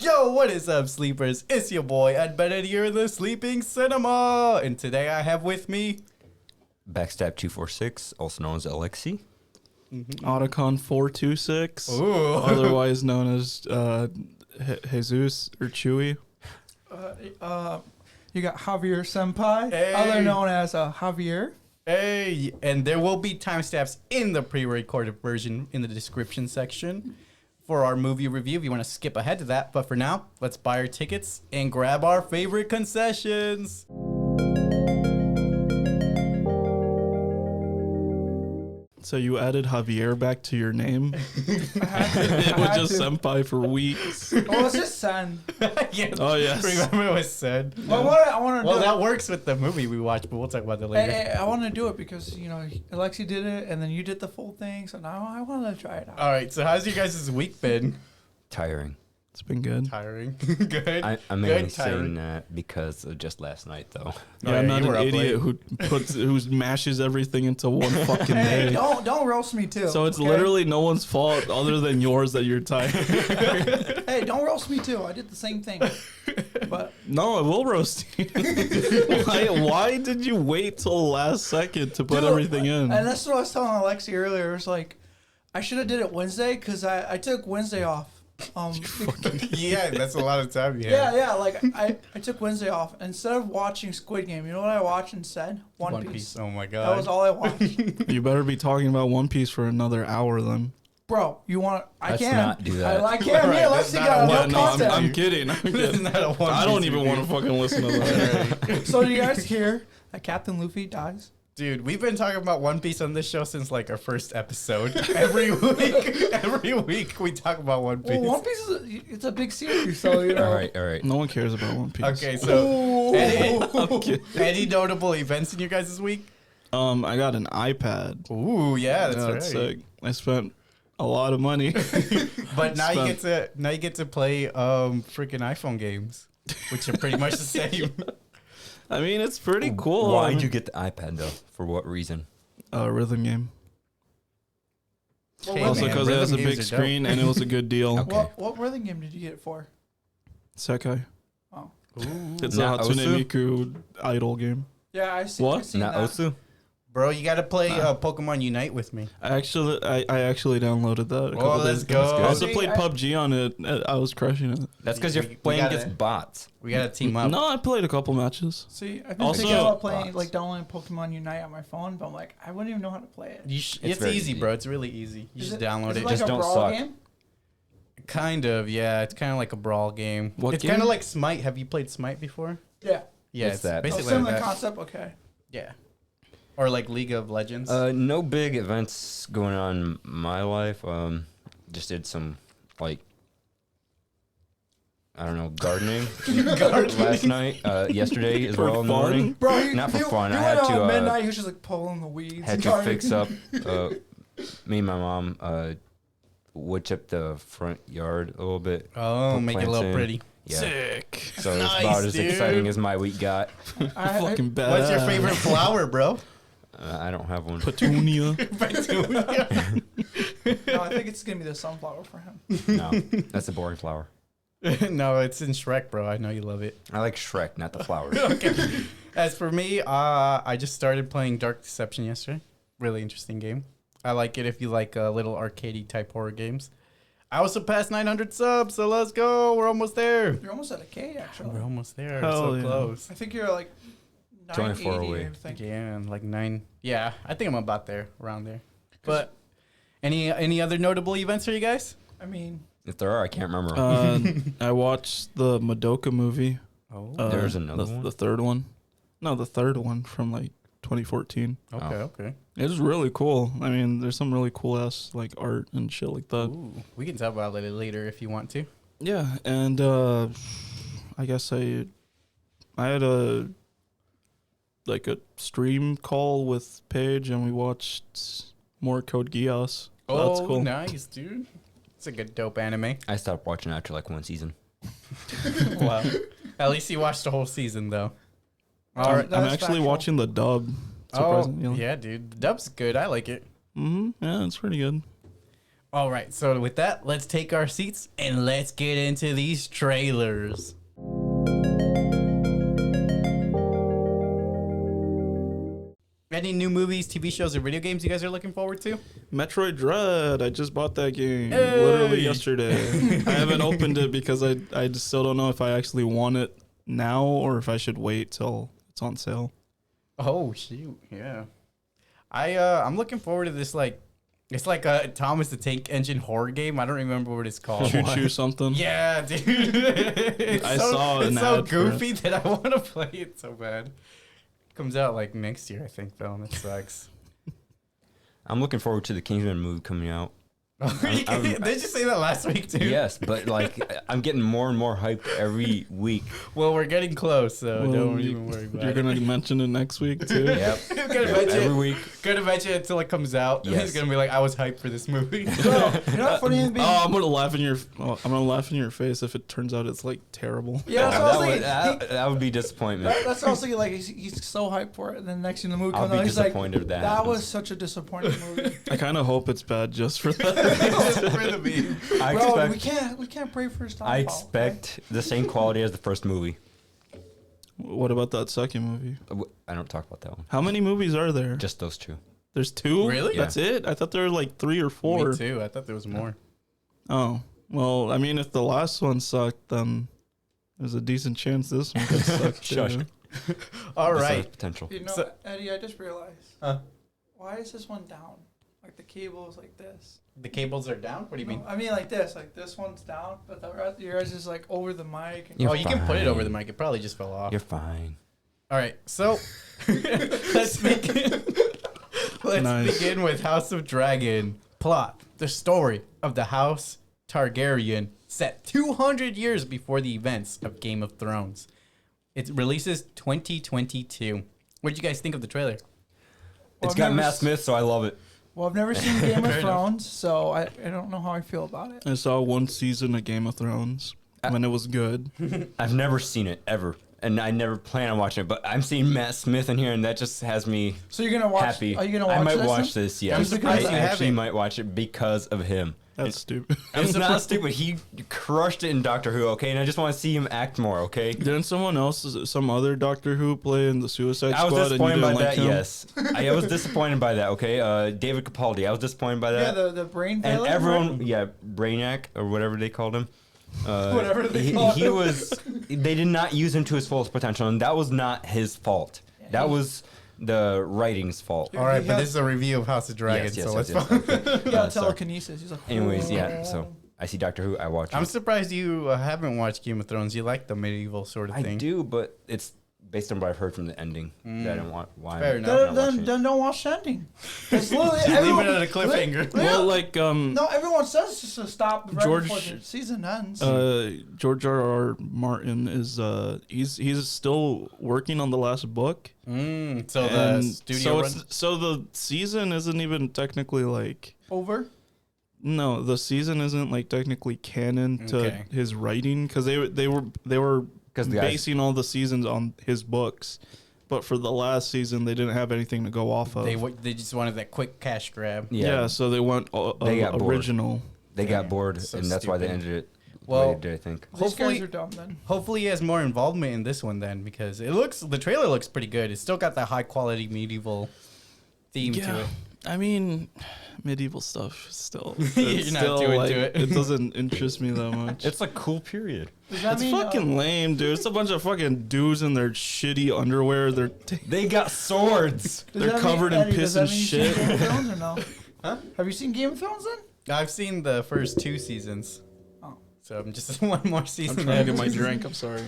Yo, what is up, sleepers? It's your boy Eddbedhead here in the Sleeping Cinema, and today I have with me Backstab 246, also known as Aleksey. Otacon 426, Ooh. otherwise known as Jesus or Chewy. You got JavierSenpai, Hey. other known as Javier. Hey, and there will be timestamps in the pre-recorded version in the description section for our movie review if you want to skip ahead to that. But for now, let's buy our tickets and grab our favorite concessions. So you added Javier back to your name? I It was had just to. Senpai for weeks. Well, it's just Sen. Yeah, Oh, yes. remember it was said. Well, I want to Well, do that it. works with the movie we watched, but we'll talk about that later. Hey, I want to do it because, Aleksey did it, and then you did the full thing, so now I want to try it out. All right, so how's your guys' week been? Tiring. It's been good. Tiring. Good. I'm mainly Good, tiring. saying that because of just last night, though. Yeah, yeah, I'm not you an were up idiot who mashes everything into one fucking Hey, day. don't roast me too. So it's okay? literally no one's fault other than yours that you're tired. Hey, don't roast me too. I did the same thing. But No, I will roast you. Why did you wait till the last second to put Dude, everything in? And that's what I was telling Aleksey earlier. It was like, I should have did it Wednesday because I took Wednesday off. Yeah, that's a lot of time. Yeah, like I took Wednesday off. Instead of watching Squid Game, you know what I watched instead? One Piece. Oh my god. That was all I watched. You better be talking about One Piece for another hour then. Bro, you want? I Let's can. not do that. I can. Me Right, and that's Aleksey not got a no one- No, content. I'm kidding. This is not a One I don't Piece even review. want to fucking listen to that. So do you guys hear that Captain Luffy dies? Dude, we've been talking about One Piece on this show since like our first episode. Every week we talk about One Piece. Well, One Piece it's a big series, so you know. All right. No one cares about One Piece. Okay, so Ooh. any notable events in your guys' week? I got an iPad. Ooh, yeah, that's Yeah, right. it's sick. I spent a lot of money. But now you get to play freaking iPhone games, which are pretty much the same. I mean, it's pretty cool. Why'd you get the iPad, though? For what reason? Rhythm game? Well, Also man, because it has a big screen and it was a good deal. Okay. What rhythm game did you get it for? Sekai. Oh. It's a Not Hatsune Osu? Miku idol game. Yeah, I see. What? I seen Not that. Osu? Bro, you got to play Pokemon Unite with me. I actually downloaded that a couple Oh, let's days ago. go. I also See, played PUBG on it. I was crushing it. That's because you're We playing gotta- against bots. We got to team up. No, I played a couple matches. See, I've been Also- thinking about playing, Bots. like downloading Pokemon Unite on my phone, but I'm like, I wouldn't even know how to play it. It's very easy, easy. bro. It's really easy. You Is just it- download is it. like Just a don't brawl suck. game? Kind of, yeah. It's kind of like a brawl game. What it's game? kind of like Smite. Have you played Smite before? Yeah. Yeah, What's it's that? Oh, basically similar like that. concept. Okay. Yeah. Or like League of Legends. No big events going on in my life. Just did some, like, I don't know, gardening last night. Yesterday as For well in the fun? morning. Bro, Not for fun. He I went had out to, at midnight. He was just like pulling the weeds. Had and to gardening. fix up. Me and my mom wood chipped the front yard a little bit. oh, put make it a plants little in. pretty. Yeah. Sick. So it's Nice, about as dude. exciting as my week got. I- Fucking bad. What's your favorite flower, bro? I don't have one. Petunia. No, I think it's gonna be the sunflower for him. No, that's a boring flower. No, it's in Shrek, bro. I know you love it. I like Shrek, not the flowers. Okay. As for me, I just started playing Dark Deception yesterday. Really interesting game. I like it if you like little arcadey type horror games. I also passed 900 subs, so let's go. We're almost there. You're almost at a K, actually. We're almost there. Hell So yeah. close. I think you're like 24 980. away. I think. Yeah, and like 9. Yeah, I think I'm about there, around there. But any other notable events for you guys? I mean, If there are, I can't remember. I watched the Madoka movie. Oh, There's another one? The third one. No, the third one from like 2014. okay. It was really cool. I mean, there's some really cool ass like art and shit like that. Ooh, we can talk about it later if you want to. Yeah, and I guess I had a stream call with Paige and we watched more Code Geass. So that's cool. Nice, dude. It's a good dope anime. I stopped watching after like one season. Wow. At least you watched the whole season, though. All I'm right, that's actually factual. watching the dub. Oh, surprisingly. yeah, dude. The dub's good. I like it. Yeah, it's pretty good. All right, so with that, let's take our seats and let's get into these trailers. Any new movies, TV shows, or video games you guys are looking forward to? Metroid Dread. I just bought that game Hey! literally yesterday. I haven't opened it because I just still don't know if I actually want it now or if I should wait till it's on sale. Oh shoot, yeah. I'm looking forward to this. It's like a Thomas the Tank Engine horror game. I don't remember what it's called. Choo choo something. Yeah, dude. I saw an it's so ad for it. goofy that I want to play it so bad. Comes out like next year, I think, though, and it sucks. I'm looking forward to the Kingsman movie coming out. Did you say that last week too? Yes, but like I'm getting more and more hyped every week. Well, we're getting close, so Well, don't even worry about You're it. gonna mention it next week too. Yep. Gonna Yep, mention every week. Gonna mention it until it comes out. Yes. He's gonna be like, I was hyped for this movie. Bro, you know what funny is being? Oh, I'm gonna laugh in your face if it turns out it's like terrible. Yeah, that's what I was thinking. That would be disappointment. That's what I was thinking. Like he's so hyped for it, and then next thing the movie I'll comes be out, he's like, disappointed if that "That happens. was such a disappointing movie." I kind of hope it's bad just for that. For the meme. Bro, we can't pray for his downfall. I expect the same quality as the first movie. What about that second movie? I don't talk about that one. How many movies are there? Just those two. There's two? Really? That's it? I thought there were like 3 or 4. Me too. I thought there was more. Oh. Well, I mean, if the last one sucked, then there's a decent chance this one could suck Shush. too. All This has right. potential. You know, So- Eddie, I just realized. Huh? Why is this one down? Like the cable is like this. The cables are down? What do you mean? I mean like this. Like this one's down, but yours is like over the mic. And You're Oh, you can put it over the fine. mic. It probably just fell off. You're fine. All right, so let's begin. Nice. Begin with House of Dragon. Plot: the story of the House Targaryen, set 200 years before the events of Game of Thrones. It releases 2022. What did you guys think of the trailer? Well, It's I've got never Matt s- Smith, so I love it. Well, I've never seen Game of Fair enough. Thrones, so I don't know how I feel about it. I saw one season of Game of Thrones when it was good. I've never seen it ever, and I never plan on watching it. But I'm seeing Matt Smith in here, and that just has me So you're gonna watch? happy. Are you gonna watch I might this watch then? this. Yes, I'm surprised I you actually haven't. might watch it because of him. That's stupid. It's not stupid. He crushed it in Doctor Who. Okay, and I just want to see him act more. Okay. Didn't some other Doctor Who play in the Suicide I was Squad? disappointed by and you didn't that. like him? Yes, I was disappointed by that. Okay, David Capaldi. I was disappointed by Yeah, that. the brain. And villain, everyone, right? yeah, Brainiac or whatever they called him. Whatever they called he him. was. They did not use him to his fullest potential, and that was not his fault. That was the writing's fault. All right, He but has- this is a review of House of Dragon, so let's. Okay. He got sorry. telekinesis. He's like. Anyways, yeah. So I see Doctor Who. I watch. I'm it. surprised you haven't watched Game of Thrones. You like the medieval sort of I thing. do, but it's based on what I've heard from the ending. That I don't want. Why? Fair I'm enough. not watching Then it. don't watch the ending. It's literally Leave everyone- it at a cliffhanger. Well, like No, everyone says just to stop right George- before the season ends. George R.R. Martin is he's still working on the last book. So the And studio run. so the season isn't even technically like Over. no, the season isn't like technically canon to Okay. his writing because they were 'Cause the guys- basing all the seasons on his books, but for the last season they didn't have anything to go off of. They just wanted that quick cash grab. Yeah, so they went They got bored. original. They got bored, So and that's why they stupid. ended it. Well, Well, I think. These Hopefully- guys are dumb then. Hopefully, he has more involvement in this one then, because the trailer looks pretty good. It's still got that high quality medieval theme to it. I mean, medieval stuff still. You're it's not still, too into like, it. It doesn't interest me that much. It's a cool period. Does that It's mean, fucking lame, dude. It's a bunch of fucking dudes in their shitty underwear. They got swords. does they're that covered mean, in Eddie, piss does that and mean you've seen shit. Game of Thrones or no? Huh? Have you seen Game of Thrones then? I've seen the first 2 seasons. Oh. So I'm just one more I'm season. trying to get left. my drink. I'm sorry.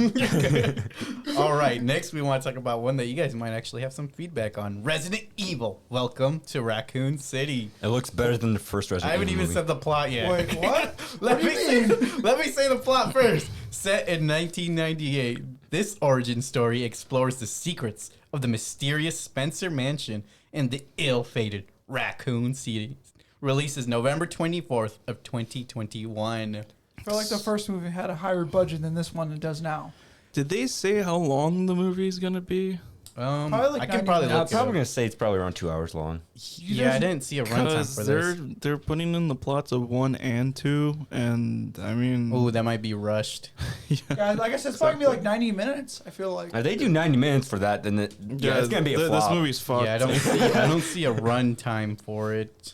All right, next we want to talk about one that you guys might actually have some feedback on. Resident Evil. Welcome to Raccoon City. It looks better than the first Resident I haven't Evil even movie. said the plot yet. Wait, what? let, What do me you say, let me say the plot first. Set in 1998, this origin story explores the secrets of the mysterious Spencer Mansion and the ill-fated Raccoon City. Releases November 24th of 2021. I feel like the first movie had a higher budget than this one it does now. Did they say how long the movie is gonna be? Probably like I can 90 probably minutes. I'm look it probably up. gonna say it's probably around 2 hours long. Yeah, I didn't see a runtime Because for this. they're putting in the plots of 1 and 2, and I mean, Oh, that might be rushed. Yeah, like I said, it's probably gonna be like 90 minutes. I feel like. If they do 90 minutes for that, then it's gonna be a flop. This movie's fucked. Yeah, I don't see a runtime for it.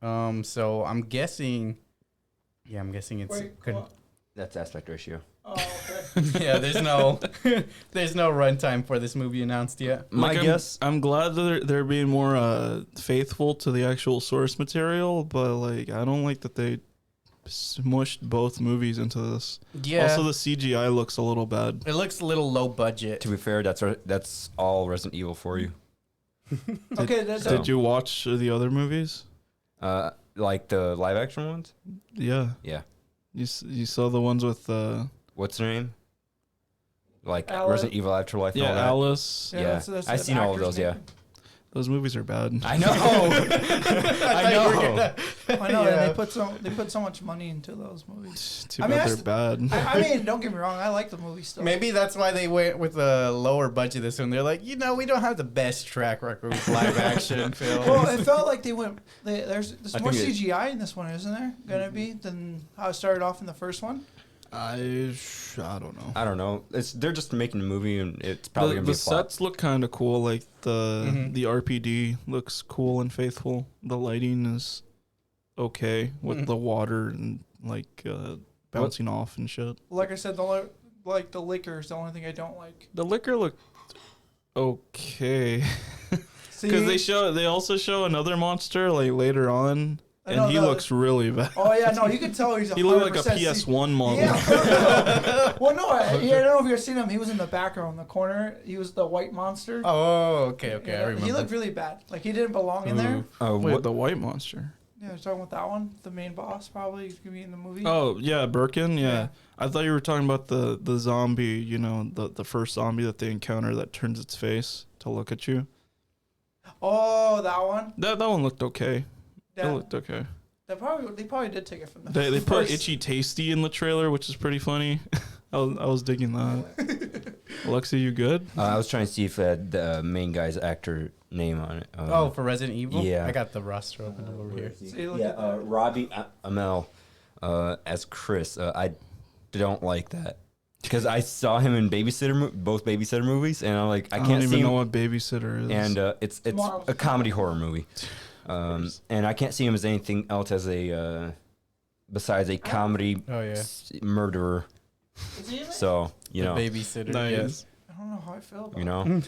So I'm guessing. Yeah, I'm guessing it's. Wait, what? That's aspect ratio. Oh, okay. Yeah, there's no runtime for this movie announced yet. My guess. I'm glad that they're being more faithful to the actual source material, but like I don't like that they smushed both movies into this. Yeah. Also, the CGI looks a little bad. It looks a little low budget. To be fair, that's all Resident Evil for you. Okay, that's Did you watch the other movies? Like the live action ones. Yeah. Yeah. You saw the ones with What's her name? Like Alice. Resident Evil Afterlife. and yeah, all that. Alice. Yeah, I've seen all of those. Yeah, Those movies are bad. I know. I know. I know, Yeah. and they put so much money into those movies. Too I mean, bad I they're bad. I mean, don't get me wrong, I like the movie still. Maybe that's why they went with a lower budget this one. They're like, we don't have the best track record with live action films. Well, it felt like they went. There's I more think CGI in this one, isn't there? Gonna be than how it started off in the first one. I don't know. I don't know. They're just making a movie, and it's probably The gonna be a flop. sets look kind of cool. Like Mhm. the RPD looks cool and faithful. The lighting is okay with Mhm. the water and like bouncing off and shit. Like I said, the liquor is the only thing I don't like. The liquor looked okay See, because they also show another monster like later on, I know and he that- looks really bad. Oh yeah, no, you can tell he's. He looked like a 100% PS1 model. Yeah. Well, no, I don't know if you've seen him. He was in the background, in the corner. He was the white monster. Oh, okay, I Yeah, remember. he looked really bad. Like he didn't belong in there. Wait, What? the white monster. Yeah, you're talking about that one, the main boss, probably. He's gonna be in the movie. Oh yeah, Birkin. Yeah. Yeah. I thought you were talking about the zombie. You know, the first zombie that they encounter that turns its face to look at you. Oh, that one. That one looked okay. It Yeah, looked okay. they probably did take it from the. They put first- Itchy Tasty in the trailer, which is pretty funny. I was digging that. Aleksey, you good? I was trying to see if it had the main guy's actor name on it. Oh, for Resident Evil? Yeah. I got the roster open over here. See, look yeah, at that. Robbie Amell as Chris. I don't like that because I saw him in both babysitter movies, and I'm like, I don't can't even see know him. what Babysitter is. And it's a comedy horror movie, and I can't see him as anything else as a besides a comedy Oh, yeah. murderer. Is he in it? So you The know, babysitter. nice. I don't know how I feel about you know.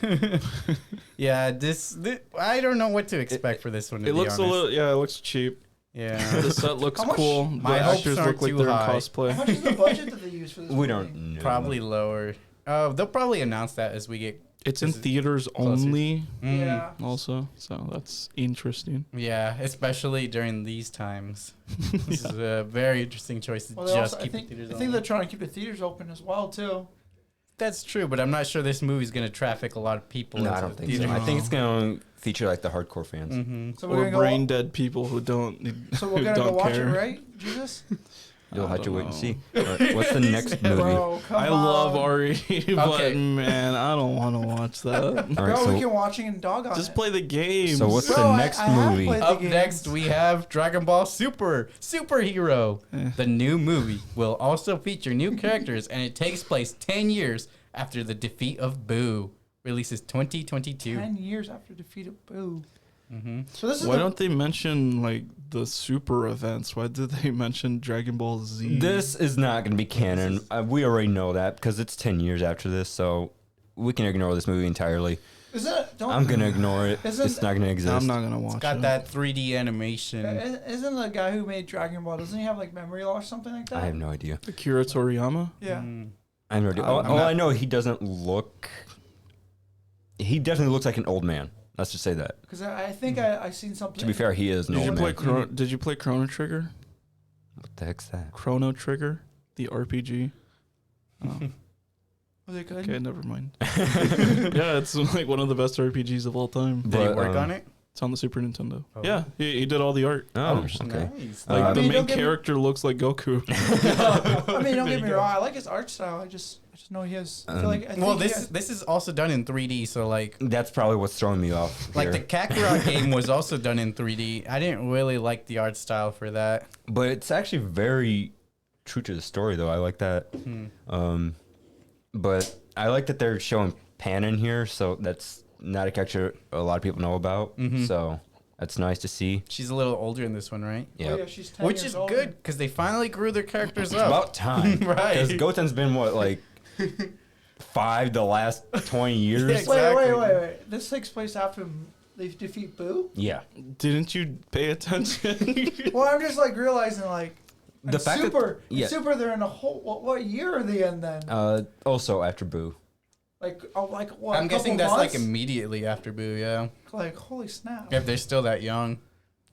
Yeah, this I don't know what to expect for this one. To It be looks honest. a little. Yeah, it looks cheap. Yeah. The set looks How much- cool. My The hopes actors aren't look like too they're in high. How cosplay. much is the budget that they use for this movie? We don't know. Probably lower. They'll probably announce that as we get. It's in This is theaters closer. only. Yeah. Also, so that's interesting. Yeah, especially during these times. This is a very interesting choice to Well, they just also, I keep think the theaters I think on. they're trying to keep the theaters open as well too. That's true, but I'm not sure this movie's gonna traffic a lot of people. No, I into don't the think so. theater. I think it's gonna feature like the hardcore fans. Mm-hmm. So we're Or gonna brain go. dead people who don't. So we're who gonna go don't watch care. it, right, Jesus? You'll I have to don't wait and know. see. Alright, what's the next movie? Bro, come I on. love Ari, but Okay. man, I don't want to watch that. All right, Bro, so we can watch it and dog on Just it. play the game. So what's Bro, the I next have movie? played- Up games. next, we have Dragon Ball Superhero. Eh. The new movie will also feature new characters, and it takes place 10 years after the defeat of Boo. Releases 2022. 10 years after defeat of Boo. Mm-hmm. So this is Why the, don't they mention like the super events? Why did they mention Dragon Ball Z? This is not going to be canon. We already know that because it's 10 years after this, so we can ignore this movie entirely. Isn't it? Don't, I'm going to ignore it. Isn't- It's not going to exist. I'm not gonna watch Got it. that 3D animation. Isn't the guy who made Dragon Ball, doesn't he have like memory loss or something like that? I have no idea. Akira Toriyama. Yeah. Mm. I have no idea. I'm All not- I know, he doesn't look. He definitely looks like an old man. Let's just say that. Because I think I seen something. To be fair, he is an Did you old play man. Did you play Chrono Trigger? What the heck's that? Chrono Trigger, the RPG. Oh, Was it good? okay, never mind. Yeah, it's like one of the best RPGs of all time. Did he But, work on it? It's on the Super Nintendo. Oh. Yeah, he did all the art. Oh, 100%. okay. Nice. Like I the mean, main don't get me- character looks like Goku. I mean, don't get me wrong. I like his art style. I just know he has. I feel like. I Well, think he this has- this is also done in 3D, so like That's probably what's throwing me off. the here. Kakarot game was also done in 3D. I didn't really like the art style for that. But it's actually very true to the story, though. I like that. But I like that they're showing Pan in here, so that's not a character a lot of people know about. So that's nice to see. She's a little older in this one, right? Oh, Yeah. yeah, she's 10 Which years is older. good because they finally grew their characters It's up. about time. Right. Because Goten's been, what, like 5 the last 20 years? Yeah, Wait, exactly. wait. This takes place after they defeat Boo. Yeah. Didn't you pay attention? Well, I'm just like realizing like. The in fact that- Super, in yeah. Super, they're in a whole. What year are they in then? Also after Boo. Like what? I'm a guessing couple that's like months? immediately after Boo, yeah. Like holy snap. If they're still that young.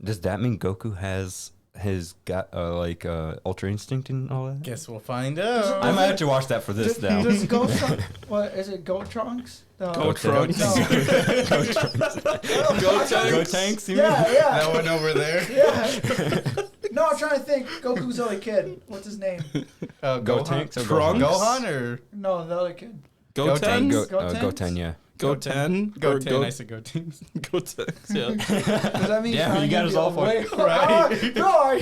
Does that mean Goku has Ultra Instinct and all that? Guess we'll find out. I might have to watch that for this now. Does Go Trunks? What is it? Go Trunks? No. Go Trunks. Go Tanks, you mean? Yeah, That yeah, one over there. yeah. No, I'm trying to think. Goku's other kid. What's his name? Go Go Tanks or Trunks? Gohan or No, the other kid. Goten? Goten? Goten, yeah. Goten? Go Or 10? I said Go 10. Goten, yeah. Does that mean Yeah, Fine you got can us be all a boy? fucked. Right. No, I.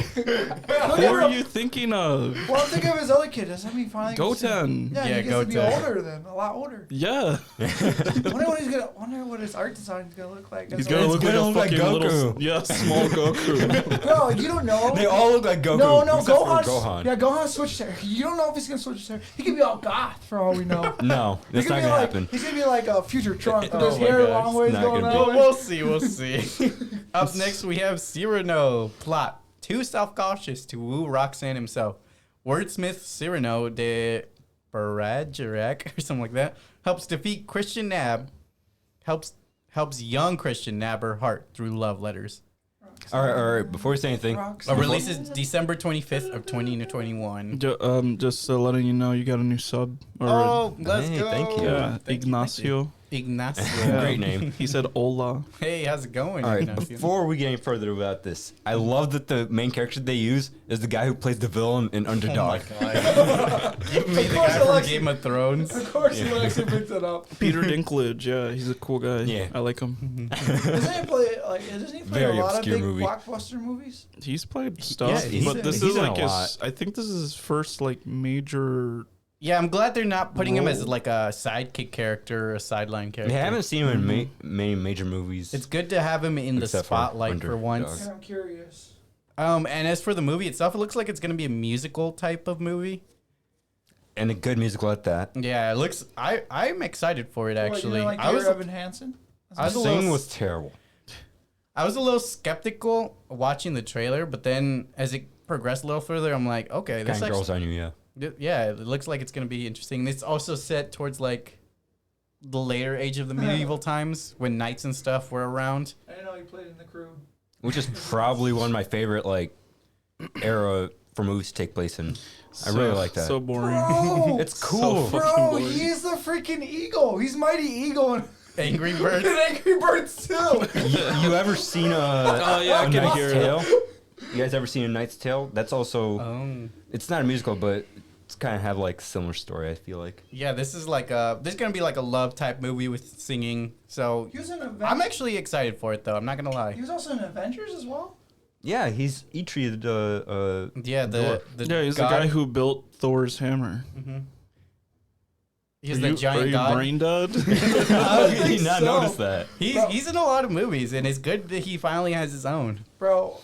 Who are you thinking of? Well, I'm thinking of his other kid. Does that mean finally? Goten. Yeah, Yeah, he gets to be Goten. older then, a lot older. Yeah. Wonder what his art design is gonna look like. He's as gonna a- look like gonna a look like fucking little, Goku. small Goku. Bro, you don't know. They all look like Goku. No, except for Gohan. Yeah, Gohan switched hair. You don't know if he's gonna switch his hair. He could be all goth for all we know. No, that's He not could be gonna like, happen. He's gonna be like a future Trump with Oh his my hair gosh, long ways not going gonna out. be. We'll see. We'll see. Up next, we have Cyrano. Plot. Too self-cautious to woo Roxanne himself. Wordsmith Cyrano de Bergerac or something like that helps defeat Christian Nab. Helps young Christian nab her heart through love letters. All right. Before we say anything, Roxanne. Releases December 25th of 2021. Just letting you know, you got a new sub. Oh, let's Hey, go. thank you. Yeah, Thank you, Ignacio. Ignacio. Yeah. Great name. He said hola. Hey, how's it going? All right, Ignacio? before we get any further about this, I love that the main character they use is the guy who plays the villain in Underdog. Give me Of the course guy from Alexa- Game of Thrones. Of course, he actually picked it up. Peter Dinklage. Yeah, he's a cool guy. Yeah. I like him. Doesn't he play Very a lot of obscure big movie. blockbuster movies? He's played stuff, he's- but this he's is in like a his. lot. I think this is his first like major. Yeah, I'm glad they're not putting him as Role. like a sidekick character or a sideline I character. haven't seen him in many major movies. It's good to have him in the Except for spotlight for Underdog. once. And I'm curious. And as for the movie itself, it looks like it's gonna be a musical type of movie. and a good musical at that. Yeah, it looks. I'm excited for it actually. What, you I was Evan Hansen? I was The a little singing s- was terrible. I was a little skeptical watching the trailer, but then as it progressed a little further, I'm like, okay, this Kind of actually, girls I knew, yeah. yeah, it looks like it's gonna be interesting. It's also set towards like the later age of the medieval times when knights and stuff were around. I didn't know he played in the crew. Which is probably one of my favorite like era for movies to take place in. I really like that. So boring. Bro, It's cool. fucking bro, boring. he's the freaking eagle. He's Mighty Eagle in Angry Birds. Angry Birds too. You ever seen Oh, yeah, I a can Knight's hear it. Tale? You guys ever seen A Knight's Tale? That's also it's not a musical, but it's kind of have like similar story. I feel like. Yeah, this is like this is gonna be like a love type movie with singing. So He was in I'm Avengers. actually excited for it though. I'm not gonna lie. He was also in Avengers as well. Yeah, he's Eitri the Yeah, the Yeah, he's god. the guy who built Thor's hammer. He's Are the you, giant are you god. brain dead? How did think you not so. notice that? He's he's in a lot of movies, and it's good that he finally has his own. Bro,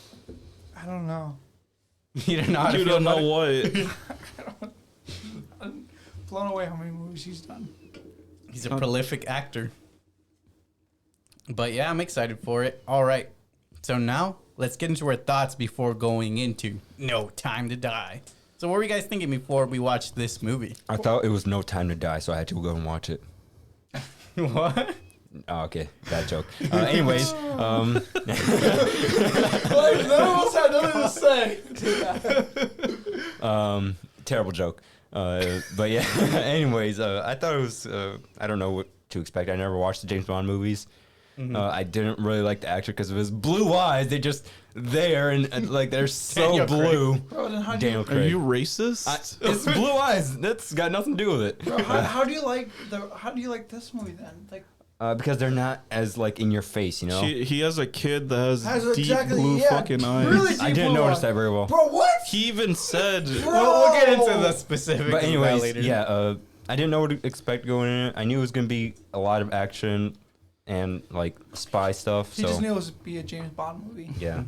I don't know. You don't know how to You feel don't about know it? what. I'm blown away how many movies he's done. He's a prolific actor. But yeah, I'm excited for it. All right. So now let's get into our thoughts before going into No Time to Die. So what were you guys thinking before we watched this movie? I thought it was No Time to Die, so I had to go and watch it. What? Oh, okay, bad joke. Anyways, Like, none of us had nothing to say. terrible joke. But yeah, anyways, I thought it was, I don't know what to expect. I never watched the James Bond movies. I didn't really like the actor because of his blue eyes. They just there and like they're so Daniel blue. Bro, then Daniel Are Craig. you racist? It's blue eyes. That's got nothing to do with it. Bro, how do you like this movie then? Like, Because they're not as like in your face, you know. He has a kid that has Has deep exactly- blue yeah, fucking eyes. really I deep didn't blue notice eyes. that very well. Bro, what? He even said, We'll get into the specifics. But of that anyways, later. yeah. I didn't know what to expect going in. I knew it was gonna be a lot of action and like spy stuff. He So just knew it was be a James Bond movie. yeah.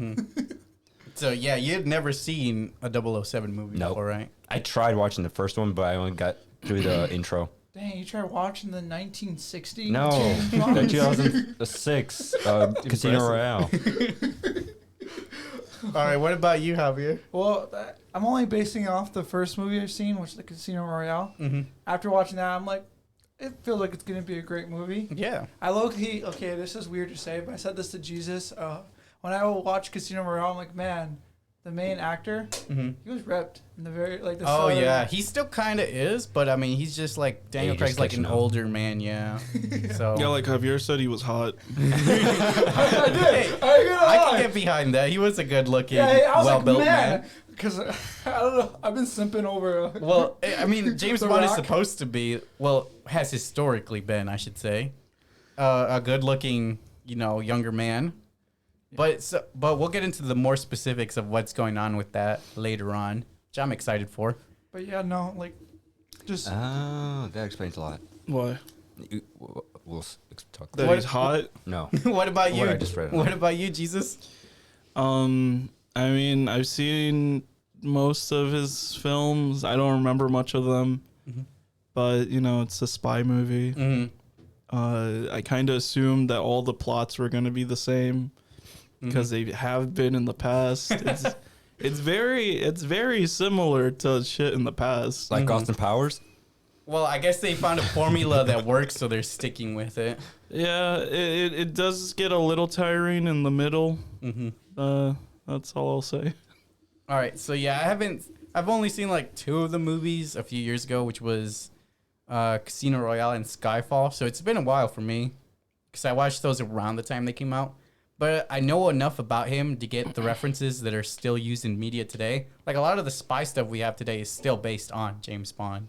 So yeah, you had never seen a 007 movie Nope. before, right? I tried watching the first one, but I only got through the intro. Dang, you tried watching the 1960? No, James the Bond? 2006 Casino Royale. All right, what about you, Javier? Well, I'm only basing it off the first movie I've seen, which is the Casino Royale. Mm-hmm. After watching that, I'm like, it feels like it's gonna be a great movie. Yeah. I low-key, okay, this is weird to say, but I said this to Jesus. When I will watch Casino Royale, I'm like, man, the main actor, Mm-hmm. he was ripped in the very the Oh start of yeah, it. he still kind of is, but I mean, he's just like Daniel Age is Craig's like an catching up. older man, yeah. So yeah, like Javier said, he was hot. I did. Hey, I I can get behind that. He was a good-looking, Yeah, I was well-built like, man. man, because I don't know, I've been simping over. Well, I mean, James The Bond is Rock. supposed to be, well, has historically been, I should say, a good-looking, younger man. But we'll get into the more specifics of what's going on with that later on, which I'm excited for. But yeah, no, like, just Oh, that explains a lot. Why? We'll talk. That What- he's hot. No. What about you? What I just read. What about you, Jesus? I mean, I've seen most of his films. I don't remember much of them, but it's a spy movie. Mm-hmm. I kind of assumed that all the plots were going to be the same because they have been in the past. It's very similar to shit in the past. Like Austin Powers? Well, I guess they found a formula that works, so they're sticking with it. Yeah, it does get a little tiring in the middle. Mm-hmm. That's all I'll say. All right, so yeah, I've only seen like 2 of the movies a few years ago, which was Casino Royale and Skyfall. So it's been a while for me because I watched those around the time they came out. But I know enough about him to get the references that are still used in media today. Like a lot of the spy stuff we have today is still based on James Bond.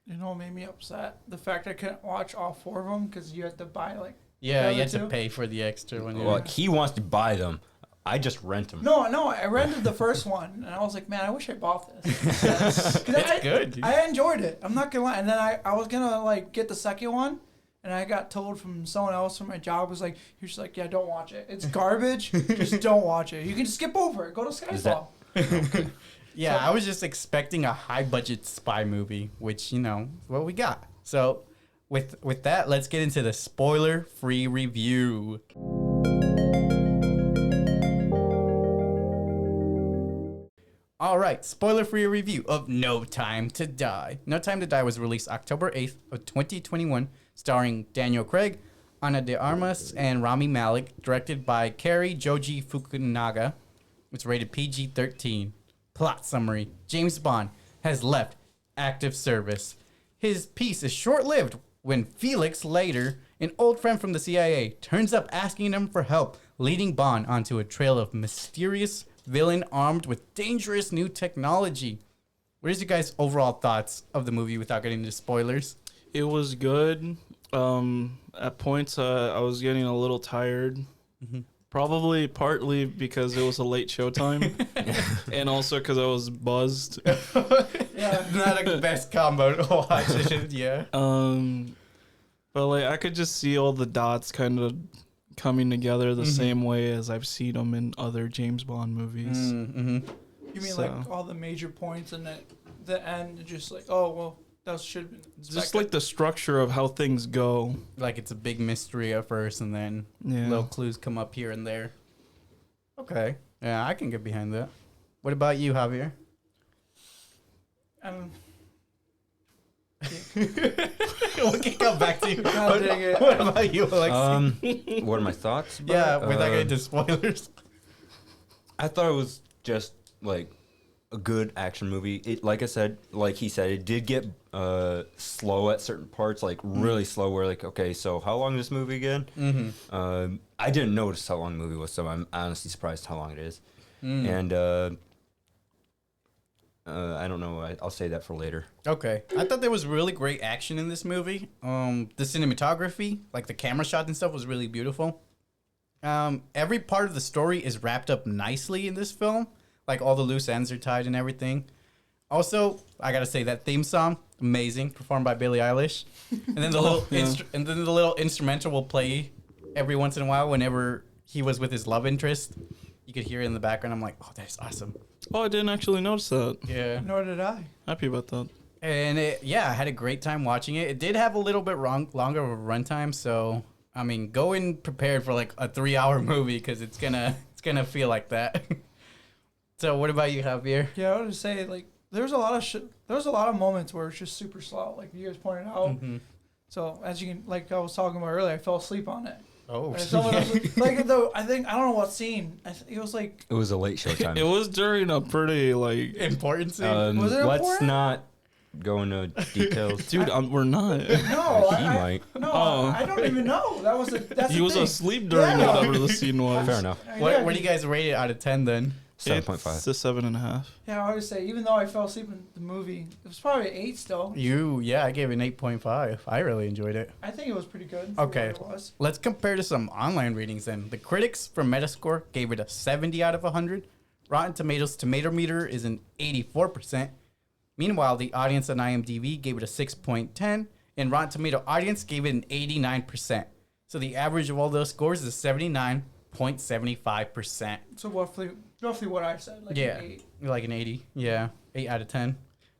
you know what made me upset? The fact I couldn't watch all 4 of them because you had to buy like. Yeah, The you had other to two? pay for the extra one. Well, he wants to buy them. I just rent them. No, I rented the first one and I was like, man, I wish I bought this. It's good, dude. I enjoyed it. I'm not gonna lie. And then I was gonna like get the second one, and I got told from someone else from my job was like, "You're just like, yeah, don't watch it. It's garbage. Just don't watch it. You can just skip over it. Go to Is that- Skyfall." Yeah, I was just expecting a high budget spy movie, which what we got. So with that, let's get into the spoiler free review. All right, spoiler-free review of No Time to Die. No Time to Die was released October 8th of 2021, starring Daniel Craig, Ana de Armas, and Rami Malek, directed by Kari Joji Fukunaga. It's rated PG-13. Plot summary: James Bond has left active service. His peace is short-lived when Felix Leiter, an old friend from the CIA, turns up asking him for help, leading Bond onto a trail of mysterious villain armed with dangerous new technology. What is your guys' overall thoughts of the movie without getting into spoilers? It was good. At points, I was getting a little tired. Probably partly because it was a late showtime, and also because I was buzzed. Yeah. Not the best combo to watch it, yeah. But like I could just see all the dots kind of coming together the same way as I've seen them in other James Bond movies. Mm-hmm. You mean So- like all the major points and then the end, just like, oh well, that should have been Just like the structure of how things go. Like it's a big mystery at first, and then Yeah. little clues come up here and there. Okay, yeah, I can get behind that. What about you, Javier? We can come back to you. God dang it. What about you, Aleksey? What are my thoughts? Yeah, about it? without getting into spoilers. I thought it was just like a good action movie. It, like I said, like he said, it did get slow at certain parts, like really slow. Where like, okay, so how long is this movie again? I didn't notice how long the movie was, so I'm honestly surprised how long it is. And I don't know. I'll say that for later. Okay. I thought there was really great action in this movie. The cinematography, like the camera shot and stuff, was really beautiful. Every part of the story is wrapped up nicely in this film. Like all the loose ends are tied and everything. Also, I gotta say that theme song, amazing, performed by Billie Eilish. And then the little instrumental will play every once in a while whenever he was with his love interest. You could hear it in the background. I'm like, oh, that's awesome. Oh, I didn't actually notice that. Yeah. Nor did I. Happy about that. And I had a great time watching it. It did have a little bit longer of a runtime, so I mean, go in prepared for like a 3-hour movie because it's gonna feel like that. So, what about you, Javier? Yeah, I would just say like there's a lot of moments where it's just super slow, like you guys pointed out. So as you can, like I was talking about earlier, I fell asleep on it. Oh, like though I don't know what scene. It was like It was a late show time. It was during a pretty like important scene. Was it let's important? not go into details. dude. We're not. no, He might. I don't even know. That's He the was thing. asleep during Yeah. whatever the scene was. Fair enough. What do you guys rate it out of 10 then? 7.5. It's a 7.5. Yeah, I would say even though I fell asleep in the movie, it was probably an 8 still. I gave it an 8.5. I really enjoyed it. I think it was pretty good. For Okay. what it was. Let's compare to some online ratings then. The critics from Metascore gave it a 70 out of 100. Rotten Tomatoes tomato meter is an 84%. Meanwhile, the audience on IMDb gave it a 6.10, and Rotten Tomato audience gave it an 89%. So the average of all those scores is 79.75%. So roughly what I said. Like Yeah, an 8. like an 80. Yeah, 8 out of 10.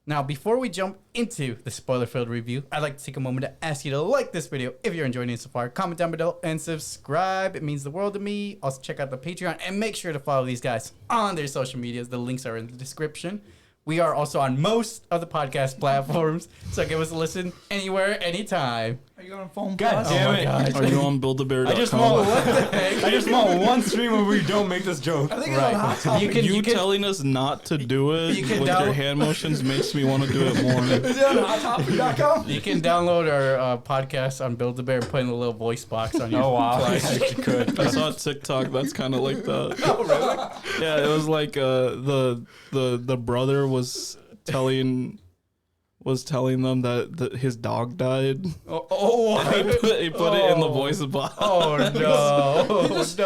Now, before we jump into the spoiler-filled review, I'd like to take a moment to ask you to like this video if you're enjoying it so far. Comment down below and subscribe. It means the world to me. Also, check out the Patreon and make sure to follow these guys on their social medias. The links are in the description. We are also on most of the podcast platforms, so give us a listen anywhere, anytime. Are you on phone? God Plus? damn Oh my it. God. Are you on buildabear.com? I just want one stream where we don't make this joke. I think it's on Hot Topic. You telling us not to do it You can with your hand motions makes me want to do it more. Is it on HotTopic.com? You can download our podcast on Build-A-Bear and put in the little voice box on your device. You could. I saw a TikTok that's kind of like that. Oh, really? Yeah, it was like the brother was telling them that his dog died. Oh, He put it in the voice box. oh no. He just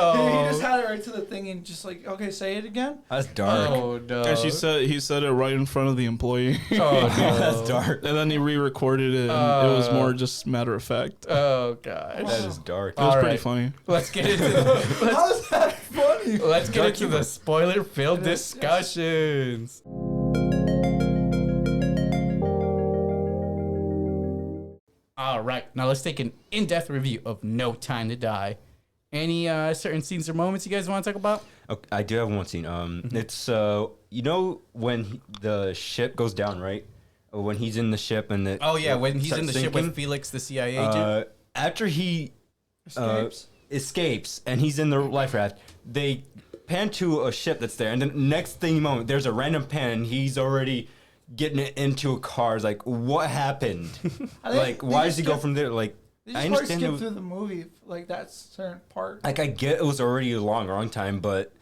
had it right to the thing and just like, okay, say it again. That's dark. Oh no. And he said it right in front of the employee. Oh no. That's dark. And then he re-recorded it, and it was more just matter of fact. It Oh god. That is dark. was All pretty right. funny. Let's get into How is that funny? let's get into the spoiler-filled It is, yes. discussions. All right, now let's take an in-depth review of No Time to Die. Any certain scenes or moments you guys want to talk about? Okay, I do have one scene. It's when the ship goes down, right? When he's in the ship and Oh yeah, when he's in starts the ship sinking. with Felix, the CIA agent. After he escapes and he's in the life raft, they pan to a ship that's there, and then next thing moment, there's a random pan, and he's already getting it into a car. It's like, what happened? Like, why does he go from there? Like, They I just probably understand skip it was, through the movie, like that certain part. like, I get it was already a long time, but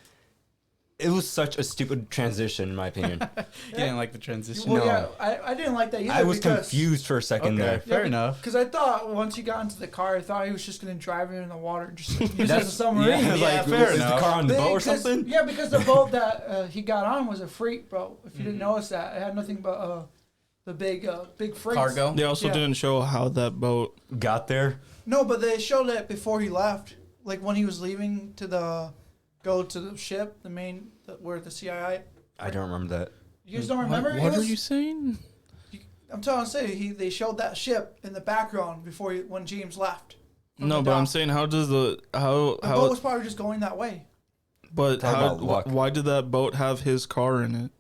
it was such a stupid transition, in my opinion. You didn't like the transition. Well, No. yeah, I didn't like that either. I was because, confused for a second Okay, there. fair enough. Because I thought once he got into the car, I thought he was just going to drive it in the water and just use it as a submarine. Yeah, Yeah, like, fair is enough. the car on the boat or Because- something? Yeah, because the boat that he got on was a freight boat. If you didn't notice that, it had nothing but the big freight Cargo. They also Yeah. didn't show how that boat. Got there. No, but they showed it before he left, like when he was leaving to go to the ship, the main where the CIA. I don't remember that. You guys don't remember? What It are was- you saying? I'm trying to say they showed that ship in the background before when James left. from No, the but I'm dock. saying how does The boat was probably just going that way. but Talk how about luck. why did that boat have his car in it?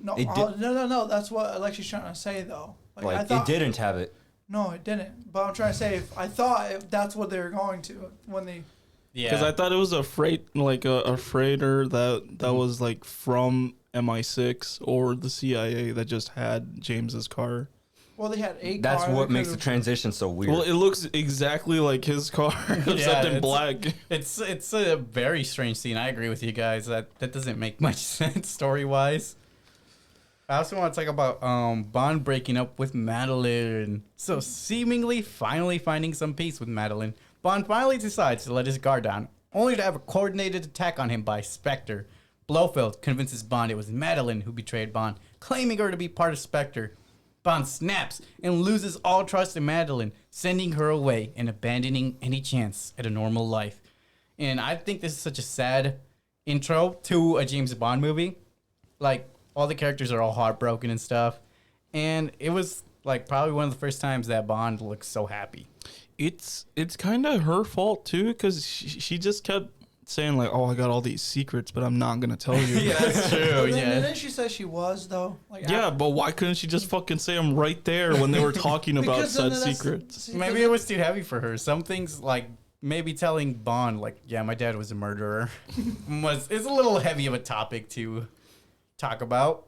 No, It did- no. That's what Aleksey's trying to say though. I Like, thought, it didn't have it. No, it didn't. But I'm trying to say, I thought that's what they were going to when they. Yeah. Because I thought it was a freight, like a freighter that was like from MI6 or the CIA that just had James's car. Well, they had a car. That's what makes the could've- transition so weird. Well, it looks exactly like his car, except in it's- black. It's a very strange scene. I agree with you guys that doesn't make much sense story wise. I also want to talk about Bond breaking up with Madeline. So seemingly finally finding some peace with Madeline, Bond finally decides to let his guard down, only to have a coordinated attack on him by Spectre. Blofeld convinces Bond it was Madeline who betrayed Bond, claiming her to be part of Spectre. Bond snaps and loses all trust in Madeline, sending her away and abandoning any chance at a normal life. And I think this is such a sad intro to a James Bond movie. Like, all the characters are all heartbroken and stuff. And it was, like, probably one of the first times that Bond looked so happy. It's kind of her fault too, because she just kept saying like, "Oh, I got all these secrets, but I'm not gonna tell you." Yeah, that's true, But yeah. then she says she was though. Like Yeah, but why couldn't she just fucking say them right there when they were talking about Because then said that's- secrets? see, Maybe it was too heavy for her. Some things, like, maybe telling Bond, like, yeah, my dad was a murderer, is a little heavy of a topic to talk about.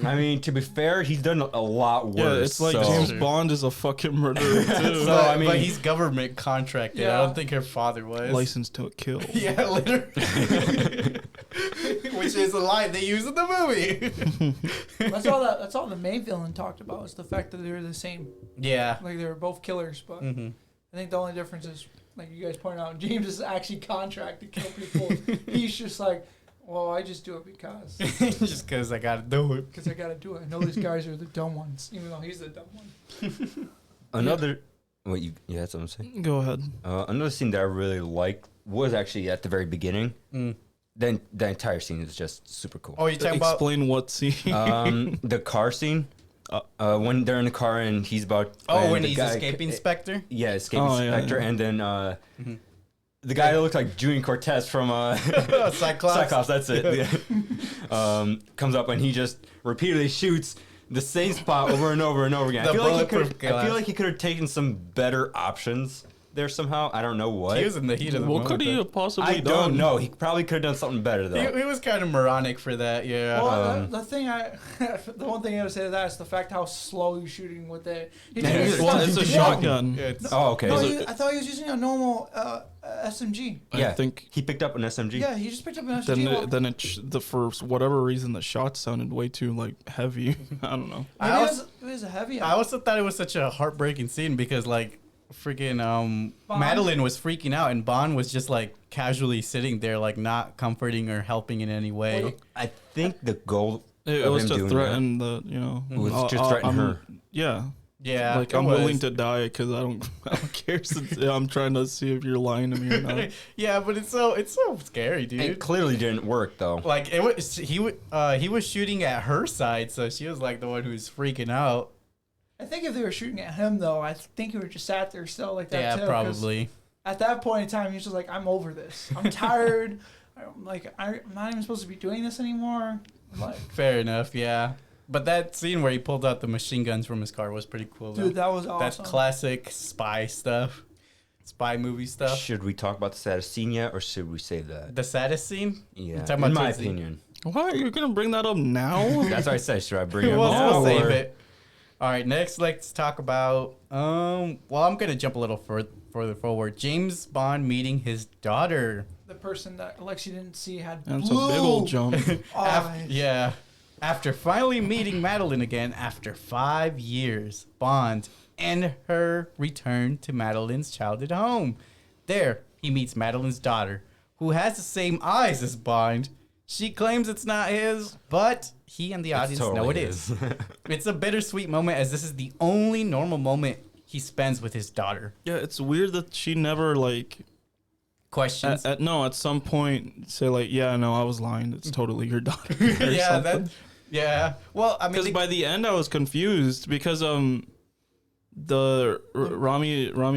I mean, to be fair, he's done a lot worse. Yeah, it's like so- James Bond is a fucking murderer too. So, I mean- but he's government contracted. I Yeah. don't think her father was. Licensed to kill. Yeah, literally. Which is a line they use in the movie. That's all the main villain talked about is the fact that they were the same. Yeah. Like they were both killers, but Mm-hmm. I think the only difference is, like you guys pointed out, James is actually contracted to kill people. He's just like, well, I just do it because Just because I gotta do it. I gotta do it. I know these guys are the dumb ones, even though he's the dumb one. Another. Wait, you had something to say? Go ahead. Another scene that I really liked was actually at the very beginning. Mm. Then the entire scene is just super cool. Oh, you're talking about... Explain what scene. The car scene. When they're in the car and he's about. Oh, and when the he's guy- escaping Spectre? Yeah, escaping Oh, yeah, Spectre, yeah. and then the guy that looked like Junior Cortez from Cyclops. Cyclops. That's it. Yeah. Comes up and he just repeatedly shoots the same spot over and over and over again. The I feel bulletproof glass. like he could have taken some better options there somehow. I don't know what. He was in the heat of the What moment. could he have possibly I done? don't know. He probably could have done something better though. He was kind of moronic for that, yeah. Well, the one thing I gotta say to that is the fact how slow he's shooting with it. He Yeah, didn't- Well, it's a shotgun. Yeah, it's- Oh, okay. No, So- I thought he was using a normal SMG. yeah, I think he picked up an SMG. Yeah, he just picked up an SMG. then the for whatever reason the shot sounded way too like heavy. I don't know. I Maybe also- it was a heavy. I also thought it was such a heartbreaking scene because, like, freaking Bond? Madeline was freaking out and Bond was just, like, casually sitting there, like, not comforting or helping in any way. Well, I think the goal It of was him to doing threaten the It was just threaten her. Yeah, Yeah. like it I'm was. willing to die because I don't care. Since I'm trying to see if you're lying to me or not. Yeah, but it's so scary, dude. It clearly didn't work though. Like it was, he was shooting at her side, so she was like the one who's freaking out. I think if they were shooting at him though, I think he would just sat there still like that Yeah, too. 'cause probably. At that point in time, he's just like, I'm over this. I'm tired. I'm not even supposed to be doing this anymore. Like, Fair enough, yeah. But that scene where he pulled out the machine guns from his car was pretty cool. dude, though. that was That's awesome. classic spy stuff, spy movie stuff. Should we talk about the saddest scene yet, or should we save that? The saddest scene? Yeah, talking about in my towards the- opinion. Why you're gonna bring that up now? That's why I said, should I bring it We'll now? save or- it. All right, next let's talk about well, I'm gonna jump a little further forward. James Bond meeting his daughter. The person that Aleksey didn't see had That's a blue big old jump. eyes. Yeah. After finally meeting Madeline again after 5 years, Bond and her return to Madeline's childhood home. There, he meets Madeline's daughter, who has the same eyes as Bond. She claims it's not his, but he and the audience know it totally is. It's a bittersweet moment as this is the only normal moment he spends with his daughter. Yeah, it's weird that she never like Questions? at some point say like, yeah, no, I was lying. It's totally your daughter. or yeah, something. that. Yeah. Well, I mean, Because by the end I was confused because Rami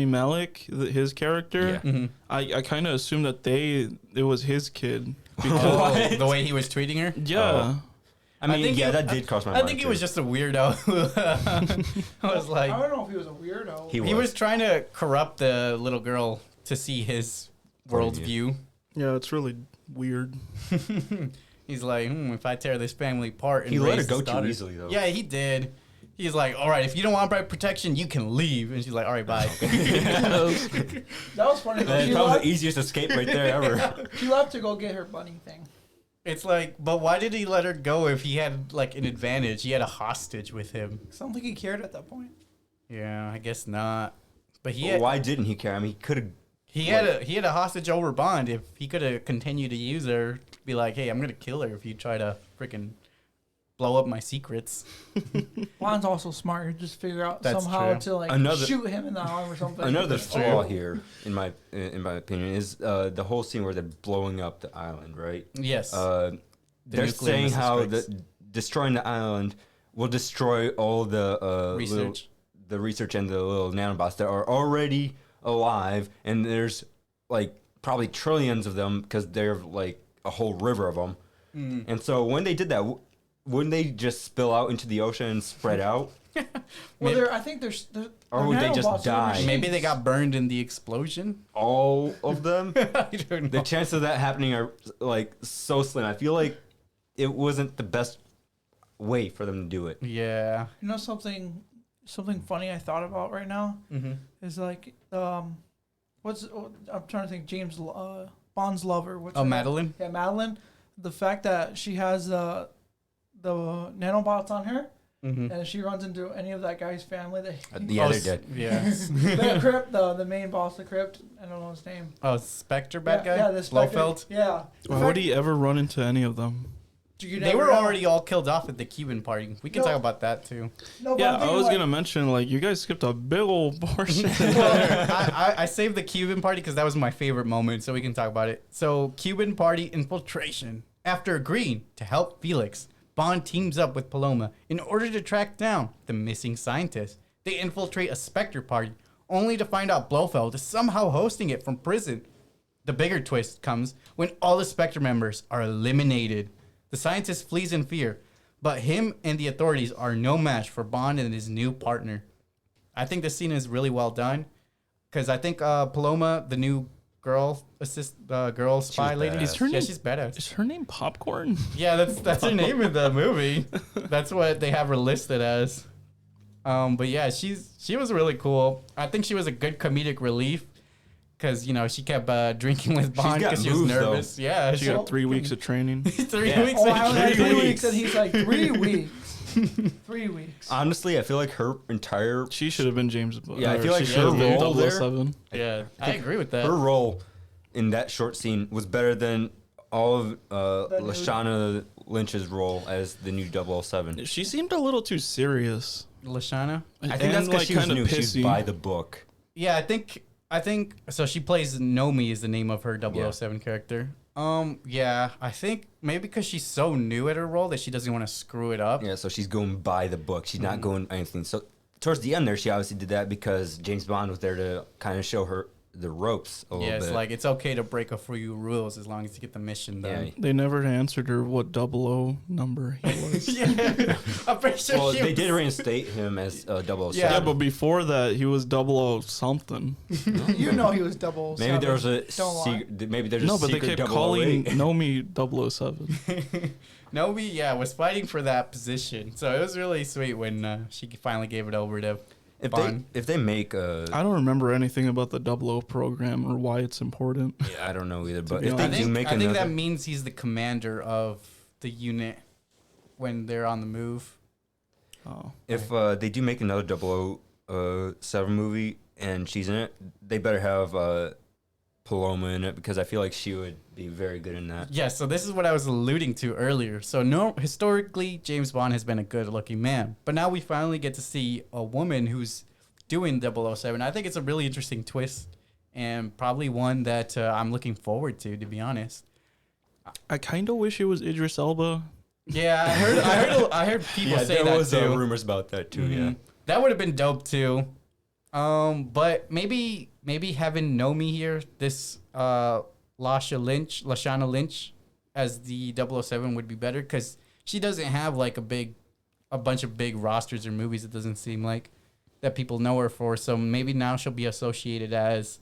Malek, his character, Yeah. Mhm. I kind of assumed that it was his kid. Because Oh, the way he was treating her. yeah, I mean, think yeah, he- that did cross my I mind. think he too. was just a weirdo. I was like, I don't know if he was a weirdo. he was trying to corrupt the little girl to see his Point of worldview. yeah, it's really weird. He's like, if I tear this family apart and He let raise her go this too daughter-" easily, though. Yeah, he did. He's like, all right, if you don't want my protection, you can leave. And she's like, all right, bye. That was funny. Though. That's She probably left, the easiest escape right there ever. she left to go get her bunny thing. It's like, but why did he let her go if he had like an advantage? He had a hostage with him. I don't think he cared at that point. Yeah, I guess not. But he Well, had, why didn't he care? I mean, he could have. he had a hostage over Bond. If he could have continued to use her, be like, hey, I'm gonna kill her if you try to freaking blow up my secrets. Bond's also smart. You just figure out That's somehow true. to like Another- shoot him in the arm or something. Another That's flaw true. here, in my opinion, is the whole scene where they're blowing up the island, right? Yes. They're nuclear saying missile how strikes. destroying the island will destroy all the Research. the research and the little nanobots that are already alive, and there's like probably trillions of them because they're like a whole river of them. And so when they did that, wouldn't they just spill out into the ocean and spread out? Well, I think there's. Or would they just nanobots, they're die? machines. Maybe they got burned in the explosion. All of them? I don't The know. chances of that happening are like so slim. I feel like it wasn't the best way for them to do it. Yeah. You know something funny I thought about right now is like I'm trying to think James Bond's lover. What's Oh, her name? Madeline? Yeah, Madeline. The fact that she has the nanobots on her, and if she runs into any of that guy's family, Yeah, Oh, they're dead. Yeah. the crypt, the main boss of the crypt. I don't know his name. Oh, Spectre bad guy? Yeah, the Spectre. Blofeld? Yeah. Why would he ever run into any of them? You They never were know. already all killed off at the Cuban party. We can No. talk about that too. No, but Yeah, I'm I thinking, was like, gonna mention like you guys skipped a big old portion. I saved the Cuban party because that was my favorite moment, so we can talk about it. So, Cuban party infiltration. After agreeing to help Felix, Bond teams up with Paloma in order to track down the missing scientist. They infiltrate a Spectre party, only to find out Blofeld is somehow hosting it from prison. The bigger twist comes when all the Spectre members are eliminated. The scientist flees in fear, but him and the authorities are no match for Bond and his new partner. I think this scene is really well done because I think Paloma, the new girl girl spy lady, badass. Is her name- she's badass. Is her name Popcorn? Yeah, that's her name in the movie. That's what they have her listed as. But yeah, she was really cool. I think she was a good comedic relief because she kept drinking with Bond got because she was moves, though. nervous. Yeah, She got 3 weeks of training. 3 Yeah. weeks. Oh, of I was like 3 3 weeks. weeks, and he's like 3 weeks. 3 weeks. Honestly, I feel like her entire She should have been James Bond. Yeah, I feel like she her should have been role there- 007. Yeah, I agree with that. her role in that short scene was better than all of Lashana Lynch's role as the new 007. She seemed a little too serious. Lashana. I think that's because she was kinda new. She was by the book. Yeah, I think so. She plays Nomi is the name of her 007 character. Yeah, I think maybe because she's so new at her role that she doesn't want to screw it up. Yeah, so she's going by the book. She's not going anything. So towards the end there, she obviously did that because James Bond was there to kind of show her the ropes a little Yeah, bit. it's like it's okay to break a few rules as long as you get the mission done. Yeah. They never answered her what 00 number he was. Yeah, I'm pretty sure Well, she they was- did reinstate him as 007. Yeah, Yeah, but before that, he was 00 something. You know he was 007. Maybe there was a Don't lie. secret. Maybe there's a No, but they secret kept 008. calling Nomi 007. Nomi, was fighting for that position, so it was really sweet when she finally gave it over to Bond. If they make a, I don't remember anything about the 00 program or why it's important. yeah, I don't know either. But be if honest. they I do think, make I think another, that means he's the commander of the unit when they're on the move. Oh. if they do make another 007 movie and she's in it, they better have Paloma in it because I feel like she would be very good in that. Yeah, so this is what I was alluding to earlier. So historically, James Bond has been a good-looking man, but now we finally get to see a woman who's doing 007. I think it's a really interesting twist, and probably one that I'm looking forward to be honest. I kind of wish it was Idris Elba. Yeah, I heard people say there that was too. rumors about that too. Mhm. That would have been dope too. But maybe having Nomi here, this Lashana Lynch as the 007 would be better because she doesn't have like a bunch of big rosters or movies. It doesn't seem like that people know her for. So maybe now she'll be associated as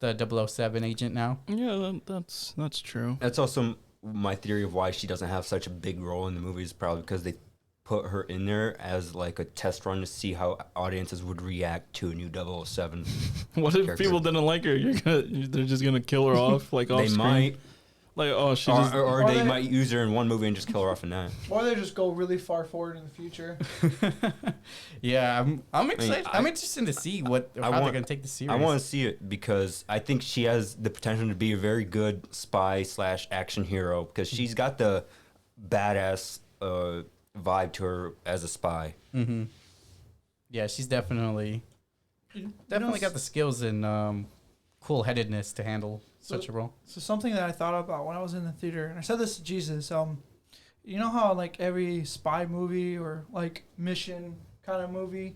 the 007 agent now. Yeah, that's true. That's also my theory of why she doesn't have such a big role in the movie is probably because they put her in there as like a test run to see how audiences would react to a new 007. What if character. people didn't like her? They're just gonna kill her off like off They screen. might, Like, oh, she or, just. or they might use her in one movie and just kill her off in that. Or they just go really far forward in the future. Yeah, I'm excited. I- I'm interested to see how they're gonna take the series. I want to see it because I think she has the potential to be a very good spy / action hero because she's got the badass vibe to her as a spy. Mm-hmm. Yeah, she's definitely got the skills and cool-headedness to handle such a role. So something that I thought about when I was in the theater, and I said this to Jesus, you know how like every spy movie or like mission kind of movie,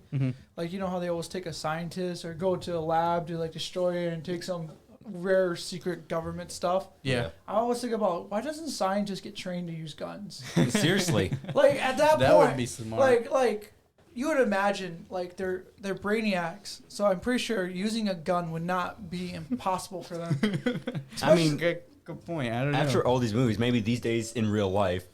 like you know how they always take a scientist or go to a lab to like destroy it and take some rare secret government stuff. Yeah. I always think about why doesn't scientists get trained to use guns? Seriously. Like at that That point, would be smart. like you would imagine like they're brainiacs, so I'm pretty sure using a gun would not be impossible for them. I mean, good point. I don't know. after all these movies, maybe these days in real life,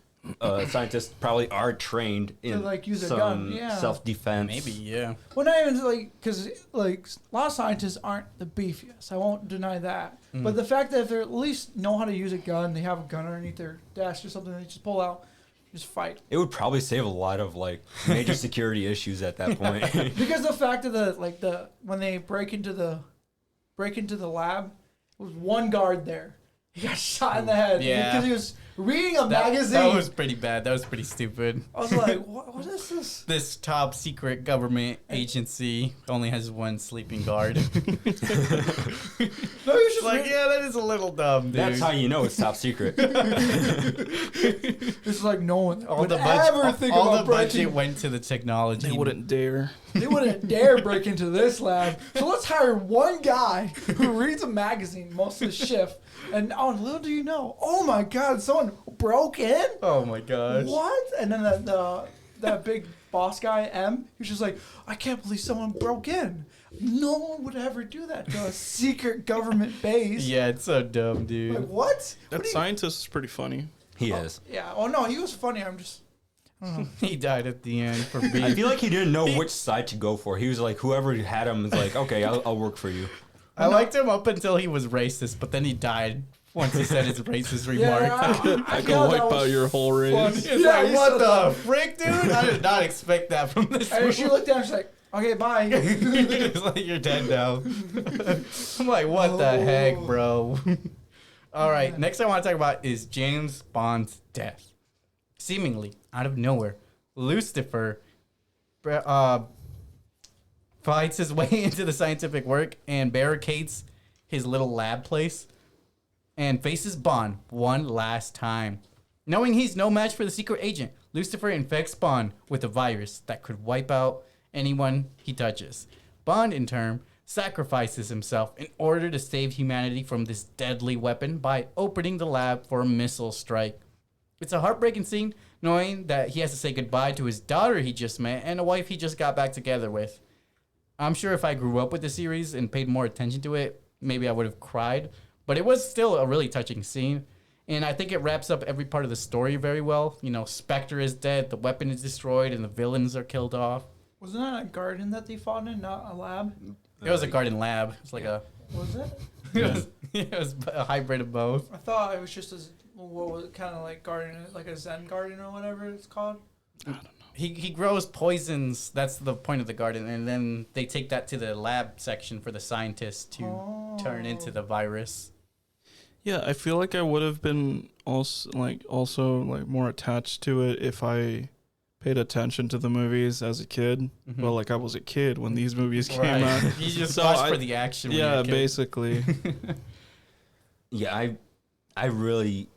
scientists probably are trained in like, use a some gun, yeah. self-defense. Maybe, yeah. Well, not even like because like a lot of scientists aren't the beefiest. I won't deny that. But the fact that if they at least know how to use a gun, they have a gun underneath their desk or something, they just pull out, just fight. It would probably save a lot of like major security issues at that point. Because the fact of the when they break into the lab, there was one guard there. He got shot in the head because he was reading a magazine. That was pretty bad. That was pretty stupid. I was like, what is this? This top secret government agency only has one sleeping guard. No, he was just Like, reading- yeah, that is a little dumb, dude. That's how you know it's top secret. This is like no one all would the ever budget, think all about the budget breaking. went to the technology. They wouldn't dare. They wouldn't dare break into this lab. So let's hire one guy who reads a magazine most of the shift. And little do you know, oh my God, someone broke in? Oh my gosh. What? And then that big boss guy, M, he's just like, I can't believe someone broke in. No one would ever do that to a secret government base. Yeah, it's so dumb, dude. Like, what? That What do you- scientist is pretty funny. He is. Yeah. Oh, no, he was funny. I'm just... He died at the end for being. I feel like he didn't know which side to go for. He was like, whoever had him was like, okay, I'll work for you. I liked him up until he was racist, but then he died once he said his racist remark. I can wipe out your whole race. It's Yeah, like, he what said the that. frick, dude? I did not expect that from this And she movie. looked down, she's like, okay, bye. It's like, you're dead now. I'm like, what the heck, bro? All right, next I want to talk about is James Bond's death. Seemingly out of nowhere, Lucifer fights his way into the scientific work and barricades his little lab place and faces Bond one last time. Knowing he's no match for the secret agent, Lucifer infects Bond with a virus that could wipe out anyone he touches. Bond, in turn, sacrifices himself in order to save humanity from this deadly weapon by opening the lab for a missile strike. It's a heartbreaking scene, knowing that he has to say goodbye to his daughter he just met and a wife he just got back together with. I'm sure if I grew up with the series and paid more attention to it, maybe I would have cried. But it was still a really touching scene. And I think it wraps up every part of the story very well. You know, Spectre is dead, the weapon is destroyed, and the villains are killed off. Wasn't that a garden that they fought in, not a lab? It was a garden lab. It was like Was it? it was a hybrid of both. I thought it was just what was it, kind of like garden, like a Zen garden or whatever it's called. He grows poisons. That's the point of the garden. And then they take that to the lab section for the scientists to turn into the virus. Yeah, I feel like I would have been also more attached to it if I paid attention to the movies as a kid. Well, like I was a kid when these movies came out. You just So watch for the action. When you're Yeah, a kid. basically. Yeah, I really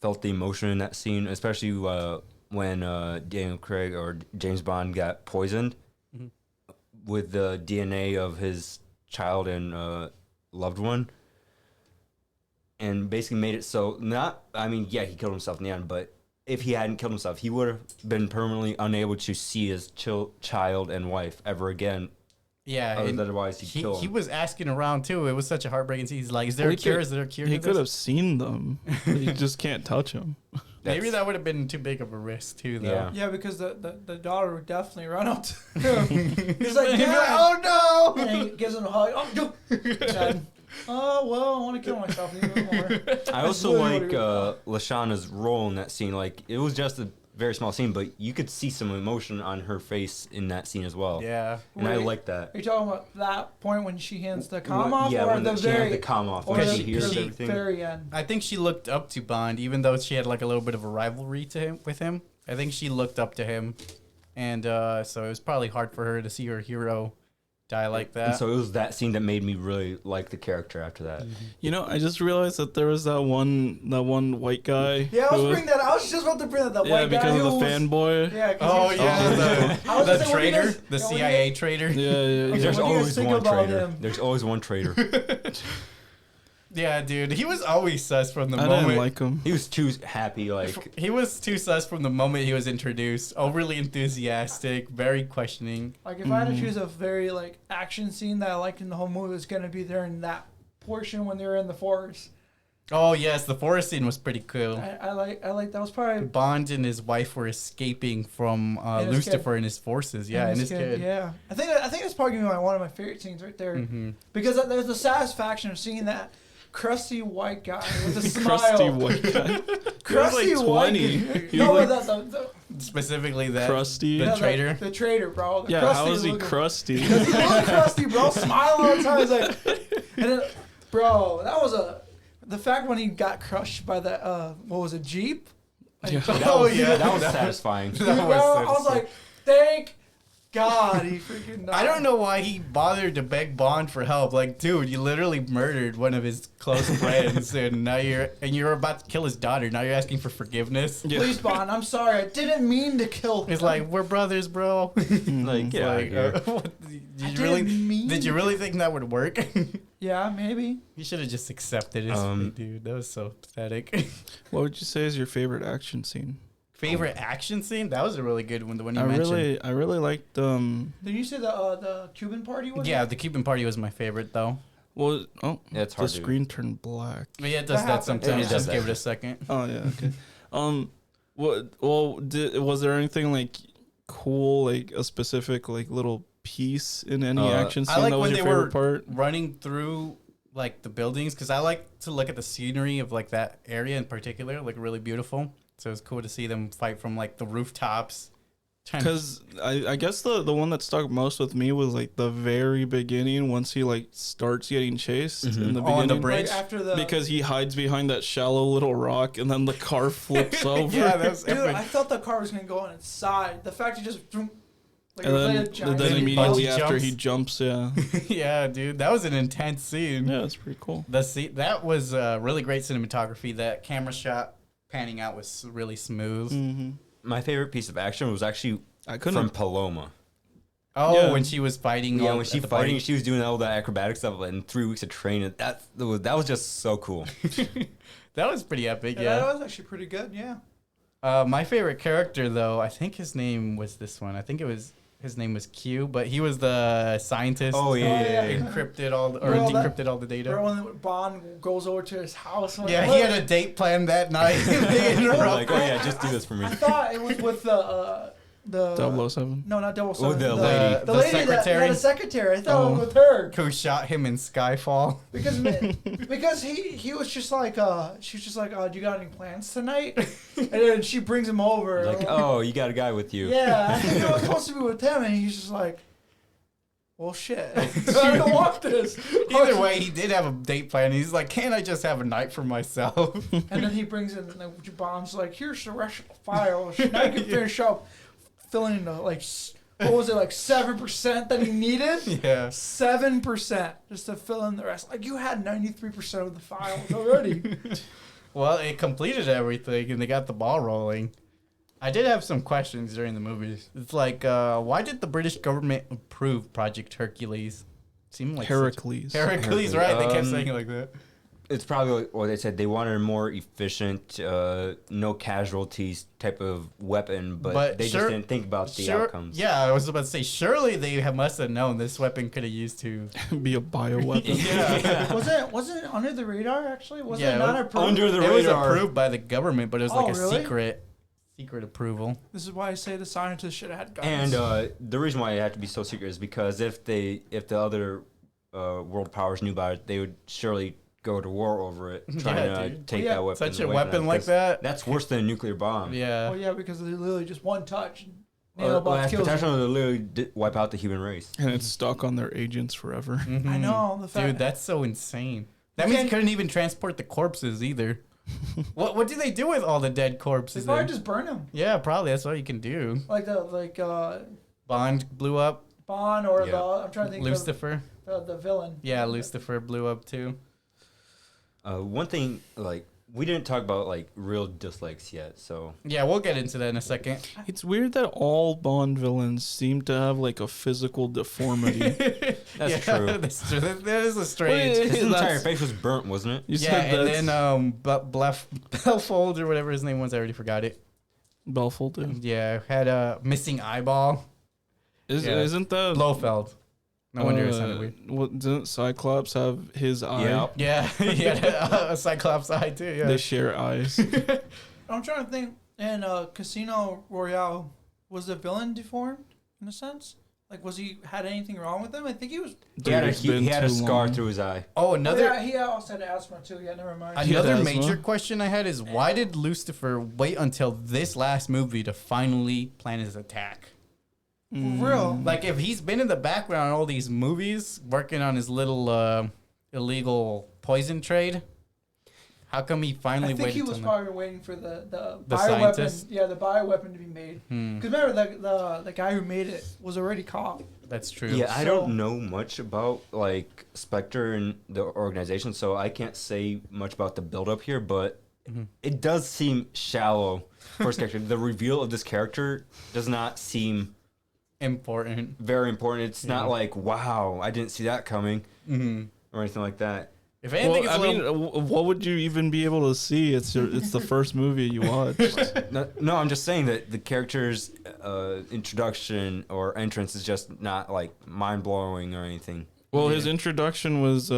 felt the emotion in that scene, especially when Daniel Craig or James Bond got poisoned with the DNA of his child and loved one, and basically made it so he killed himself in the end, but if he hadn't killed himself, he would have been permanently unable to see his child and wife ever again Yeah, and otherwise he'd kill him. he was asking around too. It was such a heartbreaking scene. He's like, "Is there Well, a cure? Is there a cure?" He to could this?" have seen them. But he just can't touch them. Maybe that would have been too big of a risk too, though. Yeah. Yeah, because the daughter would definitely run up to him. He's like, Dad, oh no! And he gives him a hug. Oh, no. Dad, oh well, I want to kill myself even more. I also Literally like what Lashana's role in that scene. Like, it was just a very small scene, but you could see some emotion on her face in that scene as well. Yeah. And I Wait, like that. Are you talking about that point when she hands the comm off, Yeah, or when at the she had very, the comm off, or when the she hears she- everything. very end? I think she looked up to Bond, even though she had like a little bit of a rivalry to him with him. I think she looked up to him, and so it was probably hard for her to see her hero die like that. And so it was that scene that made me really like the character after that. You know, I just realized that there was that one white guy. Yeah, I who was just about to bring that. That yeah, white guy because of who the was, fanboy. Yeah. 'cause Oh he was- yeah, I was the just saying, what do you traitor, guys- the yeah, what do you CIA guys- traitor. Yeah, yeah. Okay, There's what do you guys always think one about traitor. him? There's always one traitor. Yeah, dude, he was always sus from the I moment. didn't like him. He was too happy, like... He was too sus from the moment he was introduced. Overly enthusiastic, very questioning. Like if I had to choose a very like action scene that I liked in the whole movie, it's gonna be there in that portion when they were in the forest. Oh yes, the forest scene was pretty cool. I like that was probably Bond and his wife were escaping from And his Lucifer and his forces. Yeah, and his kid. Yeah, I think that's probably gonna be one of my favorite scenes right there because there's the satisfaction of seeing that crusty white guy with a smile. Crusty white guy. Crusty He was like white 20. guy. He No, was but like Specifically that crusty. the yeah, traitor. the traitor, bro. The Yeah, crusty how is he looking- crusty? He looked crusty, bro. Smile all the time. He's like, and then, bro, that was the fact when he got crushed by the what was it, Jeep? Yeah. Oh yeah, That was satisfying. That Bro, was I was like, thank God he freaking died. I don't know why he bothered to beg Bond for help. Like, dude, you literally murdered one of his close friends, and now you're about to kill his daughter. Now you're asking for forgiveness. Yeah. Please, Bond, I'm sorry. I didn't mean to kill him. It's like we're brothers, bro. Like, get out of here. What, I did you really think that would work? Yeah, maybe. You should have just accepted it, dude. That was so pathetic. What would you say is your favorite action scene? Favorite action scene? That was a really good one. The one you mentioned. I really liked Did you say the Cuban party was? Yeah, the Cuban party was my favorite though. yeah, Yeah, it's the hard to- screen turned black. But yeah, it does That that happens. sometimes. It does Just give that. it a second. Oh yeah, okay. Was there anything like cool, like a specific like little piece in any action scene I like that was when your they were favorite part? running through like the buildings because I like to look at the scenery of like that area in particular, like really beautiful. So it's cool to see them fight from like the rooftops. Because I guess the one that stuck most with me was like the very beginning once he like starts getting chased in the On the beginning. bridge. Like after the Because he hides behind that shallow little rock and then the car flips over. Yeah, that was dude, epic. I thought the car was gonna go on its side. The fact he just like and it was like a then, giant and then He immediately bungee after jumps. he jumps, yeah. Yeah, dude, that was an intense scene. Yeah, it's pretty cool. That was really great cinematography. That camera shot panning out was really smooth. Mm-hmm. My favorite piece of action was actually I from couldn't. Paloma. Oh, Yeah. when she was fighting. Yeah, all when she at the fighting, party. she was doing all that acrobatic stuff and 3 weeks of training. That was just so cool. That was pretty epic. Yeah, Yeah. that was actually pretty good. Yeah. My favorite character, though, I think his name was this one. I think his name was Q, but he was the scientist. Oh, yeah, yeah, who yeah. encrypted all Bro, that- decrypted all the data. Remember when Bond goes over to his house? I'm like, Yeah, what? he had a date planned that night. They interrupt. Like, oh yeah, just do this for me. I thought it was with the 007. No, not 007. Oh, the lady. The The lady secretary? the secretary. I thought it Oh. was with her Who shot him in Skyfall? because he was just like she was just like do you got any plans tonight? And then she brings him over. Like, oh, you got a guy with you. Yeah, I think it was supposed to be with him, and he's just like, well, shit. I don't want this. Either way, he did have a date plan. He's like, can't I just have a night for myself? And then he brings in like Bond's like, here's the rest of the file. Now you can finish up filling in the what was it, like 7% that he needed? Yeah. 7% just to fill in the rest. Like you had 93% of the files already. Well, it completed everything, and they got the ball rolling. I did have some questions during the movies. It's like, why did the British government approve Project Hercules? Seemed like Heracles. Heracles, right? They kept Um, saying it like that. it's probably like what they said. They wanted a more efficient, no casualties type of weapon, but they just didn't think about the outcomes. Yeah, I was about to say, surely they must have known this weapon could have used to be a bioweapon. Yeah. wasn't it under the radar actually? Wasn't Yeah, it not it approved? under the It was radar. approved by the government, but it was like a really? secret approval. This is why I say the scientists should have had guns. And the reason why it had to be so secret is because if the other world powers knew about it, they would surely go to war over it, trying to take that weapon. Such a away from weapon them, like 'cause that. That's worse than a nuclear bomb. Yeah. well, yeah, because they literally just one touch. Well, Nanobots has kills them. potential to literally wipe out the human race. And it's stuck on their agents forever. Mhm. I know the fact. Dude, that's so insane. That You means you can't- couldn't even transport the corpses either. What do they do with all the dead They corpses? probably then? just burn them. Yeah, probably that's all you can do. Like Bond blew up. Bond or Yeah. I'm trying to think Lucifer. of the villain. Yeah, Lucifer blew up too. One thing, like, we didn't talk about like real dislikes yet, so Yeah, we'll get into that in a second. It's weird that all Bond villains seem to have like a physical deformity. that's true. That's true. That is a strange. Wait, His That's- entire face was burnt, wasn't it? You Yeah, said and that's then Belfold or whatever his name was, I already forgot it. Belfold. Dude. Yeah, had a missing eyeball. Yeah. Isn't that Blofeld. No wonder it sounded weird. What doesn't Cyclops have his eye? Yep. Yeah, he had a Cyclops eye too. Yeah. They share eyes. I'm trying to think. In Casino Royale, was the villain deformed in a sense? Like, was he had anything wrong with him? I think he was. He had It's been he had a too scar long. through his eye. Oh, Another. another He also had asthma too. Yeah, never mind. He had another asthma. major question I had is why did Lucifer wait until this last movie to finally plan his attack? For real. Like, if he's been in the background in all these movies, working on his little illegal poison trade, how come he finally I think waited he was till now? probably waiting for the The bioweapon. scientist? Yeah, the bioweapon to be made. Hmm, Because remember, the guy who made it was already caught. that's true. Yeah, I So- don't know much about like Spectre and the organization, so I can't say much about the build-up here. But Mhm. it does seem shallow for his character. The reveal of this character does not seem Important. very important. It's not Yeah. like, wow, I didn't see that coming Mm-hmm. or anything like that. If anything, Well, it's I a mean, little, what would you even be able to see? It's the first movie you watched. No, I'm just saying that the character's introduction or entrance is just not like mind-blowing or anything. Well, his Yeah. introduction was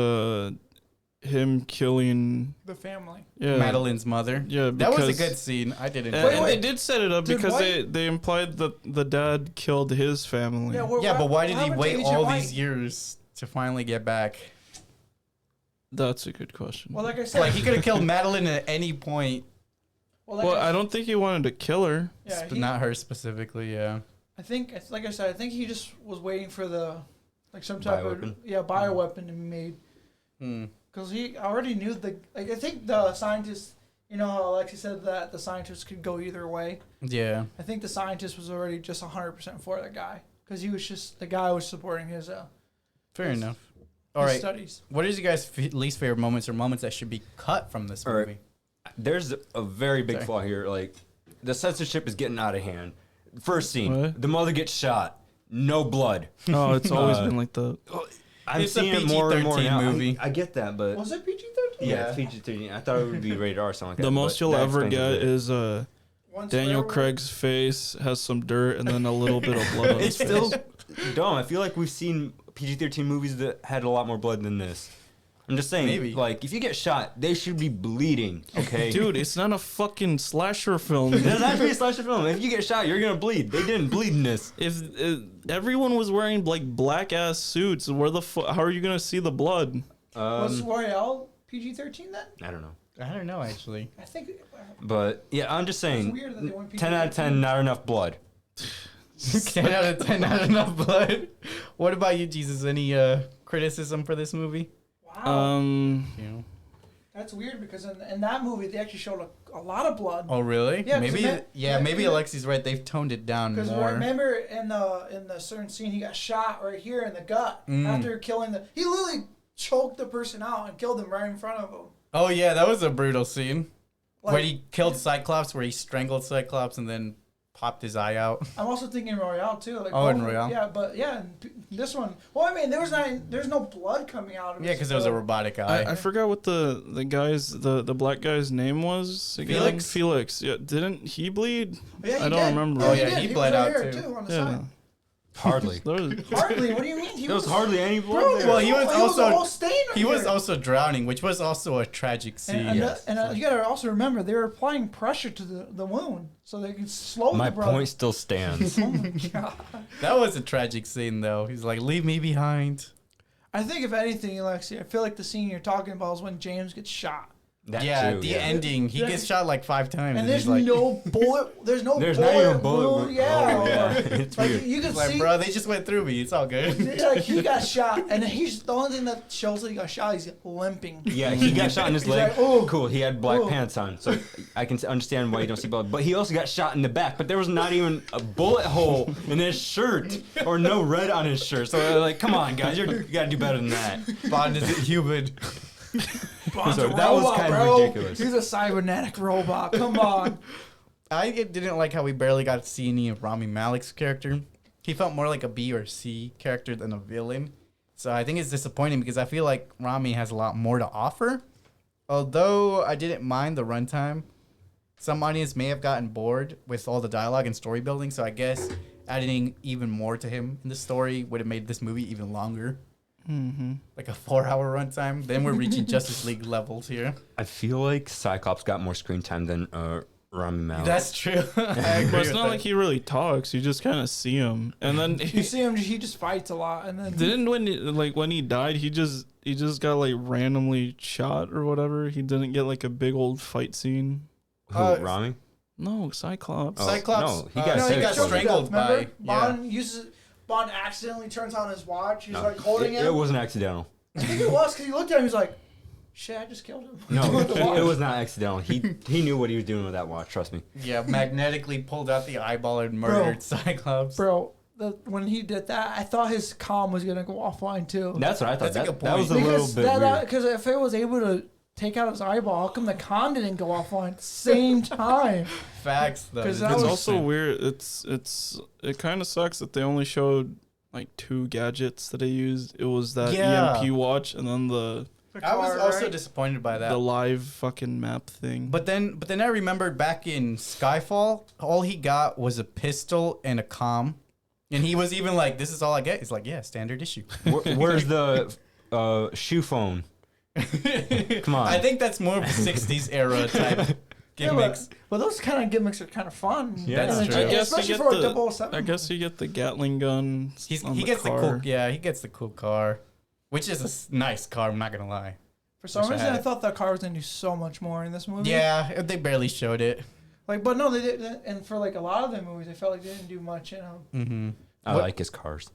him killing The family. Madeline's mother. Yeah, That was a because- good scene. I did enjoy And, it. and they did set it up Dude, because why- they implied that the dad killed his family. Yeah, well, Yeah, but why did what he happened to wait Agent all White? these years to finally get back? That's a good question. Well, like I said, Like, he could have killed Madeline at any point, Well, I don't think he wanted to kill her. Yeah, but not her specifically, yeah. I think, like I said, I think he just was waiting for some type Bioweapon? of bioweapon to be made. Hmm. Because he already knew I think the scientists, you know how Aleksey said that the scientists could go either way. Yeah. I think the scientist was already just 100% for the guy. Because the guy was supporting his Fair Yes. enough. All right. studies. What is your guys' least favorite moments or moments that should be cut from this All right. movie? There's a very big Sorry. flaw here. Like, the censorship is getting out of hand. First scene, What? the mother gets shot. No blood. Oh, it's always Uh, been like that. I'm It's a seeing it more and more PG-13 now. movie. I get that, but Was it PG-13? yeah, it's PG-13. I thought it would be rated R or something like that. The most but you'll that ever explains get a bit. is One Daniel swear word? Craig's face has some dirt and then a little bit of blood on It's his still face. dumb. I feel like we've seen PG-13 movies that had a lot more blood than this. I'm just saying, Maybe. like, if you get shot, they should be bleeding, okay? Dude, it's not a fucking slasher film. It doesn't have to be a slasher film. If you get shot, you're gonna bleed. They didn't bleed in this. If everyone was wearing like black ass suits, how are you gonna see the blood? Was Royale PG-13 then? I don't know. I don't know, actually. I think. But, yeah, I'm just saying, weird that they went 10 out of 10, not enough blood. 10 out of 10, not enough blood. What about you, Jesus? Any criticism for this movie? Wow. You know? That's weird because in that movie they actually showed a lot of blood. Oh, really? Yeah, 'cause maybe. yeah, Maybe 'cause Alexi's right. They've toned it down Because more. remember in the certain scene he got shot right here in the gut after killing he literally choked the person out and killed him right in front of him. Oh yeah, that was a brutal scene Like, where he killed Cyclops, where he strangled Cyclops and then popped his eye out. I'm also thinking Royale too. Like Oh, in both- Royale? Yeah, but yeah, this one. Well, I mean, there's no blood coming out of it. Yeah, because it was a robotic eye. I forgot what the black guy's name was again. Felix? Felix. Yeah, didn't he bleed? Yeah, I don't remember. Oh, he yeah, did. he was bled right out, here, too. on the Yeah. side. Hardly. There was- Hardly. What do you mean? There was hardly any blood Bro, there. Well, he was a also whole stain right he was here. also drowning, which was also a tragic scene. And, Yes. you gotta also remember they were applying pressure to the wound so they could slow My the brother. point still stands. Oh my god! That was a tragic scene, though. He's like, "Leave me behind." I think if anything, Aleksey, I feel like the scene you're talking about is when James gets shot, That Yeah, too, the ending. He Yeah. gets shot like 5 times, and he's there's like, no bullet. There's no There's bullet not even a bullet wound. wound. Yeah, Oh, yeah. It's like weird. you can he's like, see. bro, they just went through me. It's all good. Like he got shot, and he's the only thing that shows that he got shot. He's limping. Yeah, he got shot in his He's leg. like, "Oh, Cool, he had black oh." pants on, so I can understand why you don't see blood. But he also got shot in the back, but there was not even a bullet hole in his shirt or no red on his shirt. So like, come on, guys, you gotta do better than that. Bond isn't human. Bond's So a that was robot, kind of bro. ridiculous. He's a cybernetic robot. Come on. I didn't like how we barely got to see any of Rami Malek's character. He felt more like a B or C character than a villain. So I think it's disappointing because I feel like Rami has a lot more to offer. Although I didn't mind the runtime, some audience may have gotten bored with all the dialogue and story building. So I guess adding even more to him in the story would have made this movie even longer. Mm-hmm. Like a 4-hour runtime. Then we're reaching Justice League levels here. I feel like Cyclops got more screen time than Rami Malek. That's true. I agree But it's with not that. like he really talks. You just kind of see him, and then You see him, he just fights a lot, and then didn't when he died, he just got like randomly shot or whatever. He didn't get like a big old fight scene. Who, Uh, Rami? No, Cyclops. Oh, Cyclops. no, he got No, sick. he got Choked to strangled by. Remember? Yeah. Bond accidentally turns on his watch. He's No, like holding it him. wasn't accidental. I think it was because he looked at him. He's like, "Shit, I just killed him." No, With the watch. it was not accidental. He knew what he was doing with that watch. Trust me. Yeah, magnetically pulled out the eyeball and murdered Cyclops. Bro, when he did that, I thought his comm was gonna go offline too. That's what I thought. That's a That, good that was a point. little bit weird. Because if it was able to take out his eyeball, how come the comm didn't go offline at the same time? Facts, though. 'Cause It's that It's was- also weird. It kind of sucks that they only showed like 2 gadgets that they used. It was that Yeah. EMP watch and then the I was Car, also right? disappointed by that. the live fucking map thing. But then I remembered back in Skyfall, all he got was a pistol and a comm. And he was even like, "This is all I get." He's like, "Yeah, standard issue." Where's the shoe phone? Come on. I think that's more of a 60s era type Yeah, gimmicks. but those kind of gimmicks are kind of fun. Yeah, that's And true. I guess you especially get for a the 007. I guess you get the Gatling gun. He on gets car. the cool, yeah, he gets the cool car, which is a nice car. I'm not gonna lie. For some Wish I reason, had I it. thought that car was gonna do so much more in this movie. Yeah, they barely showed it. Like, but no, they did. And for like a lot of the movies, I felt like they didn't do much. Mm-hmm. I What- like his cars.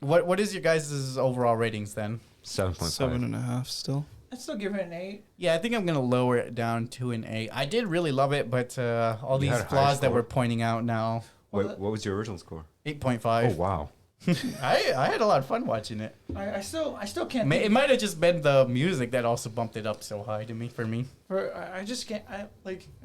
What is your guys' overall ratings then? 7.5. 7.5 still. I'd still give it an 8. Yeah, I think I'm gonna lower it down to an 8. I did really love it, but all You these had a higher flaws that score. we're pointing out now, Wait, what was your original score? 8.5. Oh wow. I had a lot of fun watching it. I still can't. It might have just been the music that also bumped it up so high to me. For me, I just can't. I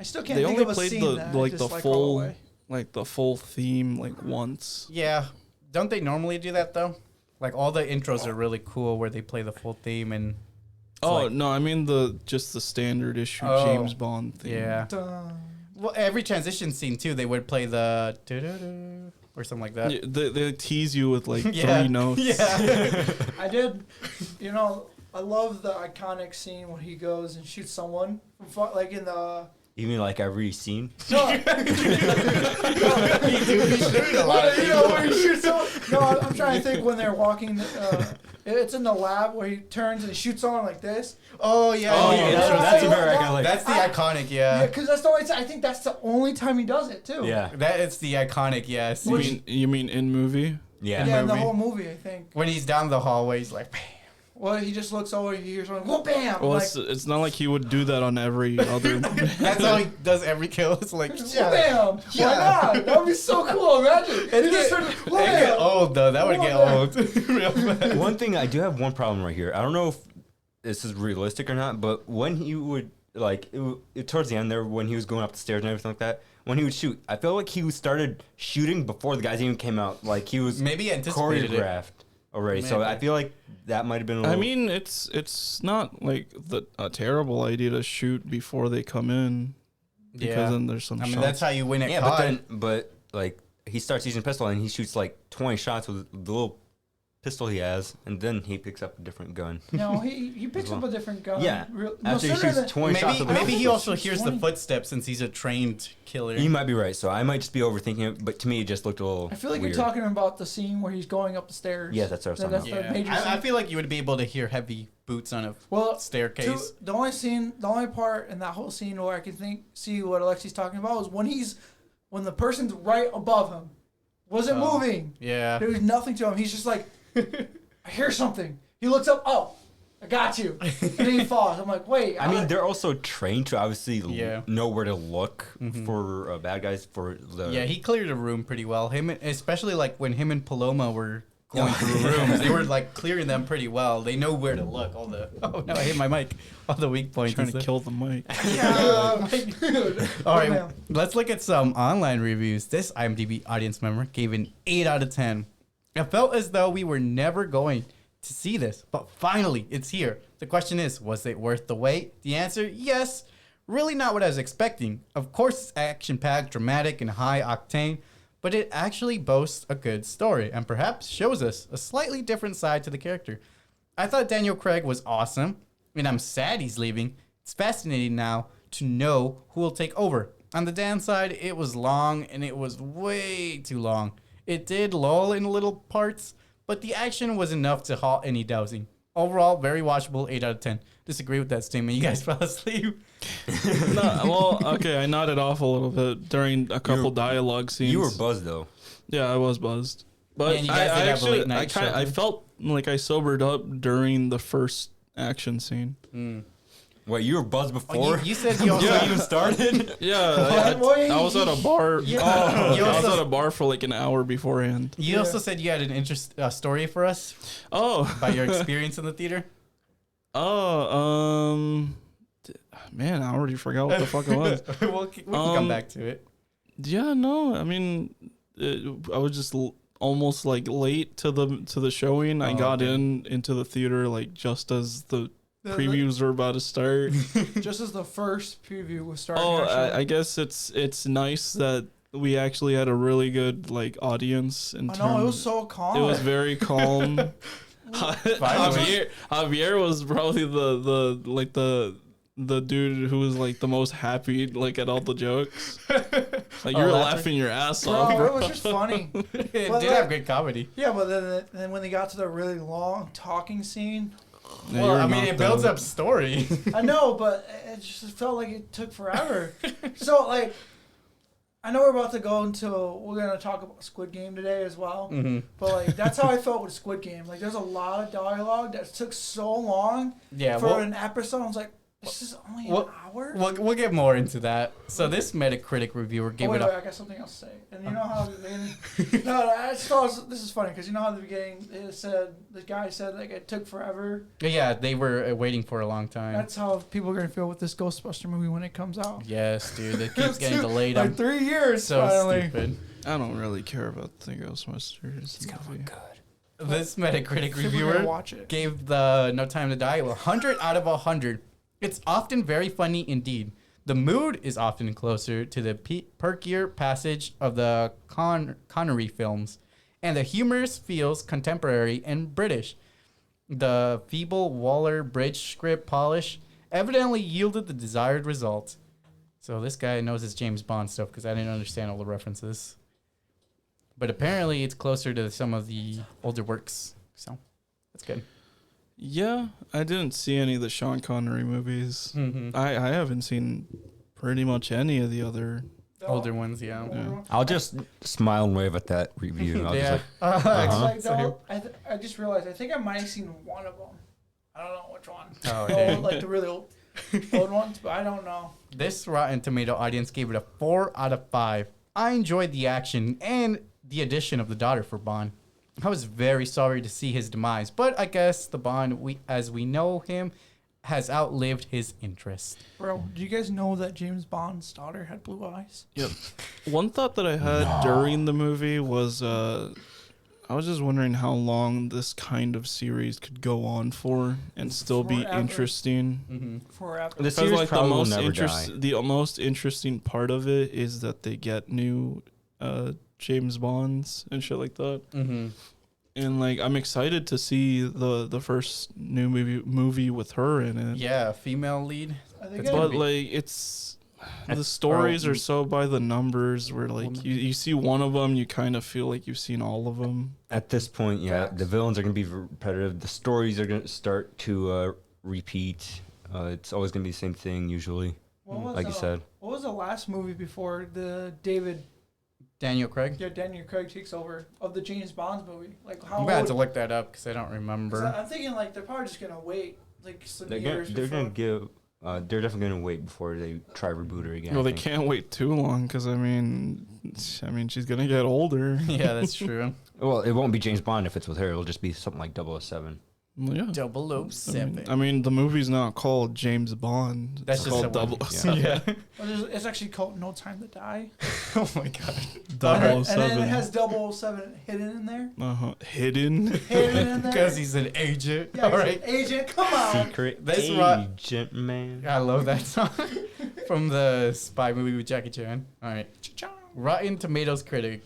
still can't They think only of a played scene that I like just the like all full way. like the full theme like once. yeah. Don't they normally do that though? Like all the intros are really cool where they play the full theme and. Oh like- no, I mean just the standard issue Oh, James Bond theme. Yeah. Dun. Well, every transition scene too, they would play the doo-doo-doo or something like that. Yeah, they tease you with like Yeah. 3 notes. Yeah. I did. You know, I love the iconic scene when he goes and shoots someone from like in the. You mean like every scene? No, He shoot a lot of you know, people. where he shoots someone. No, I'm trying to think when they're walking. It's in the lab where he turns and shoots someone like this. Oh yeah. Oh, the yeah, intro that's scene. very iconic. That's the iconic, Yeah, yeah. because that's the only. I think that's the only time he does it too. Yeah. That is the iconic, yes. You mean in movie? Yeah. Yeah, in the movie. whole movie, I think. When he's down the hallway, he's like, "Bam." Well, he just looks over, he hears one, whoa, bam! Well, like, it's not like he would do that on every other. That's how he does every kill. It's like, whoa, yeah. bam! Yeah. Why not? That would be so cool. Imagine. It'd He just get, heard, it'd whoa, get bam! old though. That would Whoa, get bam. old real fast. One thing I do have one problem right here. I don't know if this is realistic or not, but when he would towards the end there when he was going up the stairs and everything like that. When he would shoot, I felt like he started shooting before the guys even came out. Like he was maybe anticipated choreographed already. So I feel like that might have been. I mean, it's not like a terrible idea to shoot before they come in. Because then there's some. I mean, shots. that's how you win at yeah, COD. but like he starts using a pistol and he shoots like 20 shots with the little pistol he has, and then he picks up a different gun. No, he picks up a different gun. Yeah, No after he sooner shoots 20 shots with the Maybe he pistol. also hears the 20. footsteps since he's a trained killer. You might be right. So I might just be overthinking it, but to me it just looked a little. I feel like weird. you're talking about the scene where he's going up the stairs. Yeah, that's what I was talking That's the major scene. I feel like you would be able to hear heavy boots on a staircase. The only part in that whole scene where I can see what Aleksey's talking about is when the person's right above him, wasn't moving. Yeah. There was nothing to him. He's just like, I hear something. He looks up. Oh, I got you. And then he falls. I'm like, wait. I mean, they're also trained to obviously Yeah. know where to look for bad guys for the. Yeah, he cleared the room pretty well. Especially like when him and Paloma were going through rooms, they were like clearing them pretty well. They know where to look. Oh no, I hit my mic. All the weak points. trying and to stuff. kill the mic. Yeah, dude. All right, man. let's look at some online reviews. This IMDb audience member gave an 8 out of 10. It felt as though we were never going to see this, but finally, it's here. The question is, was it worth the wait? The answer, yes. Really not what I was expecting. Of course, it's action-packed, dramatic, and high-octane, but it actually boasts a good story and perhaps shows us a slightly different side to the character. I thought Daniel Craig was awesome, and I'm sad he's leaving. It's fascinating now to know who will take over. On the downside, it was long, and it was way too long. It did lull in little parts, but the action was enough to halt any dowsing. Overall, very watchable, 8 out of 10. Disagree with that statement. You guys fell asleep. I nodded off a little bit during a couple dialogue scenes. You were buzzed though. Yeah, I was buzzed. But And you guys did have a late night I show. felt like I sobered up during the first action scene. Wait, you were buzzed before? You said you also... you started? Yeah, What? I was at a bar. Yeah. I You was also- at a bar for like an hour beforehand. You also said you had an story for us Oh, about your experience in the theater. Man, I already forgot what the fuck it was. we can come back to it. Yeah, no, I mean, I was just almost like late to the showing. I got into the theater like just as the previews were about to start. Just as the first preview was starting. Oh, actually. I guess it's nice that we actually had a really good like audience. I know, it was so calm. It was very calm. Javier was probably the dude who was like the most happy like at all the jokes. Like you were laughing your ass off. Bro, it was just funny. It did But, have great comedy. Yeah, but then when they got to the really long talking scene, Yeah, you Well, were I mean, it knocked builds out. up story. I know, but it just felt like it took forever. So, like, I know we're about to go we're going to talk about Squid Game today as well. But, like, that's how I felt with Squid Game. Like, there's a lot of dialogue that took so long Yeah, for well- an episode. I was like, this is only an hour? We'll get more into that. So this Metacritic reviewer gave Wait, it I a... got something else to say. And you know how at the beginning, I just thought this is funny because you know how at the beginning the guy said like it took forever. Yeah, they were waiting for a long time. That's how people are gonna feel with this Ghostbuster movie when it comes out. Yes, dude. It keeps getting delayed. Like I'm 3 years so finally. stupid. I don't really care about the Ghostbusters. It's gonna look good. This Metacritic People are gonna reviewer watch it. gave the No Time to Die a 100 out of 100. It's often very funny indeed. The mood is often closer to the perkier passage of the Connery films, and the humor feels contemporary and British. The feeble Waller-Bridge script polish evidently yielded the desired result. So this guy knows his James Bond stuff because I didn't understand all the references. But apparently it's closer to some of the older works. So that's good. Yeah, I didn't see any of the Sean Connery movies. Mm-hmm. I haven't seen pretty much any of the other. Older ones, yeah. I'll just smile and wave at that review. I'll Yeah. just Like, Same. though, I just realized I think I might have seen one of them. I don't know which one. Oh, The dang. old, like the really old ones, but I don't know. This Rotten Tomato audience gave it a 4 out of 5. I enjoyed the action and the addition of the daughter for Bond. I was very sorry to see his demise, but I guess the Bond as we know him has outlived his interest. Bro, do you guys know that James Bond's daughter had blue eyes? Yep. One thought that I had during the movie was I was just wondering how long this kind of series could go on for and still be Forever. interesting. Forever. The Because series like probably will never the most interesting part of it is that they get new James Bonds and shit like that. Mm-hmm. And like I'm excited to see the first new movie with her in it. Yeah, female lead. I think It's I- But like the stories are so by the numbers where like you see one of them, you kind of feel like you've seen all of them. At this point, yeah, the villains are going to be repetitive. The stories are going to start to repeat. It's always going to be the same thing usually, what was, like you said. What was the last movie before the Daniel Craig. Daniel Craig takes over of the James Bond movie? Like how I'm gonna have old? to look that up because I don't 'Cause remember. I'm thinking like they're probably just gonna wait like some They're years going before. to give. They're definitely going to wait before they try reboot her again. Well, I they think. can't wait too long because I mean she's gonna get older. Yeah, that's true. Well, it won't be James Bond if it's with her. It'll just be something like 007. Well, yeah. 007. I mean, the movie's not called James Bond. That's It's just called a one. 007. Yeah. Well, it's actually called No Time to Die. Oh my god. And then it 007. has 007 hidden in there. Hidden. Hidden in there. Because he's an agent. Yeah, All he's right. an agent. Come on. Secret This ro- agent, man. I love that song from the spy movie with Jackie Chan. All right. Rotten Tomatoes critic.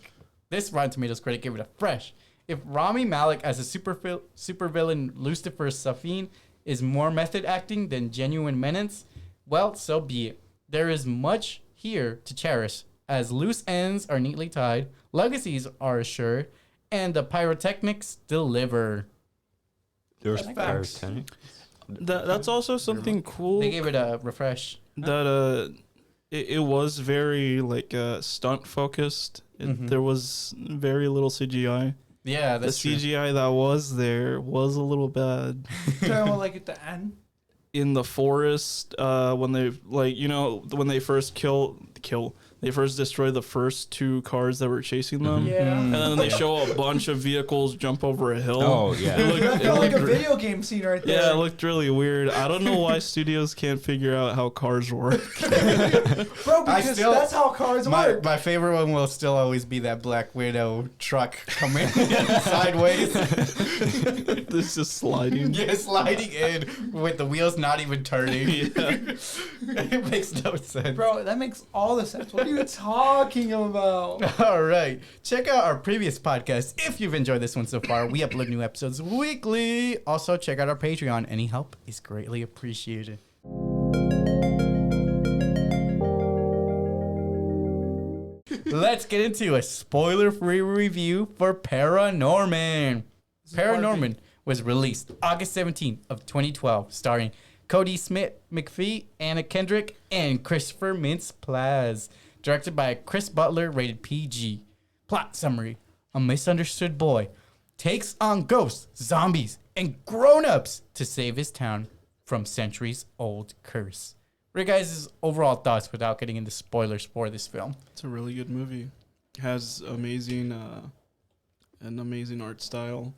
This Rotten Tomatoes critic gave it a fresh. If Rami Malek as a supervillain Lucifer Safin is more method acting than genuine menace, well, so be it. There is much here to cherish, as loose ends are neatly tied, legacies are assured, and the pyrotechnics deliver. There's That's facts. pyrotechnic. That's also something cool. They gave it a refresh. That it was very like stunt focused. There was very little CGI. Yeah, The that's true. CGI that was there was a little bad. Talking about like at the end. In the forest, when they when they first they first destroy the first two cars that were chasing them. Yeah. And then they show a bunch of vehicles jump over a hill. Oh, yeah. It looked- That it felt like a looked- video game scene right there. Yeah, it looked really weird. I don't know why studios can't figure out how cars work. Bro, because still- that's how cars My, work. my favorite one will still always be that Black Widow truck coming sideways. This is sliding. Yeah, sliding in with the wheels not even turning. Yeah. It makes no sense. Bro, that makes all the sense. What are you talking about? All right. Check out our previous podcast if you've enjoyed this one so far. We upload new episodes weekly. Also, check out our Patreon. Any help is greatly appreciated. Let's get into a spoiler-free review for ParaNorman. ParaNorman was released August 17th of 2012, starring Cody Smith McPhee, Anna Kendrick, and Christopher Mintz-Plasse. Directed by Chris Butler, rated PG. Plot summary. A misunderstood boy takes on ghosts, zombies, and grown-ups to save his town from centuries-old curse. What are your guys' overall thoughts without getting into spoilers for this film? It's a really good movie. Has an amazing art style.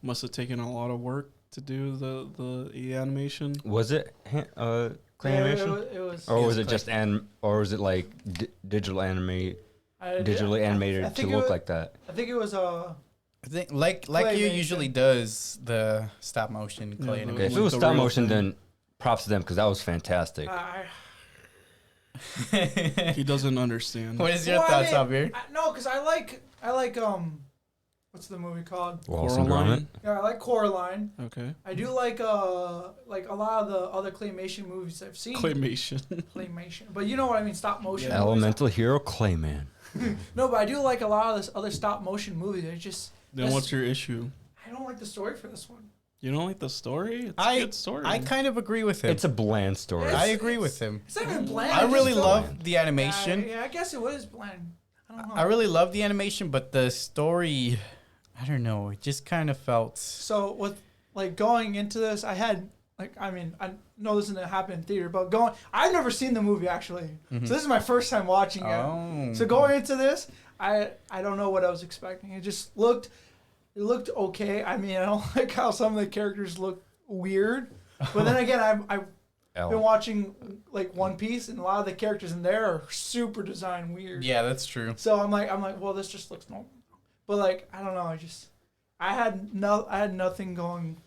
Must have taken a lot of work to do the animation. Was it clay animation? It was. Or was Yes, it just or was it like digitally animated I to think it look was- like that? I think it was I think like you Claymation. usually does the stop motion clay Yeah, animation. Okay, if it like was the stop real motion, thing. then props to them because that was fantastic. He doesn't understand. What is your Well, I thoughts, mean, Javier? no, because I like what's the movie called? Wallace and Coraline? Gromit. Yeah, I like Coraline. Okay. I do like a lot of the other claymation movies I've seen. Claymation. Claymation, but you know what I mean, stop motion. movies. Elemental Hero Clayman. No, but I do like a lot of this other stop motion movies. I just Then what's your issue? I don't like the story for this one. You don't like the story? It's a good story. I kind of agree with him. It's a bland story. I agree with him. It's not even bland. I just really felt- love the animation. Yeah, I guess it was bland. I don't know. I really love the animation, but the story, I don't know, it just kind of felt. So with like going into this, I had like I know this didn't happen in theater, but I've never seen the movie actually, so this is my first time watching it. Oh. So going into this, I don't know what I was expecting. It looked okay. I mean, I don't like how some of the characters look weird, But then again, I've L. been watching like One Piece, and a lot of the characters in there are super designed weird. Yeah, that's true. So I'm like, well, this just looks normal. But like, I don't know. I had nothing going.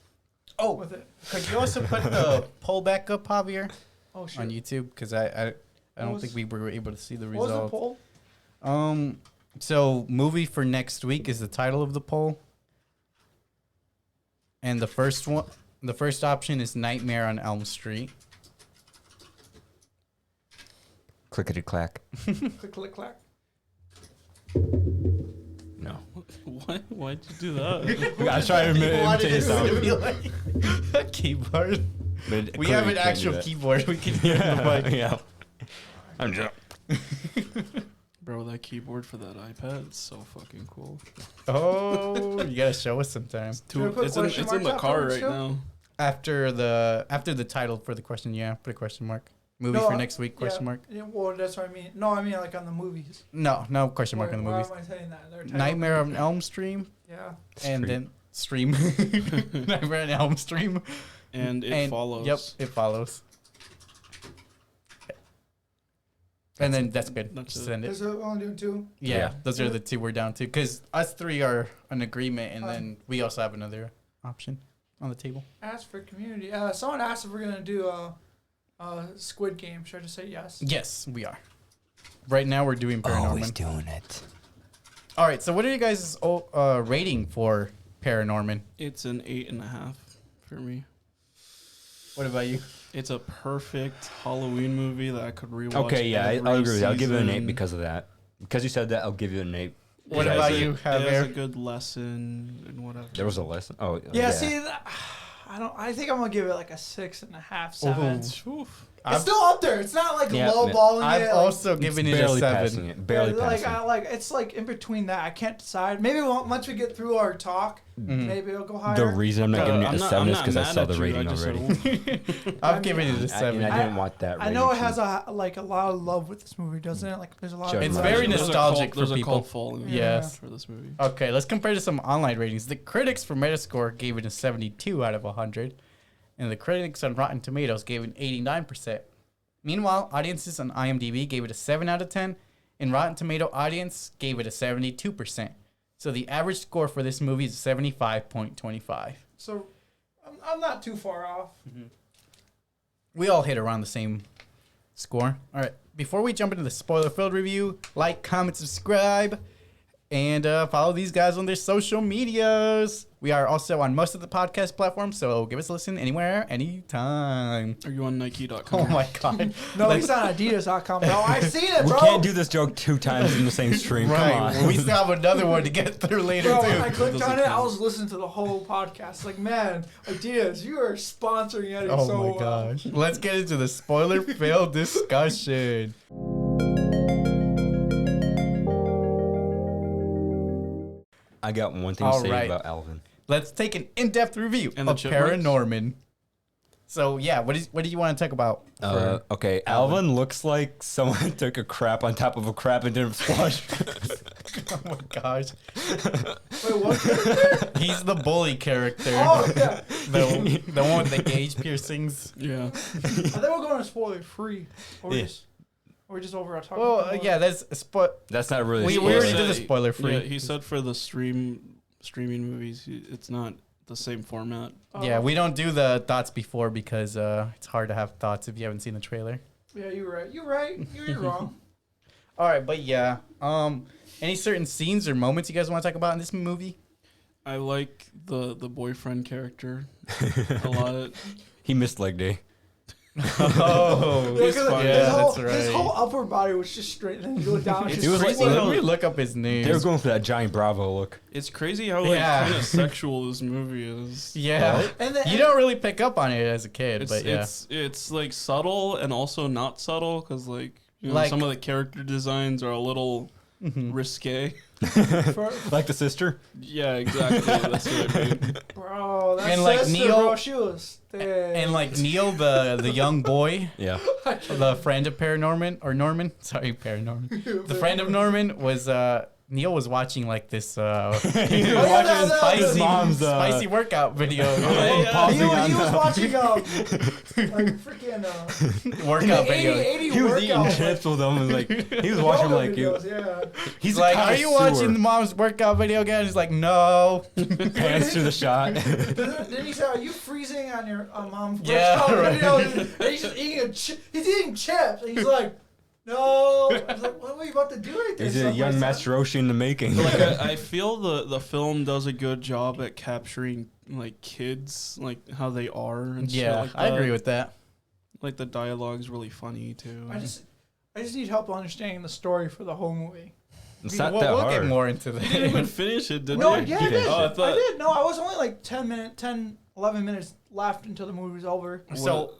Oh, with it. could you also put the poll back up, Javier, Oh shit. on YouTube? Because I don't was- think we were able to see the What was the results. poll? So movie for next week is the title of the poll, and the first option is Nightmare on Elm Street. Clickety clack. Click, click, clack. No. What? Why'd you do that? I was trying to imitate his sound. Be like a keyboard. But We clearly have an you can't do actual that. keyboard. We can hear the mic. Yeah. I'm just. Bro, that keyboard for that iPad is so fucking cool. Oh, you gotta show us sometime. Should I put It's question in the marks car afterwards right too? now. After the title for the question, yeah, put a question mark. Movie No, for next week? Question mark. Yeah, well, that's what I mean. No, I mean like on the movies. No question mark on the Why movies. am I saying that? They're titled- Nightmare on Elm Street, Yeah. and then Stream. Nightmare on Elm Street. And it follows. Yep, it follows. And then that's good. That's Just it. send it. Is it only doing two? Yeah, Yeah. those are the two we're down to. Because us three are an agreement, and then we also have another option on the table. Ask for community. Someone asked if we're gonna do a Squid Game. Should I just say yes? Yes, we are. Right now, we're doing ParaNorman. doing it. All right, so what are you guys' rating for ParaNorman? It's an 8.5 for me. What about you? It's a perfect Halloween movie that I could rewatch. Okay, yeah, I'll every agree with you. I'll give it an 8 season. because of that. Because you said that, I'll give you an 8. What It about has you, It has a Javier? good lesson and whatever. There was a lesson. Oh, Yeah. See, I think I'm gonna give it like a 6.5, 7. Oof. It's still up there. It's not like Yeah, low balling I've it. Like, also given it a barely 7. passing it. Barely like, passing. it's like in between that. I can't decide. Maybe once we get through our talk, maybe it'll go higher. The reason I'm not giving it a 7 is because I saw the rating already. I've given it a 7. I didn't want that I rating. know it has a lot of love with this movie, doesn't it? Like there's a lot. Sure. of It's Right. very There's a nostalgic cult- for There's people. a cult following. Yes. For this movie. Okay, let's compare to some online ratings. The critics for Metascore gave it a 72 out of 100, and the critics on Rotten Tomatoes gave it 89%. Meanwhile, audiences on IMDb gave it a 7 out of 10, and Rotten Tomato audience gave it a 72%. So the average score for this movie is 75.25. So I'm not too far off. We all hit around the same score. All right, before we jump into the spoiler-filled review, like, comment, subscribe, and follow these guys on their social medias. We are also on most of the podcast platforms, so give us a listen anywhere, anytime. Are you on Nike.com? Oh my god. No, Let's- he's on Adidas.com, bro. I've seen it, We bro. can't do this joke 2 times in the same stream. Right, Come well, on. we still have another one to get through later Bro, too. when I clicked Doesn't on it, I count. was listening to the whole podcast. Like, man, Adidas, you are sponsoring Eddie Oh so my well. gosh. Let's get into the spoiler-filled discussion. I got one thing All to say right. about Alvin. Let's take an in-depth review And the of chipmunks? ParaNorman. So yeah, what do you want to talk about? for Okay, Alvin looks like someone took a crap on top of a crap and didn't flush. Oh my gosh. Wait, what? He's the bully character. Oh, yeah. The one with the gauge piercings. Yeah. I think we're going to spoiler free. Or Yeah. we're just over our talking. Well, about yeah, that's a That's not really. We spoiler. already did the spoiler free. Yeah, he said for the streaming movies, it's not the same format. Yeah, we don't do the thoughts before because it's hard to have thoughts if you haven't seen the trailer. Yeah, you're right. You're right. You're wrong. All right, but yeah, any certain scenes or moments you guys want to talk about in this movie? I like the boyfriend character a lot. He missed leg day. Oh, Yeah, He's 'cause fine. Yeah, his whole, that's right. His whole upper body was just straight, and then you look down. It's It's It was just like- Let me look up his name. They were going for that Johnny Bravo look. It's crazy how like Yeah. kind of sexual this movie is. Yeah, And then, you don't really pick up on it as a kid, It's but yeah. it's like subtle and also not subtle because like you know Like- some of the character designs are a little risque. for, Like the sister. Yeah, exactly. That's what I mean. bro, that And, like, sister, Neil- bro, she was thick. And like Neil, the young boy, Yeah. the friend of ParaNorman or Norman, sorry, ParaNorman, the friend of Norman was Neil was watching like this. He was watching his mom's spicy workout video. He was watching like freaking workout 80, video. 80 He was workout, eating chips with them, and like he was watching like videos, yeah. He's like, "Are you watching the mom's workout video again?" He's like, "No." pants through the shot? Then he said, "Are you freezing on your mom's Yeah, workout right. video?" And he's just eating he's eating chips, and he's like, "No." I was like, "What are you about to do right there?" He's a young Master Roshi in the making. Like I feel the film does a good job at capturing like kids, like how they are and shit Yeah, like I that. agree with that. Like the dialogue's really funny too. I just need help understanding the story for the whole movie. It's not that We'll hard. get more into You didn't even that. finish it, did No, you? yeah, I did. Oh, I thought, I did. No, I was only like 11 minutes left until the movie was over. So,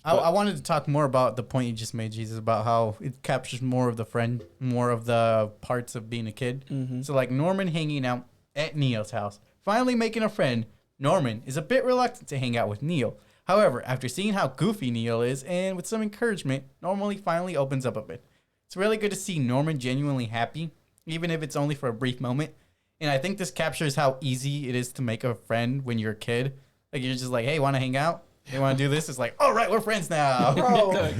I wanted to talk more about the point you just made, Jesus, about how it captures more of the parts of being a kid. Mhm. So, like Norman hanging out at Neil's house, finally making a friend. Norman is a bit reluctant to hang out with Neil. However, after seeing how goofy Neil is, and with some encouragement, Norman finally opens up a bit. It's really good to see Norman genuinely happy, even if it's only for a brief moment. And I think this captures how easy it is to make a friend when you're a kid. Like, you're just like, hey, want to hang out? You want to do this? It's like, all right, we're friends now.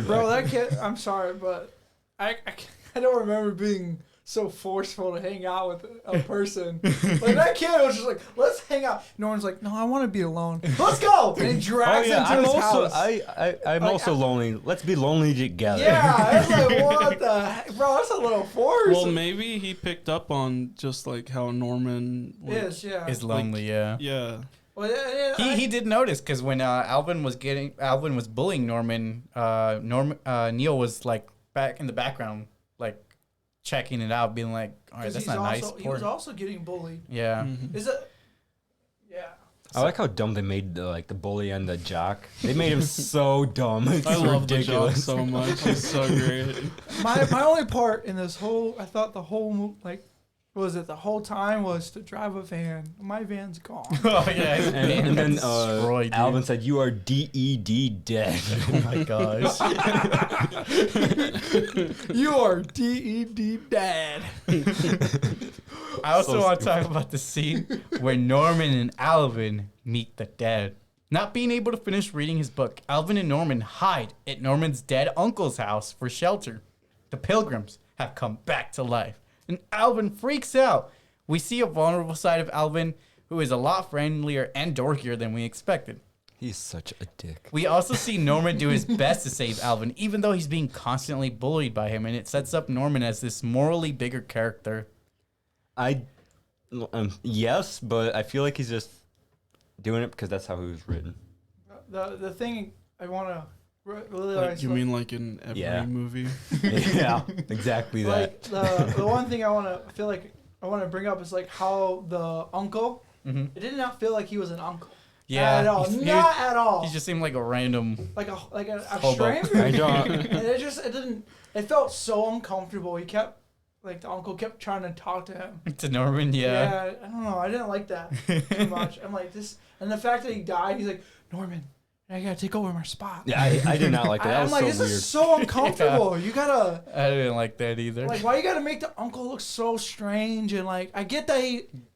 Bro, that kid, I'm sorry, but I don't remember being so forceful to hang out with a person. Like, that kid was just like, let's hang out. Norman's like, no, I want to be alone. Let's go. And he drags him to I'm his also house. I'm Like, also lonely. Let's be lonely together. Yeah, it's like, what the heck? Bro, that's a little force. well, maybe he picked up on just like how Norman like, Is lonely, yeah. Yeah. Well, yeah, He did notice because when Alvin was bullying Norman, Neil was like back in the background, like checking it out, being like, all right, that's not nice. He was also getting bullied. Yeah. Mhm. Is it? Yeah. I like how dumb they made the bully and the jock. They made him so dumb. It's I love the joke ridiculous. so much. He's so great. My only part in this whole, I thought the whole the whole time was to drive a van. My van's gone. Oh yeah. And then destroyed, dude. Alvin said, "You are DED dead." Oh my gosh. You are DED dad. I also So want to talk about the scene where Norman and Alvin meet the dead. Not being able to finish reading his book, Alvin and Norman hide at Norman's dead uncle's house for shelter. The pilgrims have come back to life, and Alvin freaks out. We see a vulnerable side of Alvin, who is a lot friendlier and dorkier than we expected. He's such a dick. We also see Norman do his best to save Alvin, even though he's being constantly bullied by him, and it sets up Norman as this morally bigger character. Yes, but I feel like he's just doing it because that's how he was written. The thing I want to really Like, you mean like in every Yeah. movie? Yeah, exactly like that. the one thing I want to bring up is like how the uncle. Mm-hmm. It did not feel like he was an uncle. Yeah, At all. Not at all. He just seemed like a random. like a Hobo. stranger. I don't. And it didn't. It felt so uncomfortable. The uncle kept trying to talk to him. To Norman, yeah. I don't know. I didn't like that too much. I'm like this, and the fact that he died, he's like, Norman, I gotta take over my spot. Yeah, I did not like that. That I'm was like, so this weird. is so uncomfortable. You gotta, I didn't like that either. like, why you gotta make the uncle look so strange? And like, I get that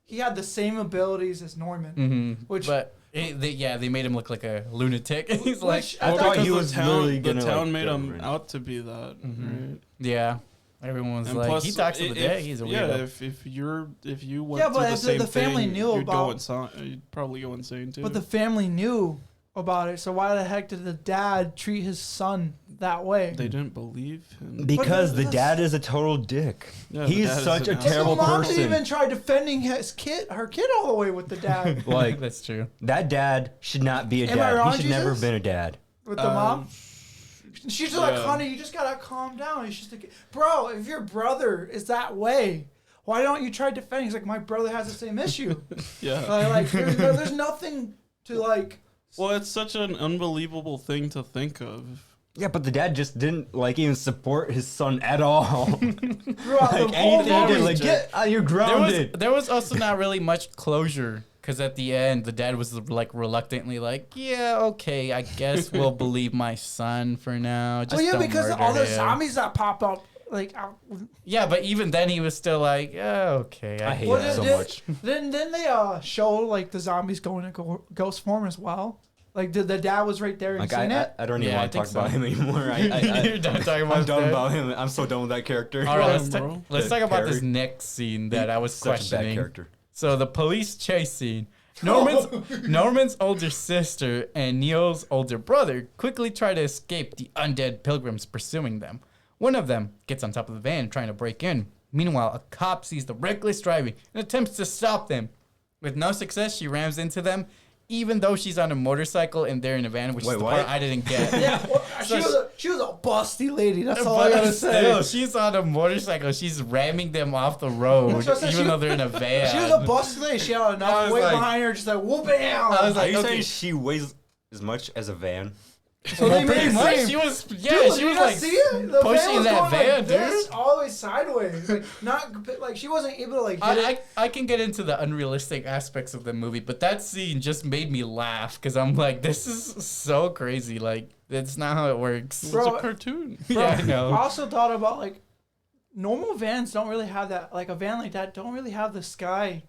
he had the same abilities as Norman, Mm-hmm. which. They made him look like a lunatic. He's like, Which- I thought he Because was the town, literally the gonna, town like, made get him over it. out to be that, right? yeah. Everyone was And like, plus, he talks to the dead. He's a weirdo. Yeah, if you went Yeah, through but the if same the family thing, knew you'd about- go insane. You'd probably go insane too. But the family knew about it, so why the heck did the dad treat his son that way? they didn't believe him. Because But the the- dad is a total dick. Yeah, He's the dad is such an a asshole. terrible the mom person. didn't even try defending her kid all the way with the dad. Like, That's true. that dad should not be a Am I dad. wrong, He should never have Jesus? been a dad. With the mom. She's just like, yeah. honey, you just gotta calm down. He's just like, bro, if your brother is that way, why don't you try defending? He's like, my brother has the same issue. Yeah. Like, there's nothing to like. Well, it's such an unbelievable thing to think of. Yeah, but the dad just didn't even support his son at all. Throughout Like the whole anything he did, movie. like you're grounded. There was also not really much closure because at the end the dad was like reluctantly like, yeah, okay, I guess we'll beleave my son for now. Just Well, yeah, don't because murder all the him. zombies that pop up like. Yeah, but even then he was still like, okay. I hate Well, that so did- much. Then they show like the zombies going into ghost form as well. Like the dad was right there and Like seen it. I don't even Yeah, I want to think talk about so. him anymore. You're done talking about I'm done that? about him. I'm so done with that character. All right, Yeah, let's, bro. let's talk about this Perry. next scene that I was Such a bad questioning. character. So the police chase scene. Norman's older sister and Neil's older brother quickly try to escape the undead pilgrims pursuing them. One of them gets on top of the van trying to break in. Meanwhile, a cop sees the reckless driving and attempts to stop them. With no success, she rams into them, even though she's on a motorcycle and they're in a van, which Wait, is the what? part I didn't get. Yeah, well, she was a busty lady. That's all I But gotta still, say. she's on a motorcycle. She's ramming them off the road, That's what I said. even She- though they're in a van. She was a busty lady. She had I enough was weight like- behind her, just like whoop bam. I was Are like, you okay. saying she weighs as much as a van? So they made Pretty it much, seem- she was, yeah, Dude, she you was not like see it? The pushing was that going van, like this, dude. all the way sideways. Like not like she wasn't able to like hit it. I can get into the unrealistic aspects of the movie, but that scene just made me laugh because I'm like, this is so crazy. Like, that's not how it works. Bro, It's a cartoon. Bro, Yeah, I know. I also thought about like normal vans don't really have that. Like a van like that don't really have the sky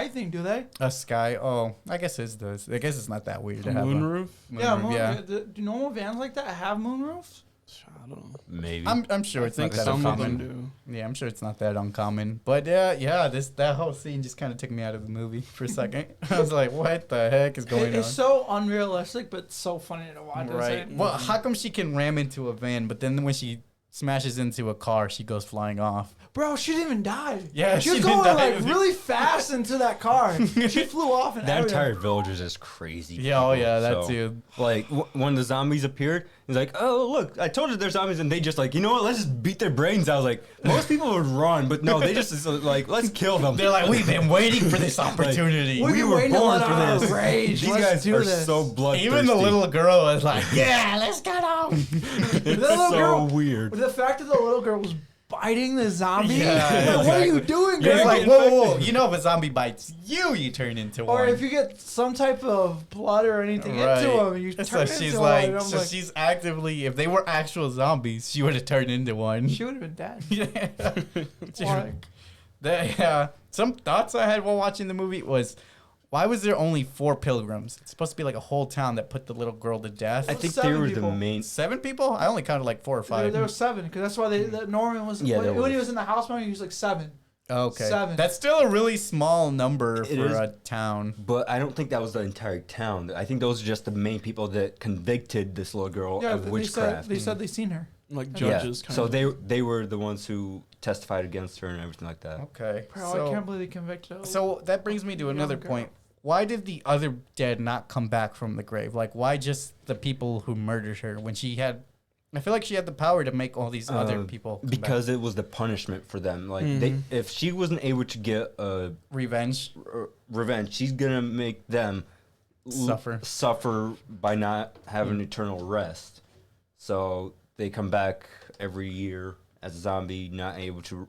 thing, do they? A sky. Oh, I guess it does. I guess it's not that weird A to have moonroof? moonroof, Do normal vans like that have moonroofs? I don't know. Maybe. I'm sure it's not Think that Some of uncommon. them do. Yeah, I'm sure it's not that uncommon. But that whole scene just kind of took me out of the movie for a second. I was like, what the heck is going on? It's so unrealistic, but so funny to watch. Right. Well, how come she can ram into a van, but then when she smashes into a car, she goes flying off? Bro, she didn't even die. Yeah, she was she didn't going die. like really fast into that car. She flew off and that everything. entire village is just crazy. Yeah, oh yeah, that So, too. Like when the zombies appeared, he's like, "Oh look, I told you there's zombies," and they just like, you know what? Let's just beat their brains out. I was like, most people would run, but no, they just like, let's kill them. They're like, we've been waiting for this opportunity. We've we been were waiting to born let for out our this. rage. These Let's guys do are this. so bloodthirsty. Even the little girl was like, yeah, let's get out. It's little so girl- weird. The fact that the little girl was biting the zombie. Yeah, Like, what are you exactly. doing, It's girl? like, whoa. You know, if a zombie bites you, you turn into Or one. if you get some type of blood or anything into him, you turn so into she's one. like, And I'm so like, she's actively, if they were actual zombies, she would have turned into one. she would have been dead. Yeah. Some thoughts I had while watching the movie was, why was there only 4 pilgrims? It's supposed to be like a whole town that put the little girl to death. I think they 7 were people. the main. 7 people? I only counted like 4 or There, 5. there were 7 because that's why that Norman was. Yeah, when, there when he was. was in the house, he was like 7. Okay. 7. That's still a really small number It for is. a town. But I don't think that was the entire town. I think those are just the main people that convicted this little girl Yeah, of they witchcraft. said they seen her. Like Yeah. judges, kind So of. they were the ones who testified against her and everything like that. Okay. Bro, I can't believe they convicted her. So that brings me to another girl. point. Why did the other dead not come back from the grave? Like, why just the people who murdered her when she had... I feel like she had the power to make all these other people come Because it was the punishment for them. Like if she wasn't able to get back. Revenge. revenge, she's gonna make them suffer by not having eternal rest. So they come back every year as a zombie, not able to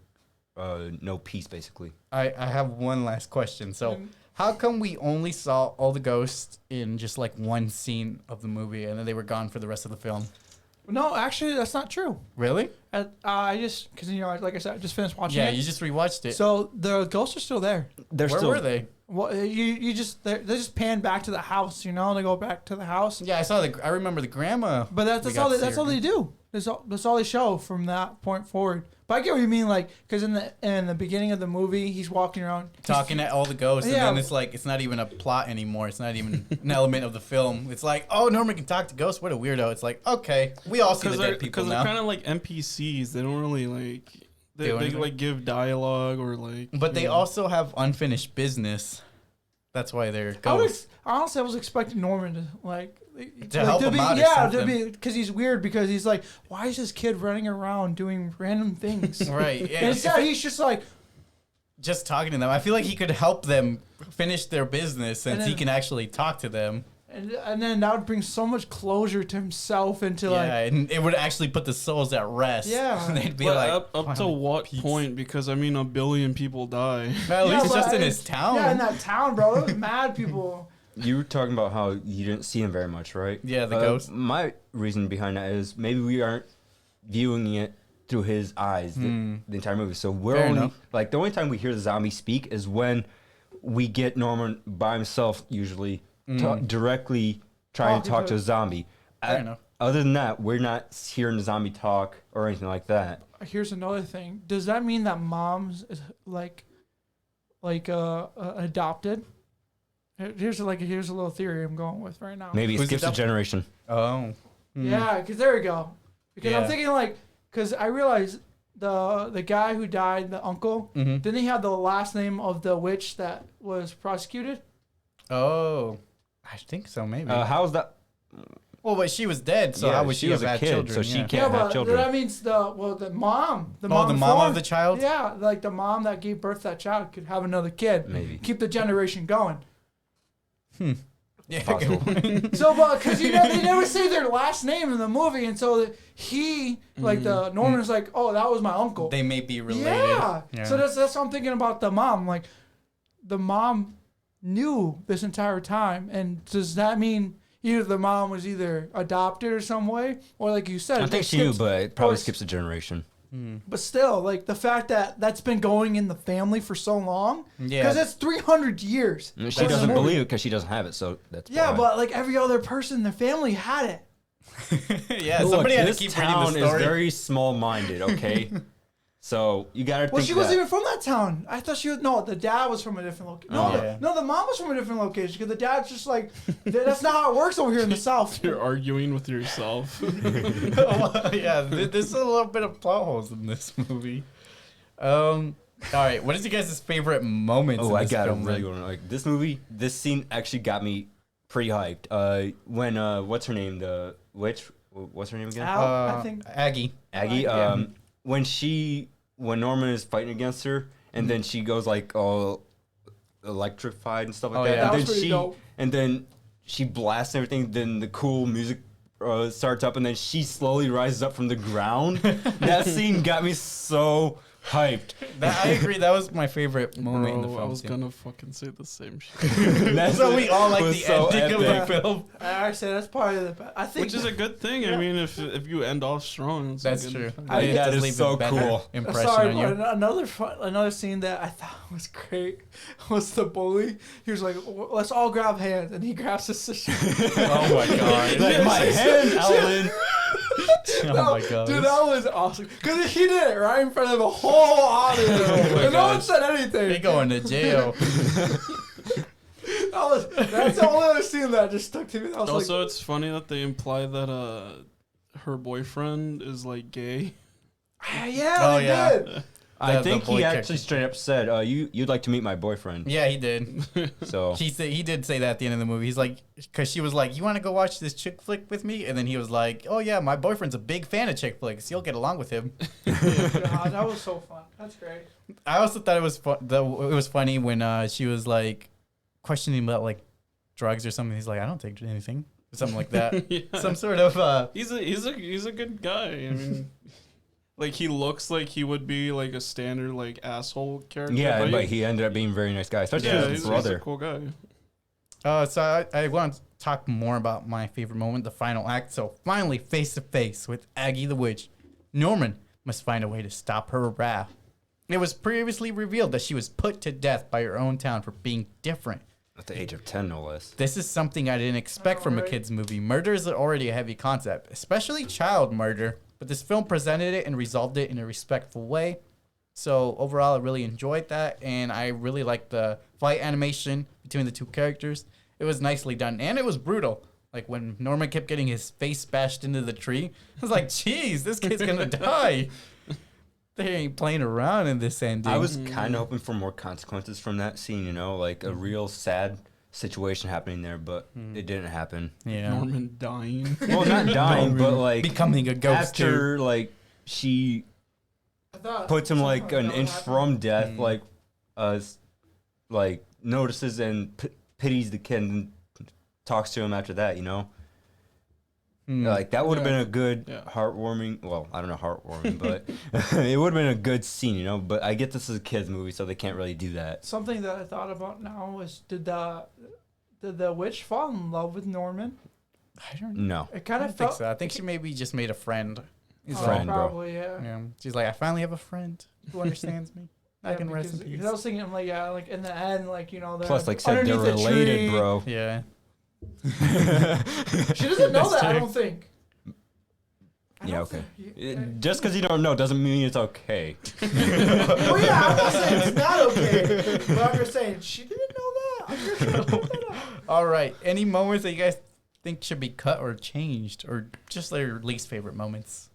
know peace, basically. I have one last question. So, how come we only saw all the ghosts in just like one scene of the movie and then they were gone for the rest of the film? No, actually, that's not true. Really? I just because like I said, I just finished watching Yeah, it. you just rewatched it. So the ghosts are still there. They're Where still, were they? Well, you just they just pan back to the house. They go back to the house. Yeah, I remember the grandma. But that's all. That's all they do. That's all they show from that point forward. But I get what you mean, like, because in the beginning of the movie, he's walking around Talking at all the ghosts, Yeah. and then it's like it's not even a plot anymore. It's not even an element of the film. It's like, oh, Norman can talk to ghosts. What a weirdo! It's like, okay, we all see the dead people they're now. kind of like NPCs. They don't really like they anything? like give dialogue or like. But they you know. also have unfinished business. That's why they're ghosts. Honestly, I was expecting Norman to help him out or Yeah, to something. be because he's weird because he's like, why is this kid running around doing random things? Right. And Yeah, instead, he's just like, just talking to them. I feel like he could help them finish their business since And he then- can actually talk to them. and then that would bring so much closure to himself into like. Yeah, and it would actually put the souls at rest. Yeah. They'd be But like, up to finally, what peace. point? Because I mean, 1 billion people die. At Yeah, least but just in it's- his town. Yeah, in that town, bro. It was mad people. You were talking about how you didn't see him very much, right? Yeah, the ghost. My reason behind that is maybe we aren't viewing it through his eyes the entire movie. So we're Fair only enough. like the only time we hear the zombie speak is when we get Norman by himself, usually directly trying to talk to a zombie. Fair enough. Other than that, we're not hearing the zombie talk or anything like that. Here's another thing. Does that mean that mom's is like adopted? Here's a little theory I'm going with right now. Maybe it Who's skips a adopted? generation. Oh. Yeah, because there we go. Because I'm Yeah. thinking like, because I realized the guy who died, the uncle, didn't he have the last name of the witch that was prosecuted? Oh. I think so, maybe. How's that? well, but she was dead, so Yeah, how would she she was have a had kid, children? so she yeah. can't have but children. that means the mom. The Oh, mom the mom of formed- the child? Yeah, like the mom that gave birth to that child could have another kid. Maybe. Keep the generation going. Yeah. Possible. So, because they never say their last name in the movie, and so he, like the Norman's like, oh, that was my uncle. They may be related. Yeah. So that's what I'm thinking about the mom. Like, the mom knew this entire time, and does that mean either the mom was either adopted or some way, or like you said, I think it she knew, skips- but it probably or- skips a generation. But still, like the fact that that's been going in the family for so long, Yeah. because it's 300 years. She That's the doesn't movie. believe it because she doesn't have it, so that's Yeah, why. but like every other person in the family had it. yeah, Look, somebody had to this keep town reading the is story. very small-minded, okay? So you gotta Well, think she that. wasn't even from that town. I thought she was. No, the dad was from a different location. No, Oh, yeah. no, the mom was from a different location because the dad's just like, that's not how it works over here in the South. You're arguing with yourself. Well, yeah, there's a little bit of plot holes in this movie. All right, what is you guys' favorite moments? Oh, in I this got film? it really good. Like this movie, this scene actually got me pretty hyped. When what's her name? The witch. What's her name again? Al, I think. Aggie. Aggie. Yeah. When Norman is fighting against her, and then she goes like all electrified and stuff like Oh, that. yeah. That And was then pretty dope. and then she blasts everything. Then the cool music starts up, and then she slowly rises up from the ground. That scene got me so hyped. I agree. That was my favorite moment in the Bro, film. I was too. gonna fucking say the same shit. That's So we all like was the so ending of epic. the film. I say that's probably the best. I think. Which is a good thing. I mean, if you end off strong, it's That's a true. good I think It that does is leave so a better cool. impression Sorry, on you. but another scene that I thought was great was the bully. He was like, "Let's all grab hands," and he grabs his sister. Oh my god. Like my hand, Alan. Oh my god. Dude, that was awesome. Because he did it right in front of a whole audience. my and no one gosh. said They anything. going to jail. That's the only other scene that just stuck to me. I was Also, like, it's funny that they imply that her boyfriend is like gay. yeah, Oh, they yeah. did. I The think boy he character. actually straight up said, "You'd like to meet my boyfriend." Yeah, he did. So He did say that at the end of the movie. He's like, because she was like, "You want to go watch this chick flick with me?" And then he was like, "Oh yeah, my boyfriend's a big fan of chick flicks. You'll get along with him." God, that was so fun. That's great. I also thought it was it was funny when she was like questioning about like drugs or something. He's like, "I don't take anything," or something like that. Yeah. Some sort of He's a good guy. I mean, like he looks like he would be like a standard like asshole character. yeah, but he ended up being a very nice guy, especially yeah, his he's brother. a cool guy. So I want to talk more about my favorite moment, the final act. So finally, face to face with Aggie the Witch, Norman must find a way to stop her wrath. It was previously revealed that she was put to death by her own town for being different. At the age of 10, no less. This is something I didn't expect from a Alright. kids movie. Murder is already a heavy concept, especially child murder, but this film presented it and resolved it in a respectful way. So overall, I really enjoyed that, and I really liked the fight animation between the two characters. It was nicely done, and it was brutal. Like when Norman kept getting his face bashed into the tree, I was like, "Jeez, this kid's gonna die." They ain't playing around in this ending. I was kind of hoping for more consequences from that scene, you know, like a real sad situation happening there, but it didn't happen. yeah, Norman dying. Well, not dying, but like becoming a ghost too. after like she I thought puts him like something an that would inch happen. from death, like notices and pities the kid and talks to him after that, you know. Like that would have been a good Yeah. heartwarming. Well, I don't know heartwarming, but it would have been a good scene, you know. But I get this is a kids movie, so they can't really do that. Something that I thought about now was did the witch fall in love with Norman? I don't No, It I kind don't of think felt. so. I think she maybe just made a friend. He's Friend, bro. probably, yeah. yeah. She's like, I finally have a friend who understands me. I can rest in peace. Because I was thinking, I'm like, yeah, like in the end, like, you know, they're Plus, like said, they're underneath a related, tree. bro. Yeah. She doesn't know That's that, I true. don't think. Yeah, okay. Yeah. Just because you don't know doesn't mean it's okay. Oh yeah, I'm not saying it's not okay, but I'm just saying she didn't know that. I'm just trying to put that out. All right. Any moments that you guys think should be cut or changed, or just their least favorite moments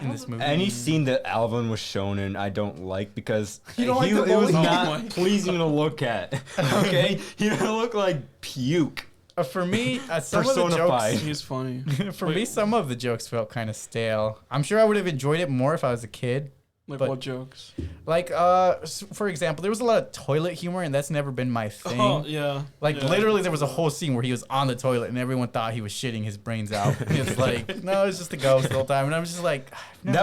in this movie? Any scene that Alvin was shown in, I don't like because You don't like the it was bully? not pleasing to look at. Okay, he didn't look like puke. For me, some of the Personified. jokes. He's funny. For me, some of the jokes felt kind of stale. I'm sure I would have enjoyed it more if I was a kid. Like But- what jokes? Like, for example, there was a lot of toilet humor, and that's never been my thing. Oh yeah. Like, yeah. literally, there was a whole scene where he was on the toilet, and everyone thought he was shitting his brains out. And it's like, no, it's just a ghost the whole time. And I was just like, I've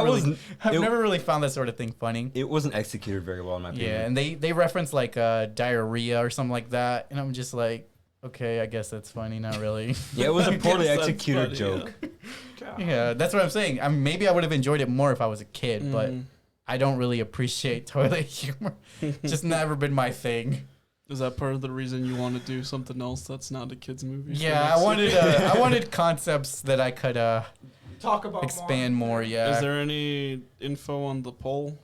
never really found that sort of thing funny. It wasn't executed very well in my opinion. Yeah, and they reference like diarrhea or something like that, and I'm just like, okay, I guess that's funny, not really. Yeah, it was a poorly Yes, that's executed funny, joke. Yeah, that's what I'm saying. Maybe I would have enjoyed it more if I was a kid, but Mhm. I don't really appreciate toilet humor. Just never been my thing. Is that part of the reason you want to do something else that's not a kids movie? Yeah, I wanted concepts that I could Talk about expand more. Yeah. Is there any info on the poll?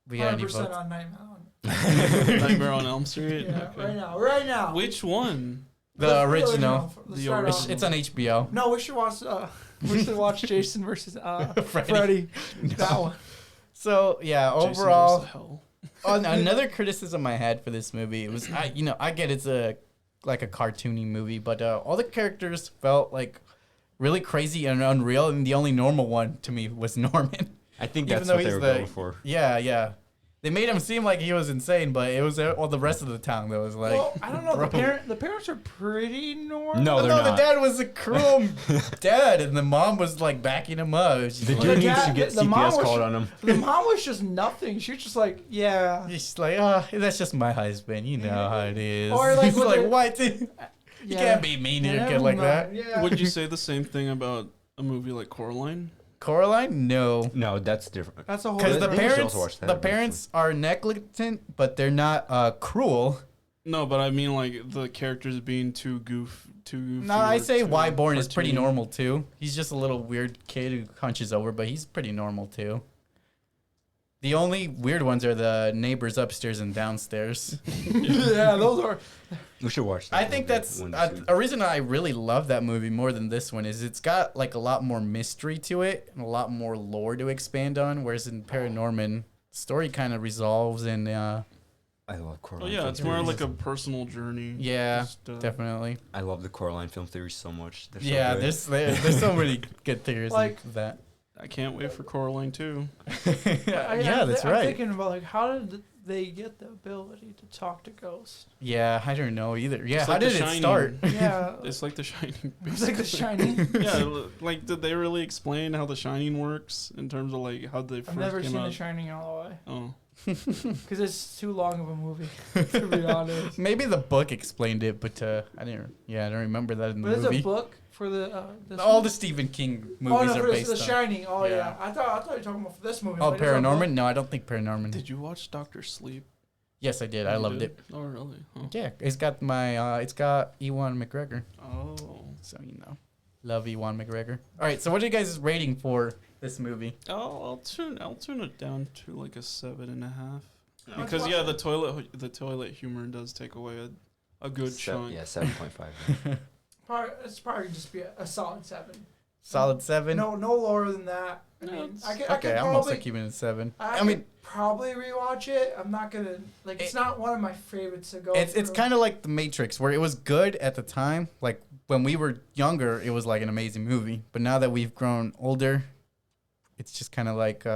we got any 100% votes? on Night Mountain. Nightmare on Elm Street. Yeah, Okay. right now. Which one? The original. Let's The start original. off. It's on HBO. No, we should watch. We should watch Jason versus Freddy. Freddy. That one. So yeah, Jason Goes overall, to Hell. another criticism I had for this movie was I get it's a cartoony movie, but all the characters felt like really crazy and unreal, and the only normal one to me was Norman. I think Even that's though what they he's were the- going for. Yeah. They made him seem like he was insane, but it was all the rest of the town that was like. Well, I don't know. bro. The parents are pretty normal. No, they're No, the not. dad was a cruel dad, and the mom was like backing him up. It was just The like- dude The needs dad- to get the mom CPS was- called on him. The mom was just nothing. She was just like, yeah. He's like, oh, that's just my husband. You know how it is. Or, like, He's with like, the- what? You Yeah. can't be mean to a kid like that. Yeah. Would you say the same thing about a movie like Coraline? Coraline? No. No, that's different. That's a whole. Because I the think we should parents, also watch that the eventually. parents are negligent, but they're not cruel. No, but I mean like the characters being too goofy. No, I or say too Wyborn is pretty cartoony. normal too. He's just a little weird kid who hunches over, but he's pretty normal too. The only weird ones are the neighbors upstairs and downstairs. Yeah, those are. We should watch that. I think movie that's when it's- a reason I really love that movie more than this one is it's got like a lot more mystery to it and a lot more lore to expand on. Whereas in ParaNorman, story kind of resolves and I love Oh Coraline. yeah, film it's more theories. like a personal journey. yeah, Just, definitely. I love the Coraline film theory so much. They're so Yeah, good. there's so many good theories Like- in that. I can't wait for Coraline too. Yeah, that's I'm right. thinking about like how did they get the ability to talk to ghosts? Yeah, I don't know either. Yeah, It's how like did The it Shining. start? Yeah, It's like The Shining. it's like The basically. Shining. Yeah, like did they really explain how The Shining works in terms of like how they first I've never came seen out? The Shining all the way Oh, because it's too long of a movie. To be honest, Maybe the book explained it, but I don't remember that in the but it's movie. a book for the. This All one? the Stephen King Oh movies no, are for the based on. Shining. Oh yeah. Yeah. I thought you were talking about for this movie. Oh, Like, it's a book. ParaNorman? No, I don't think ParaNorman. did you watch Doctor Sleep? Yes, I did. I You loved did? it. Oh really? Huh. Yeah, it's got it's got Ewan McGregor, Oh, so you know, love Ewan McGregor. All right, so what are you guys rating for this movie? I'll tune it down to like a 7.5. Let's Because watch yeah, it. the toilet humor does take away a good Se- chunk. Yeah, 7.5. It's probably just be a solid 7. Solid 7. No lower than that. I No, mean, it's- I Okay, could I'm also probably. keeping it 7. I mean, probably rewatch it. I'm not gonna like. It's not one of my favorites to go. It's through. kind of like The Matrix, where it was good at the time. Like when we were younger, it was like an amazing movie. But now that we've grown older, it's just kind of like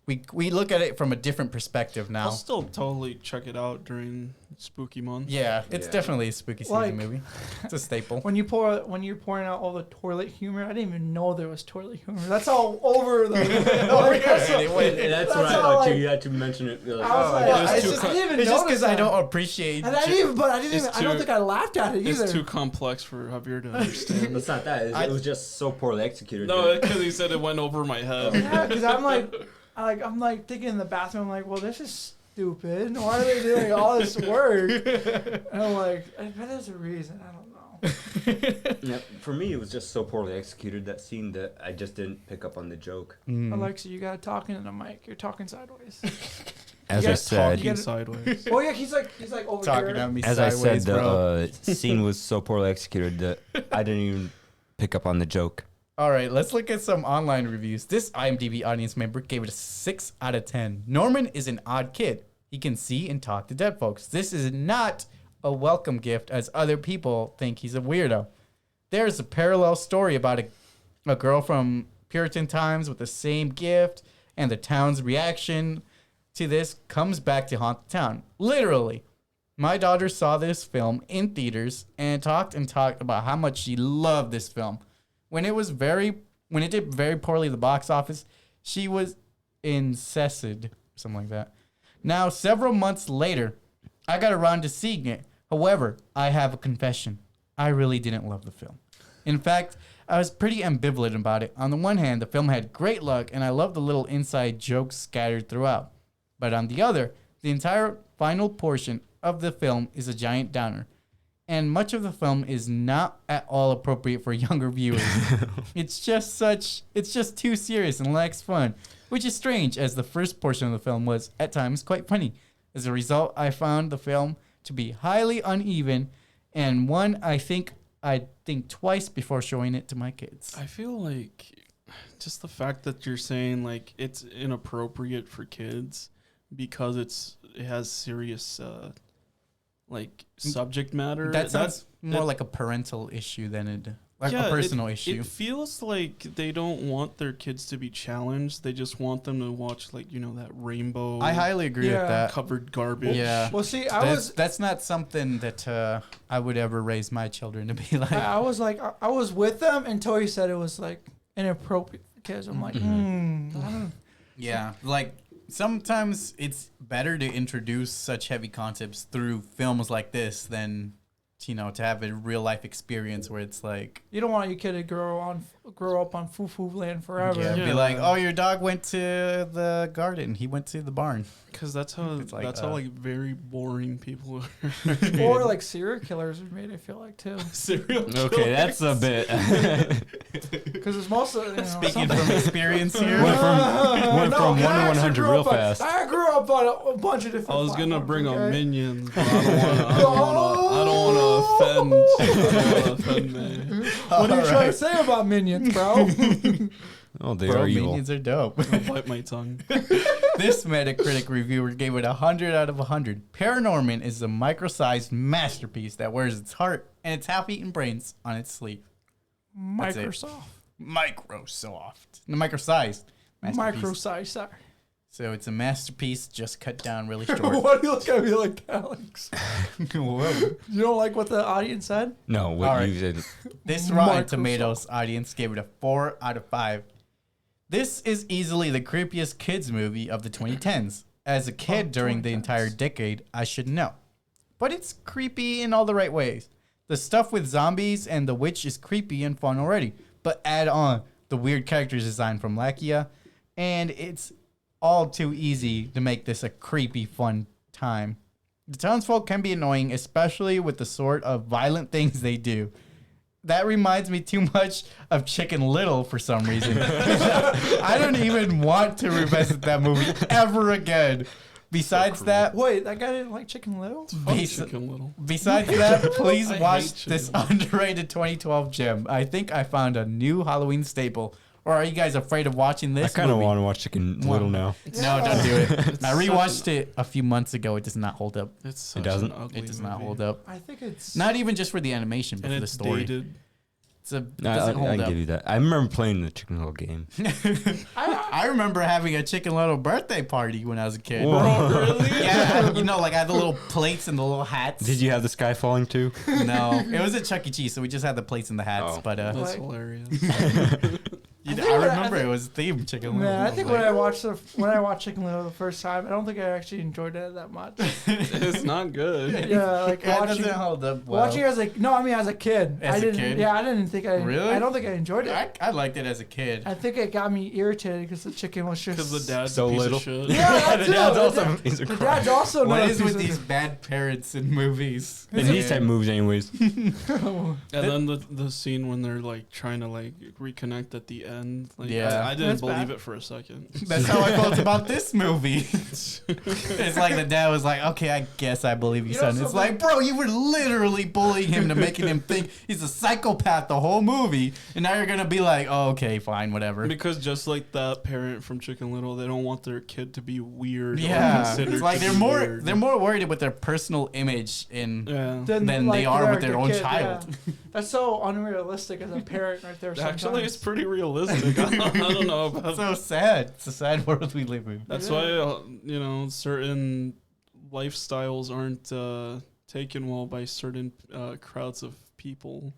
we look at it from a different perspective now. I'll still totally check it out during spooky month. Yeah, it's Yeah. definitely a spooky season Like- movie. It's a staple. When you're pouring out all the toilet humor, I didn't even know there was toilet humor. That's all over the. like, that's all- That's That's what I how, thought like- you had to mention it. Like, I was like, it was I too just co- didn't even It's just notice because I that. don't appreciate. And I didn't even, but I didn't even. It's I don't too- think I laughed at it either. It's too complex for Javier to understand. it's not that. It was just so poorly executed. No, because he said it went over my head. Yeah, because I'm like thinking in the bathroom, I'm like, well, this is stupid. Why are they doing all this work? And I'm like, I bet there's a reason. I don't know. Yeah, for me, it was just so poorly executed, that scene, that I just didn't pick up on the joke. Alexa, you gotta talk into the mic. You're talking sideways. As You I guys said, Talking sideways. Oh yeah, he's like over Talking here. at me as I sideways, said, bro. the scene was so poorly executed that I didn't even pick up on the joke. All right, let's look at some online reviews. This IMDb audience member gave it a 6 out of 10. Norman is an odd kid. He can see and talk to dead folks. This is not a welcome gift, as other people think he's a weirdo. There's a parallel story about a girl from Puritan times with the same gift, and the town's reaction to this comes back to haunt the town. Literally. My daughter saw this film in theaters and talked about how much she loved this film. When it did very poorly at the box office, she was incensed, something like that. Now, several months later, I got around to seeing it. However, I have a confession. I really didn't love the film. In fact, I was pretty ambivalent about it. On the one hand, the film had great luck, and I loved the little inside jokes scattered throughout. But on the other, the entire final portion of the film is a giant downer. And much of the film is not at all appropriate for younger viewers. It's just too serious and lacks fun, which is strange, as the first portion of the film was, at times, quite funny. As a result, I found the film to be highly uneven, and one I'd think twice before showing it to my kids. I feel like just the fact that you're saying like it's inappropriate for kids because it has serious like subject matter. That sounds more like a parental issue than a personal issue. It feels like they don't want their kids to be challenged. They just want them to watch like, that rainbow I highly agree with that. covered garbage. Yeah. Well, see, That's not something that I would ever raise my children to be like. I was with them until he said it was like inappropriate for kids. I'm like, I don't. Yeah, like sometimes it's better to introduce such heavy concepts through films like this than, to have a real life experience where it's like, You don't want your kid to grow up on foo-foo land forever. be Yeah. like, oh, your dog went to the garden. He went to the barn. Because that's how It's like, like very boring people are. Or like serial killers are made, I feel like, too. Serial Okay, that's a bit. Because it's mostly, Speaking from experience here. Went from 1 to 100 real up fast. I grew up on a bunch of different. I was gonna platforms, bring up okay? Minions, but I don't wanna offend me. What are you trying to say about Minions, bro? Oh, they Bro, are evil. minions are dope. I'll bite my tongue. This Metacritic reviewer gave it 100 out of 100. ParaNorman is a micro-sized masterpiece that wears its heart and its half-eaten brains on its sleeve. That's it. Microsoft. No, micro-sized. Masterpiece. Micro-size, sorry. So it's a masterpiece just cut down really short. Why do you look at me like that, Alex? Whoa. You don't like what the audience said? No, what All right. you said. This Rotten Microsoft. Tomatoes audience gave it a 4 out of 5. This is easily the creepiest kids movie of the 2010s. As a kid during the 2010s. entire decade, I should know. But it's creepy in all the right ways. The stuff with zombies and the witch is creepy and fun already. But add on the weird character design from Lakia, and it's all too easy to make this a creepy, fun time. The townsfolk can be annoying, especially with the sort of violent things they do. That reminds me too much of Chicken Little for some reason. I don't even want to revisit that movie ever again. Besides that, Wait, that guy didn't like Chicken Little? Chicken Little. besides that, please I watch hate this Chicken underrated 2012 gem. I think I found a new Halloween staple. Or are you guys afraid of watching I this kind of movie? want to watch Chicken Little now. No, don't do it. I such rewatched it a few months ago. It does not hold up. It's such doesn't? an ugly It does not movie. hold up. I think it's... Not even just for the animation, but And for the it's story. dated. doesn't hold I can up. give you that. I remember playing the Chicken Little game. I remember having a Chicken Little birthday party when I was a kid. Whoa. Really? Yeah, like I had the little plates and the little hats. Did you have the sky falling too? No, it was at Chuck E. Cheese, so we just had the plates and the hats. Oh. But That's Like- hilarious. I remember it was themed Chicken Little. Man, I think when I watched Chicken Little the first time, I don't think I actually enjoyed it that much. It's not good. Yeah, like Yeah, it watching. doesn't hold up well. Watching as as a kid. As I a didn't. kid? Yeah, I didn't think I. Really? I don't think I enjoyed it. I liked it as a kid. I think it got me irritated because the chicken was just. Because the dad's So a piece little. of shit. Yeah, that The too. dad's The also dad- a piece of the crap. dad's also What not a is piece with of- these bad parents in movies? In these type of movies, anyways. And then the scene when they're like trying to like reconnect at the end. Like, Yeah. I didn't That's believe bad. it for a second. That's how I felt about this movie. It's like the dad was like, "Okay, I guess I believe you, You know son." It's something- like, bro, you were literally bullying him to making him think he's a psychopath the whole movie, and now you're gonna be like, "Oh, okay, fine, whatever." Because just like that parent from Chicken Little, they don't want their kid to be weird. or Yeah, considered it's like to they're be more weird. worried with their personal image in Yeah. than they are with their own child. Yeah. That's so unrealistic as a parent right there. Actually, sometimes. it's pretty realistic. I don't know about It's so sad. It's a sad world we live in. That's Yeah. why certain lifestyles aren't taken well by certain crowds of people.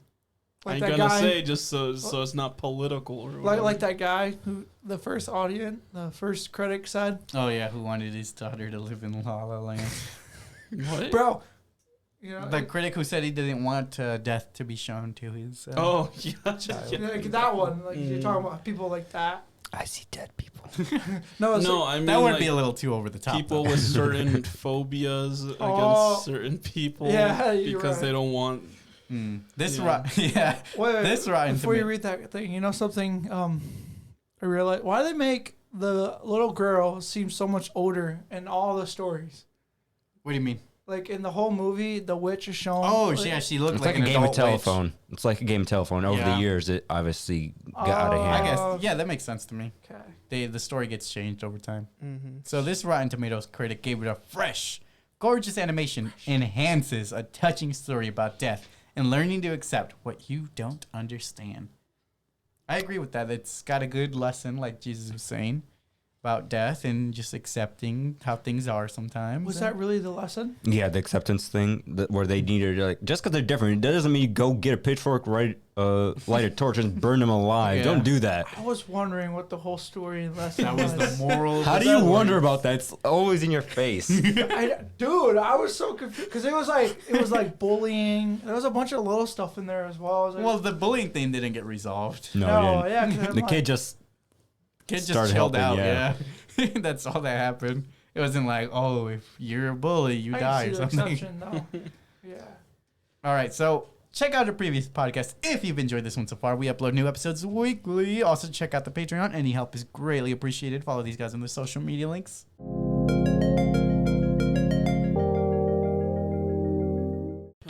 I Like ain't that gonna guy- say just so it's not political or whatever. like that guy who the first critic said, Oh yeah, who wanted his daughter to live in La La Land? What? "Bro, you know, The critic who said he didn't want death to be shown to his. Oh yeah. like that one. Like you're talking about people like that. I see dead people. No, it's No, like, I mean That would like, be a little too over the top. people though. with certain phobias Oh. against certain people Yeah, you're because right. they don't want. This Yeah. yeah. wait, This rotten before you tomato- read that thing, you know something? I realized why do they make the little girl seem so much older in all the stories. What do you mean? Like in the whole movie, the witch is shown. Oh, like, yeah, she looked It's like, like a an game of adult witch. telephone. It's like a game of telephone. Over Yeah. the years, it obviously got out of I hand. guess. Yeah, that makes sense to me. Okay. The story gets changed over time. Mm-hmm. So this Rotten Tomatoes critic gave it a fresh, gorgeous animation enhances a touching story about death and learning to accept what you don't understand. I agree with that. It's got a good lesson, like Jesus was saying, about death and just accepting how things are sometimes. Was that really the lesson? Yeah, the acceptance thing where they needed like just because they're different, that doesn't mean you go get a pitchfork, light a torch, and burn them alive. Yeah. Don't do that. I was wondering what the whole story and lesson That was the moral. of How the do you story. wonder about that? It's always in your face. Dude, I was so confused because it was like bullying. There was a bunch of little stuff in there as well. I was like, Well, the bullying thing didn't get resolved. No, no, it yeah, didn't. 'cause I'm The like- kid just Kid just Started chilled helping, out. yeah. Yeah, that's all that happened. It wasn't like, oh, if you're a bully, you I die can or see the something. exception, no. Yeah. All right, so check out our previous podcast if you've enjoyed this one so far. We upload new episodes weekly. Also, check out the Patreon. Any help is greatly appreciated. Follow these guys on their social media links.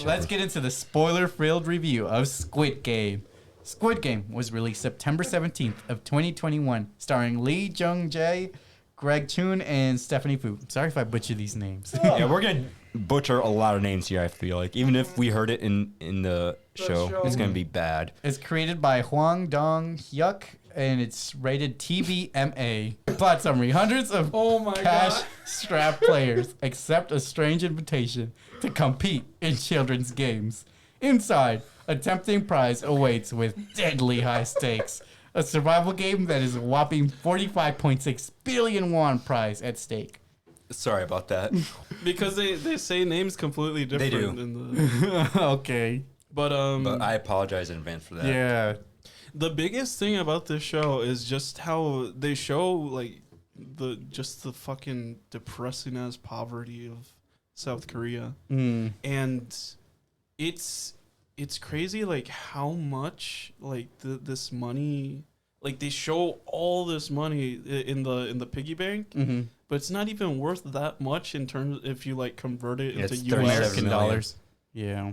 Let's get into the spoiler-filled review of Squid Game. Squid Game was released September 17th of 2021, starring Lee Jung-jae, Greg Choon, and Stephanie Fu. Sorry if I butcher these names. yeah, we're gonna butcher a lot of names here. I feel like even if we heard it in the show, it's gonna be bad. It's created by Hwang Dong-hyuk, and it's rated TVMA. Plot summary. Hundreds of Oh my god. cash-strapped players accept a strange invitation to compete in children's games. Inside, a tempting prize awaits with deadly high stakes. A survival game that is a whopping 45.6 billion won prize at stake. Sorry about that. Because they say names completely different. do. In the, Okay. but But I apologize in advance for that. Yeah. the biggest thing about this show is just how they show like the fucking depressing ass poverty of South Korea. And it's crazy like how much like this money, like they show all this money in the piggy bank, but it's not even worth that much in terms if you like convert it into It's US American million. dollars. Yeah.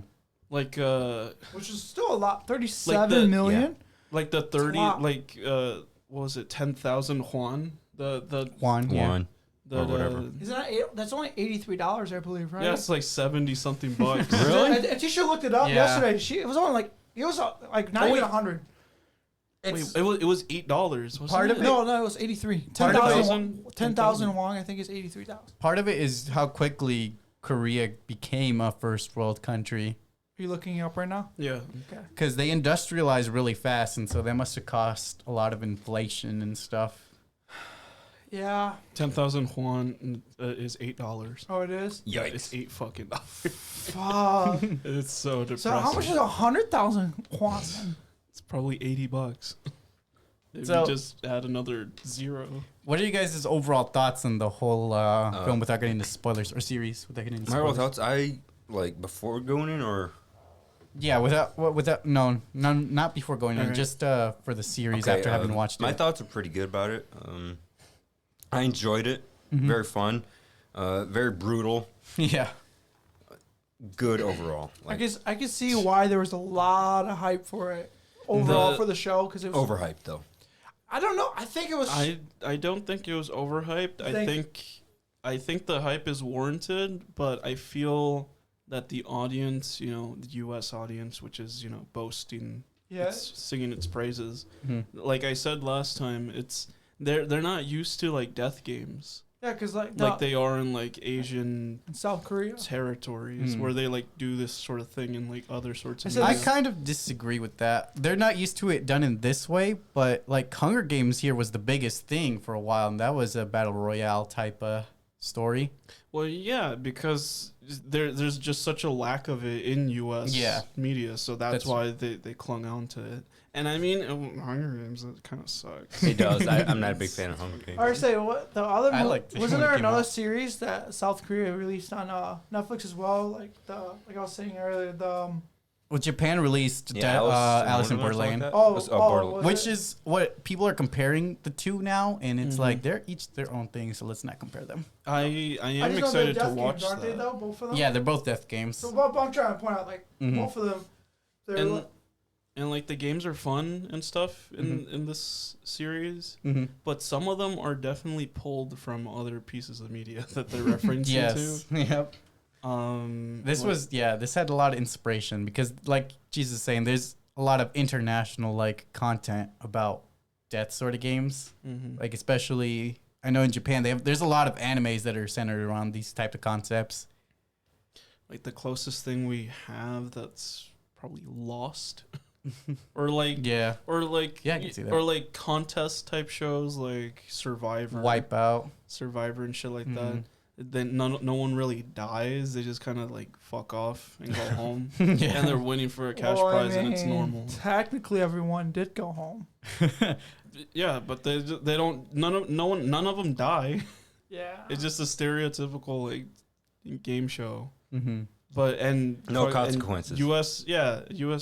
like Which is still a lot. Like 37 million. like the 30 lot. like what was it 10,000 won the Won. Yeah. One. Or whatever. Isn't that that's only $83, I believe, right? yeah, it's like 70 something bucks. Really? And Tisha looked it up Yeah. yesterday. It was only like It was like not even 100. Wait, it was $8. Part of it. No, it was 83. Part of it- 10,000 won. I think it's 83,000. Part of it is how quickly Korea became a first world country. Are you looking it up right now? Yeah. Okay. Because they industrialized really fast, and so that must have cost a lot of inflation and stuff. Yeah. 10,000 won is $8. Oh, it is. Yeah, it's $8 fucking dollars. Fuck. It's so depressing. So how much is 100,000 won? Then? It's probably $80. If So- you just add another zero. What are you guys' overall thoughts on the whole film without getting into spoilers, or series without getting into My overall spoilers? thoughts, I like before going in or Yeah, not before going in, Okay. just for the series after having watched my it. thoughts are pretty good about it. I enjoyed it. Very fun. Very brutal. Yeah. Good overall. Like, I can see why there was a lot of hype for it overall for the show because it was overhyped though. I don't know. I think it was. I don't think it was overhyped. I think the hype is warranted, but I feel that the audience, the U.S. audience, which is boasting, singing its praises. Like I said last time, they're not used to like death games. Yeah, because like They are in like Asian in South Korea territories where they like do this sort of thing in like other sorts of I I media. kind of disagree with that. They're not used to it done in this way, but like Hunger Games here was the biggest thing for a while, and that was a battle royale type of story. Well, yeah, because there's just such a lack of it in U.S. media, so that's why they clung on to it. And I mean, Hunger Games, it kind of sucks. It does. I'm not a big fan of Hunger Games. I say what the other I liked it wasn't when it there came another out. series that South Korea released on Netflix as well? Like I was saying earlier, Well, Japan released Alice in Borderland, was which it? is what people are comparing the two now, and it's like they're each their own thing, so let's not compare them. I I am just know excited they're to death watch games, aren't they that. though? Both of them. Yeah, they're both death games. So what I'm trying to point out, like both of them, they're And like the games are fun and stuff in this series, but some of them are definitely pulled from other pieces of media that they're referencing Yes. Yep. to. This had a lot of inspiration because, like Jesus is saying, there's a lot of international like content about death sort of games. Like especially, I know in Japan there's a lot of animes that are centered around these type of concepts. Like the closest thing we have that's probably Lost, or like Yeah. I can see that. or like contest type shows like Survivor, Wipeout. and shit like that. Then no one really dies. They just kind of like fuck off and go home, and they're winning for a cash prize, and it's normal. Technically, everyone did go home. Yeah, but they don't. None of them die. Yeah. It's just a stereotypical like game show. No And consequences. U.S.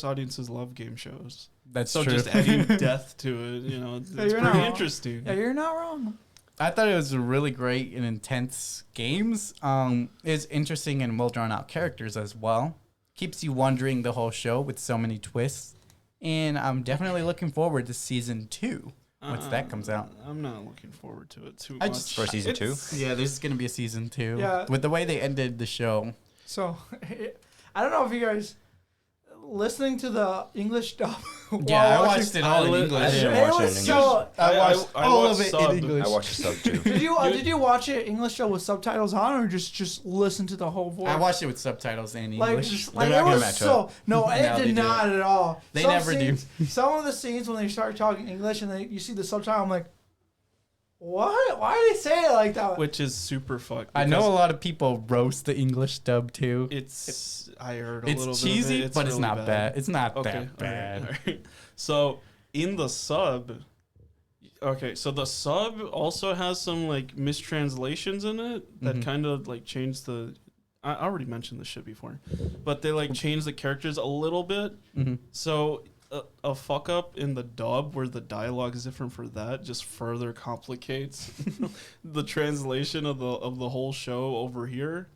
audiences love game shows. That's So true. just adding death to it, it's you're not pretty wrong. interesting. Yeah, you're not wrong. I thought it was a really great and intense games. It's interesting and well drawn out characters as well. Keeps you wondering the whole show with so many twists. And I'm definitely looking forward to season 2 once that comes out. I'm not looking forward to it too I much. just- For season 2? Yeah, there's gonna be a season 2. Yeah. With the way they ended the show. So, I don't know if you guys listening to the English dub. Yeah, I watched it all in I English. didn't It watch it was in so. I watched I all watched of it sub. in English. I watched the sub too. Did you watch it English show with subtitles on, or just listen to the whole voice? I watched it with subtitles and Like, English. just, They're like not it gonna was match so up. no, it No, they did do. not at all. They Some never do. scenes, Some of the scenes when they start talking English and you see the subtitle, I'm like, what? Why did they say it like that? Which is super fucked. I know a because lot of people roast the English dub too. I heard a It's little cheesy, bit of it. but it's really not bad. It's not Okay, that bad. all right. So in the sub, so the sub also has some like mistranslations in it that kind of like change the. I already mentioned this shit before, but they like change the characters a little bit. So a fuck up in the dub where the dialogue is different for that just further complicates the translation of the whole show over here.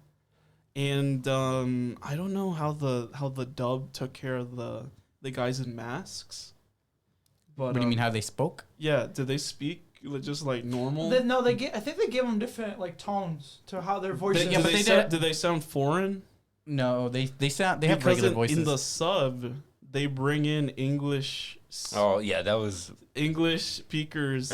And I don't know how the dub took care of the guys in masks. But What do you mean how they spoke? yeah, did they speak just like normal? I think they give them different like tones to how their voices. but they did- do they sound foreign? No, they have Because regular voices. in the sub, they bring in English. Oh yeah, that was English speakers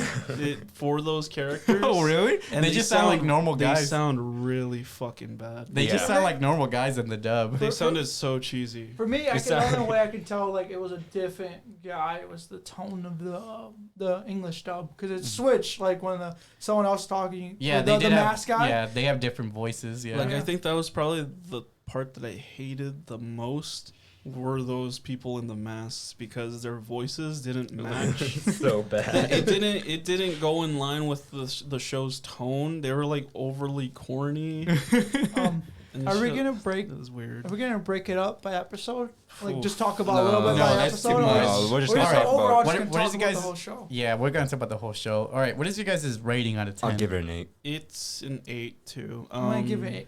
for those characters. Oh, really? And they just sound like normal guys. They sound really fucking bad. They just sound like normal guys in the dub. They sounded so cheesy. For me, the only way I could tell like it was a different guy was the tone of the English dub, because it switched like when someone else talking. Yeah, the mask guy. Yeah, they have different voices. Yeah, Like I think that was probably the part that I hated the most. Were those people in the masks, because their voices didn't match. so bad. It didn't go in line with the show's tone. They were like overly corny. Are we gonna break? That was weird. Are we gonna break it up by episode? Like Oof. just talk about a little bit No, by that's episode. too much. No, we're just gonna Or talk overall about. just gonna What talk is you about guys? the whole show. Yeah, we're gonna talk about the whole show. All right, what is your guys' rating out of 10? I'll give it an 8. It's an 8 too. I'm gonna give it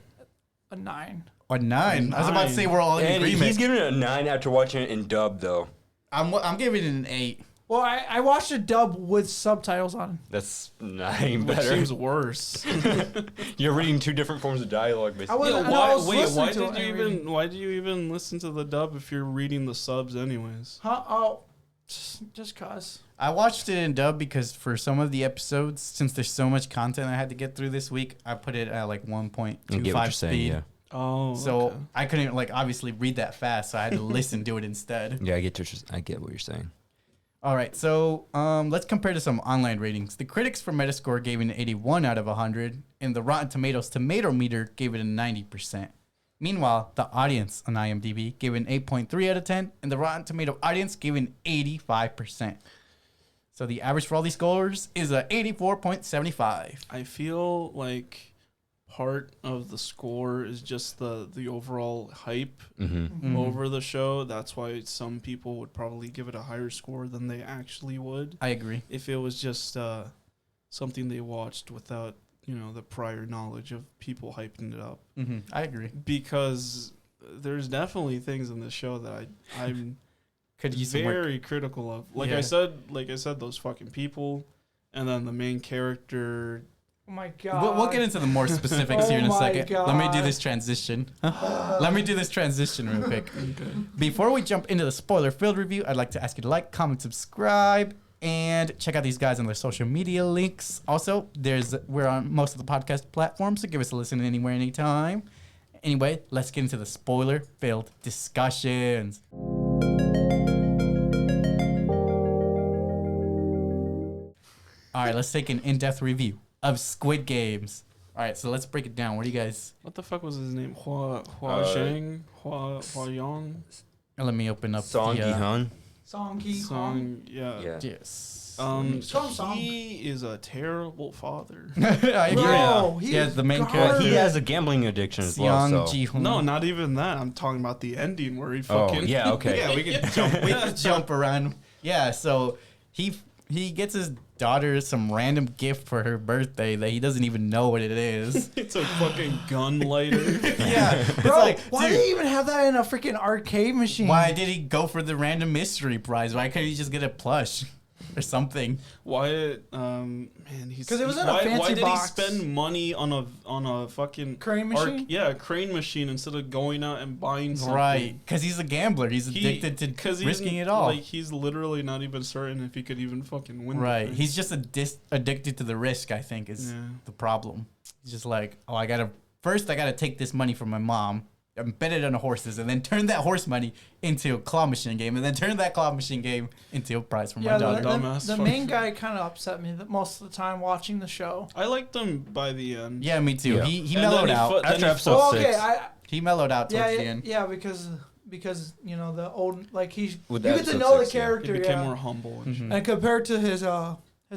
a 9. A 9. I was about to say we're all in And agreement. he's giving it a 9 after watching it in dub, though. I'm giving it an 8. Well, I watched a dub with subtitles on. That's not even Which better. seems worse. You're reading 2 different forms of dialogue, I basically. wasn't- Yeah, I was listening why to did it you and even reading. why do you even listen to the dub if you're reading the subs anyways? Huh? Oh, just cause. I watched it in dub because for some of the episodes, since there's so much content I had to get through this week, I put it at like 1.25 speed. yeah. Oh, So okay. I couldn't like obviously read that fast, so I had to listen to it instead. Yeah, I get what you're saying. All right, so let's compare to some online ratings. The critics for Metascore gave it an 81 out of 100, and the Rotten Tomatoes tomato meter gave it a 90%. Meanwhile, the audience on IMDb gave it an 8.3 out of 10, and the Rotten Tomato audience gave it an 85%. So the average for all these scores is a 84.75. I feel like part of the score is just the overall hype Mm-hmm. over the show. That's why some people would probably give it a higher score than they actually would I agree. if it was just something they watched without, the prior knowledge of people hyping it up. I agree. Because there's definitely things in this show that I'm Could use some work. very critical of. Like Yeah. I said, those fucking people, and then the main character. Oh my god. We'll get into the more specifics here in a Oh my second. Let me do God. this transition. Let me do this transition real quick. Before we jump into the spoiler-filled review, I'd like to ask you to like, comment, subscribe, and check out these guys on their social media links. Also, we're on most of the podcast platforms, so give us a listen anywhere, anytime. Anyway, let's get into the spoiler-filled discussions. All right, let's take an in-depth review of Squid Games. All right, so let's break it down. What do you guys... What the fuck was his name? Hua Zhang? Hua Yang? Let me open up Song the... Gi-hun. Song Ki Kong. Song, yeah. Yeah. Yes. Song. He is a terrible father. I agree. Bro, he Yeah, is the main garbage. character. He has a gambling addiction as well. Seong So. Ji-hoon. No, not even that. I'm talking about the ending where he Oh, fucking. yeah, okay. Yeah, we can jump around. Yeah, so he gets his daughter some random gift for her birthday that he doesn't even know what it is. It's a fucking gun lighter. Yeah, it's Bro, like, why dude, do you even have that in a freaking arcade machine? why did he go for the random mystery prize? Why couldn't he just get a plush or something? Why? Man, he's 'Cause it was in a why fancy did box. he spend money on a fucking Crane machine? a crane machine instead of going out and buying something? Right, because he's a gambler. He's addicted to risking it all. Like he's literally not even certain if he could even fucking win. the Right, thing. he's just addicted to the risk. I think is Yeah. the problem. He's just like, oh, I gotta take this money from my mom, and bet it on the horses, and then turn that horse money into a claw machine game, and then turn that claw machine game into a prize for my Yeah, daughter. Dumbass the fuck. main guy kind of upset me most of the time watching the show. I liked him by the end. Yeah, me too. Yeah. He And mellowed then out. then After he episode Well, 6. okay, He mellowed out towards the end. yeah, because the old like you With get to episode know 6, the yeah. he character, became yeah, more humble. And shit. and compared to his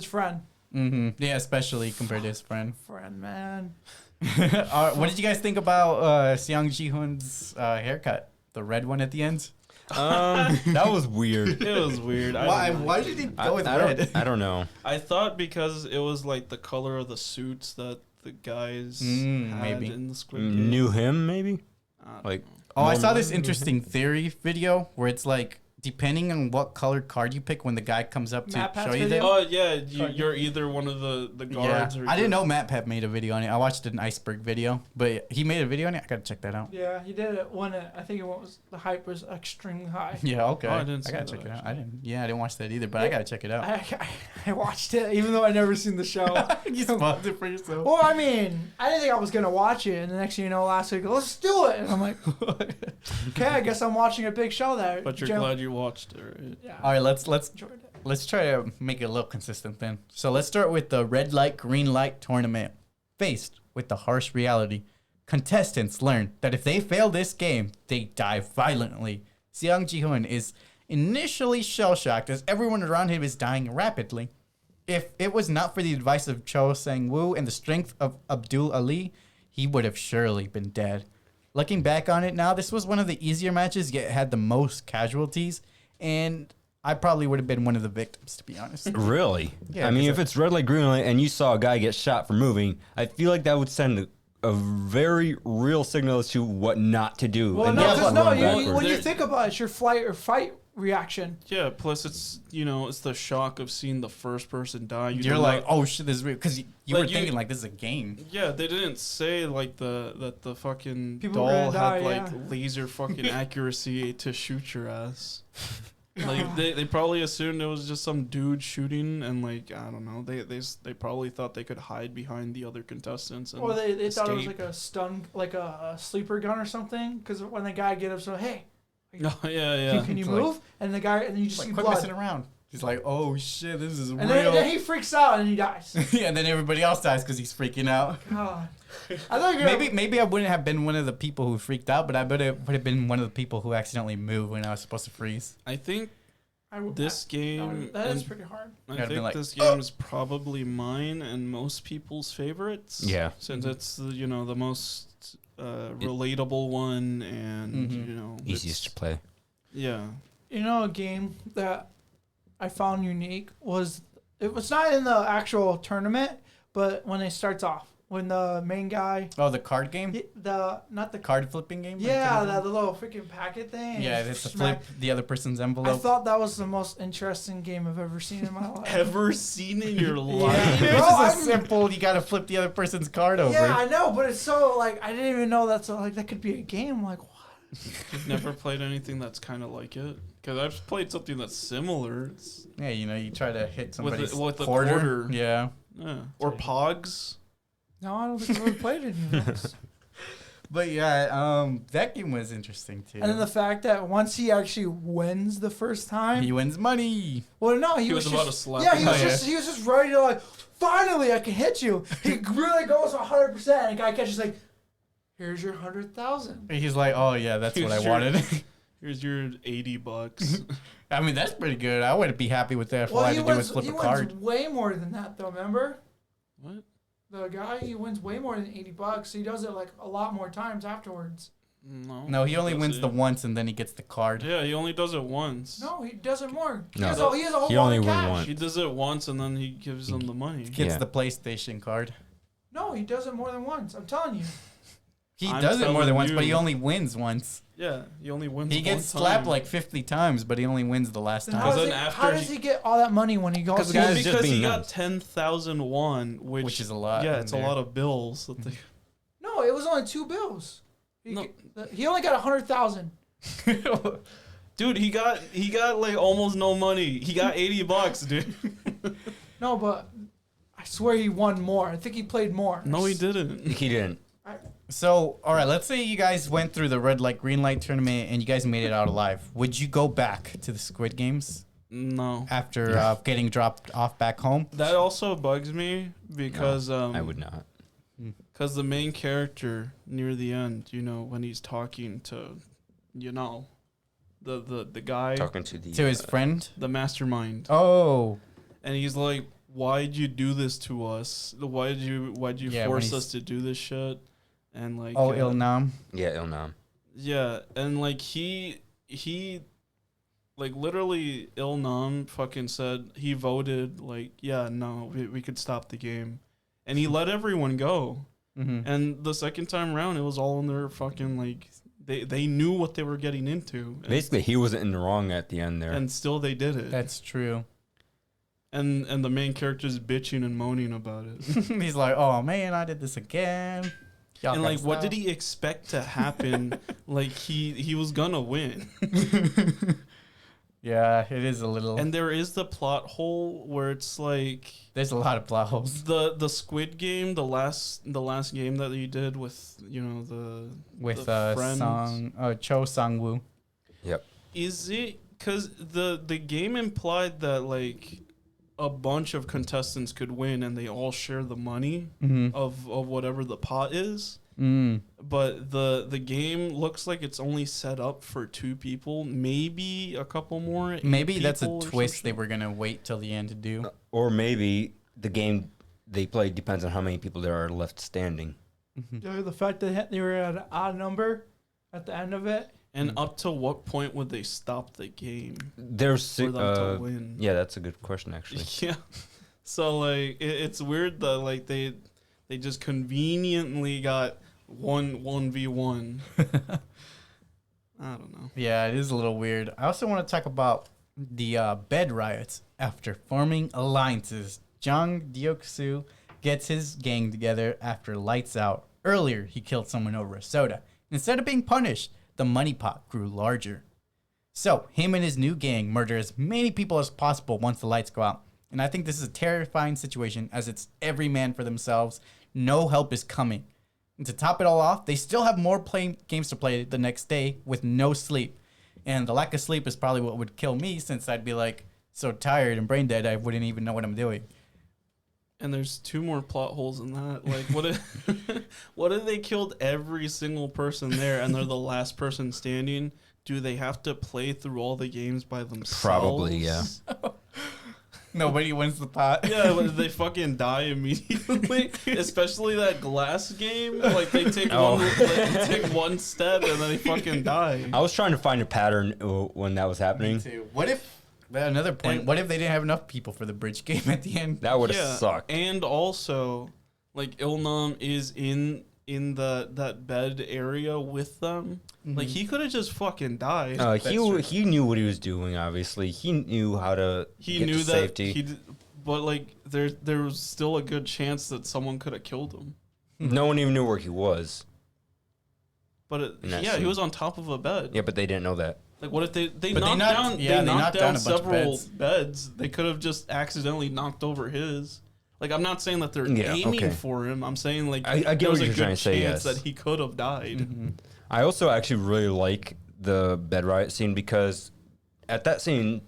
friend, Yeah, especially compared to his friend. man. What did you guys think about Seong Ji-hoon's haircut? The red one at the end? That was weird. It was weird. I don't know. Why did he go with red? I don't know. I thought because it was like the color of the suits that the guys had maybe. in the Squid Game. Knew him, maybe? I don't Like, know. Oh, I saw Norman? this interesting theory video where it's like depending on what colored card you pick when the guy comes up to Matt Pat's show you video? that. Oh yeah, you're either one of the guards or I didn't know Matt Pat made a video on it. I watched an iceberg video, but he made a video on it. I gotta check that out. Yeah, he did it when I think the hype was extremely high. Yeah, okay. Oh, I didn't see gotta that, check it out. actually. I didn't watch that either, but I gotta check it out. I watched it even though I never seen the show. You spoiled it for yourself. Well, I mean, I didn't think I was gonna watch it, and the next thing you know, last week, let's do it, and I'm like, okay, I guess I'm watching a big show there. But you're glad you watched it, right? Yeah. All right, let's Enjoyed it. let's try to make it a little consistent then. So let's start with the red light, green light tournament. Faced with the harsh reality, contestants learn that if they fail this game, they die violently. Seong Ji-hoon is initially shell-shocked as everyone around him is dying rapidly. If it was not for the advice of Cho Sang-woo and the strength of Abdul Ali, he would have surely been dead. Looking back on it now, this was one of the easier matches, yet had the most casualties, and I probably would have been one of the victims, to be honest. Really? Yeah, I mean, 'cause if it's red light, green light, and you saw a guy get shot for moving, I feel like that would send a very real signal as to what not to do. Well, and no, not because to no, run when backwards. you There- think about it, it's your flight or fight reaction. Yeah. Plus, it's it's the shock of seeing the first person die. You're don't like, know- oh shit, this is real. Because you Like, were you- thinking, like, this is a game. Yeah, they didn't say like that the fucking People were doll gonna had die, like yeah. laser fucking accuracy to shoot your ass. Like they probably assumed it was just some dude shooting, and like I don't know, they probably thought they could hide behind the other contestants. And Or they thought it was escape. like a stun, like a sleeper gun or something. Because when the guy get up, so hey, Oh yeah. can you It's like- move? And the guy, and then you just Like, see quit blood. messing around. He's like, oh shit, this is And real. then he freaks out and he dies. Yeah, and then everybody else dies because he's freaking out. God. I thought you were Maybe I wouldn't have been one of the people who freaked out, but I would have been one of the people who accidentally moved when I was supposed to freeze. I think I, this game. that is and pretty hard. I I'd have been think like, this game is probably mine and most people's favorites. Yeah. Since it's the most relatable one and Easiest to it's- play. Yeah. You know, a game that I found unique was it was not in the actual tournament, but when it starts off, when the main guy, Oh, the card game? not the Card flipping game? yeah, the little freaking packet thing. and Yeah, you it's to smack- flip the other person's I envelope. thought that was the most interesting game I've ever seen in my life. Ever seen in your Yeah. life? It's Bro, just a I'm- simple, you gotta flip the other person's card over. Yeah, I know, but it's so like I didn't even know that's like that could be a game. Like what? You've never played anything that's kind of like it? Because I've played something that's similar. It's, Yeah, you try to hit somebody's with a quarter. quarter. Yeah. yeah. Or Pogs. No, I don't think I've ever played any of those. But yeah, that game was interesting too. And then the fact that once he actually wins the first time, he wins money. well, no, He was just, about to slap Yeah, him. he was Oh, yeah. he was just ready to like, finally, I can hit you. He really goes 100%, and the guy catches like, here's your 100,000. He's like, oh yeah, that's what I Here's your- wanted. Here's your $80. I mean, that's pretty good. I wouldn't be happy with that if all I Well, had he to do was wins, flip he a wins card. way more than that, though. Remember, What? the guy he wins way more than $80. He does it like a lot more times afterwards. No, he only does wins it. the once and then he gets the card. Yeah, he only does it once. No, he does it more. He No. has a whole He lot only of won cash. once. He does it once and then he gives them the money. Gets Yeah. the PlayStation card. No, he does it more than once. I'm telling you. He I'm does it more telling than once, but he you. only wins once. Yeah, he only wins. He gets slapped like 50 times, but he only wins the last Then time. how, does then he, after how does he- he get all that money when he goes? 'Cause the to- guy's just because he being got nice. 10,000 won, Which is a lot Yeah, in it's there. a lot of bills. That they, No, it was only 2 bills. No. He only got 100,000. dude, he got like almost no money. He got $80, dude. No, but I swear he won more. I think he played more. No, he didn't. He didn't. So, all right, let's say you guys went through the red light, green light tournament and you guys made it out alive. Would you go back to the Squid Games No. after getting dropped off back home? That also bugs me because I would not. Because the main character near the end, when he's talking to, the guy, Talking to the To his friend? the mastermind, Oh. and he's like, "Why'd you do this to us? Why'd you Yeah, when force he's- us to do this shit?" And like, Oh, Ilnam. yeah, Ilnam. yeah, and like he like literally Ilnam fucking said he voted like, yeah, no, we could stop the game, and he let everyone go. Mm-hmm. And the second time around, it was all in their fucking like they knew what they were getting into. Basically, he wasn't in the wrong at the end there. And still they did it. That's true. And the main character's bitching and moaning about it. He's like, "Oh man, I did this again." Y'all And gotta like, what stop. did he expect to happen? Like he was gonna win. Yeah, it is a little. And there is the plot hole where it's like There's a lot of plot holes. the Squid Game, the last game that you did with With the friends. Cho Sang-woo. Yep. Is it because the game implied that like a bunch of contestants could win and they all share the money of whatever the pot is? But the game looks like it's only set up for 2 people, maybe a couple more. Maybe that's a people or twist they something. were gonna wait till the end to do. Or maybe the game they play depends on how many people there are left standing. The fact that they were at an odd number at the end of it. And up to what point would they stop the game There's for them to win? yeah, that's a good question actually. Yeah. So like it's weird that like they just conveniently got 1v1. I don't know. Yeah, it is a little weird. I also want to talk about the bed riots after forming alliances. Jung Deok-soo gets his gang together after lights out. Earlier, he killed someone over a soda. Instead of being punished, the money pot grew larger. So, him and his new gang murder as many people as possible once the lights go out. And I think this is a terrifying situation as it's every man for themselves. No help is coming. And to top it all off, they still have more games to play the next day with no sleep. And the lack of sleep is probably what would kill me since I'd be like so tired and brain dead I wouldn't even know what I'm doing. And there's 2 more plot holes in that. Like, what if they killed every single person there and they're the last person standing? Do they have to play through all the games by themselves? Probably, yeah. Nobody wins the pot. Yeah, they fucking die immediately. Especially that glass game. Like, they take one step and then they fucking die. I was trying to find a pattern when that was happening. Me too. What if, another point, what if they didn't have enough people for the bridge game at the end? That would have sucked. And also, like, Il-nam is in that bed area with them. Like, he could have just fucking died. He knew what he was doing. Obviously, he knew how to He get knew to that safety. but like there was still a good chance that someone could have killed him. No one even knew where he was. But In that he scene. was on top of a bed. Yeah, but they didn't know that. Like, what if they But knocked down a bunch of several beds. beds? They could have just accidentally knocked over his. Like, I'm not saying that they're aiming for him. I'm saying like I get there was what a you're trying good to say, chance yes. that he could have died. I also actually really like the bed riot scene because at that scene,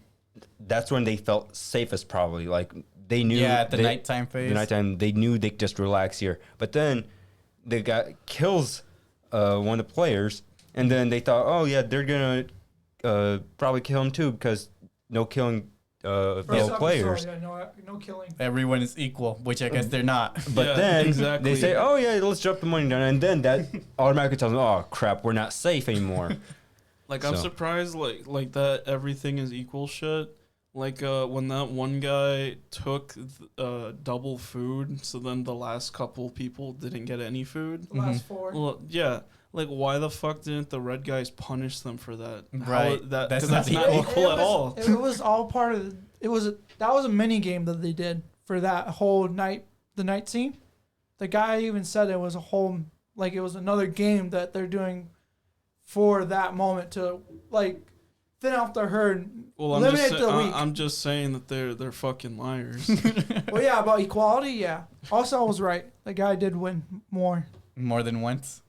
that's when they felt safest. Probably like they knew. Yeah, at the nighttime phase. The nighttime, they knew they could just relax here. But then the guy kills one of the players, and then they thought, oh yeah, they're gonna probably kill him too because no killing First fellow episode, players. yeah, no killing. Everyone is equal, which I guess they're not. But Yeah, then exactly. they say, oh yeah, let's drop the money down, and then that automatically tells them, oh crap, we're not safe anymore. Like, I'm So. surprised, like that everything is equal shit. Like, when that one guy took double food, so then the last couple people didn't get any food. The last 4. Well, yeah. Like, why the fuck didn't the red guys punish them for that? Right. That's 'Cause that's not not equal at all. It was all part of. That was a mini game that they did for that whole night. The night scene. The guy even said it was a whole it was another game that they're doing for that moment to like thin out the herd. Well, eliminate the weak. I'm just saying that they're fucking liars. Well, yeah, about equality, yeah. Also, I was right. The guy did win more. More than once.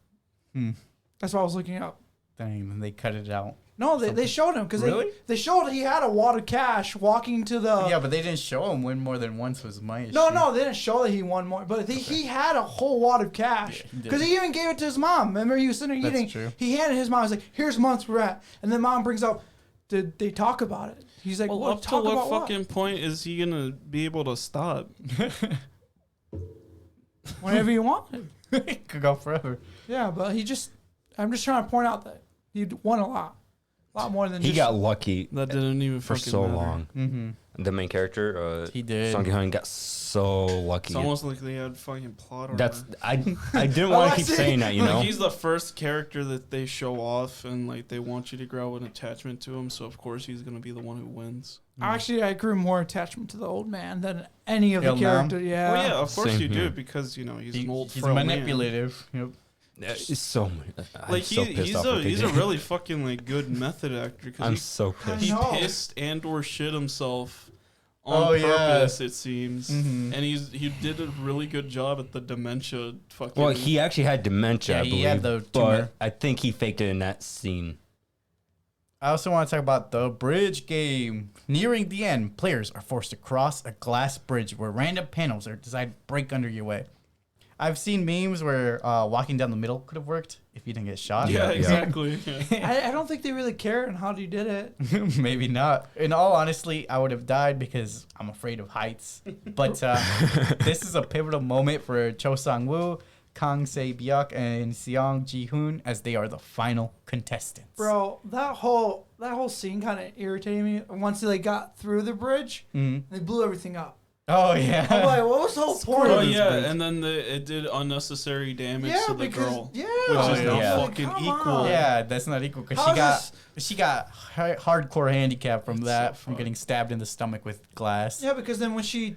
That's what I was looking up. Dang, then they cut it out. No, they showed him because Really? they showed he had a wad of cash walking to the. Yeah, but they didn't show him win more than once was my issue. No, they didn't show that he won more, but he had a whole wad of cash Yeah, he did. because he even gave it to his mom. Remember, he was sitting there That's eating. true. He handed his mom. He's like, "Here's month's rat," and then mom brings up, "Did they talk about it?" He's like, Well, "What? up to Talk what about what?" fucking point is he gonna be able to stop? Whenever you want. It could go forever. Yeah, but I'm just trying to point out that he won a lot more than He just, got lucky That didn't even for fucking so matter. long. Mm-hmm. the main character, He did. Song Gi-hun got so lucky. It's almost like they had fucking plot armor. That's I didn't want to keep saying that, you know. Like, he's the first character that they show off, and like they want you to grow an attachment to him. So of course he's gonna be the one who wins. Actually, I grew more attachment to the old man than any of the Nam? characters. Yeah. Well, yeah, of course Same you here. do because you know he's He- an old. he's frail man. manipulative. Yep. It's so I'm Like so pissed he's off a what they he's a did. really fucking like good method actor I'm because so I pissed. he know. pissed and or shit himself on Oh, yeah. purpose. It seems, Mhm. and he did a really good job at the dementia. Fucking. Well, he actually had dementia, Yeah, I he believe, had the tumor. but I think he faked it in that scene. I also want to talk about the bridge game. Nearing the end, players are forced to cross a glass bridge where random panels are designed to break under your way. I've seen memes where walking down the middle could have worked if you didn't get shot. yeah, Yeah. exactly. Yeah. I don't think they really care on how you did it. Maybe not. In all honesty, I would have died because I'm afraid of heights. But this is a pivotal moment for Cho Sang-woo, Kang Se-byuk, and Seong Ji-hoon as they are the final contestants. Bro, that whole scene kind of irritated me. Once they got through the bridge, Mhm. they blew everything up. Oh, yeah. I'm like, what was the whole point? Oh this yeah, bridge. and then it did unnecessary damage Yeah, to the because girl, yeah, which Oh, is not yeah. fucking Come equal. on. Yeah, that's not equal because How she got hardcore handicap from That's that, so from fucked. getting stabbed in the stomach with glass. Yeah, because then when she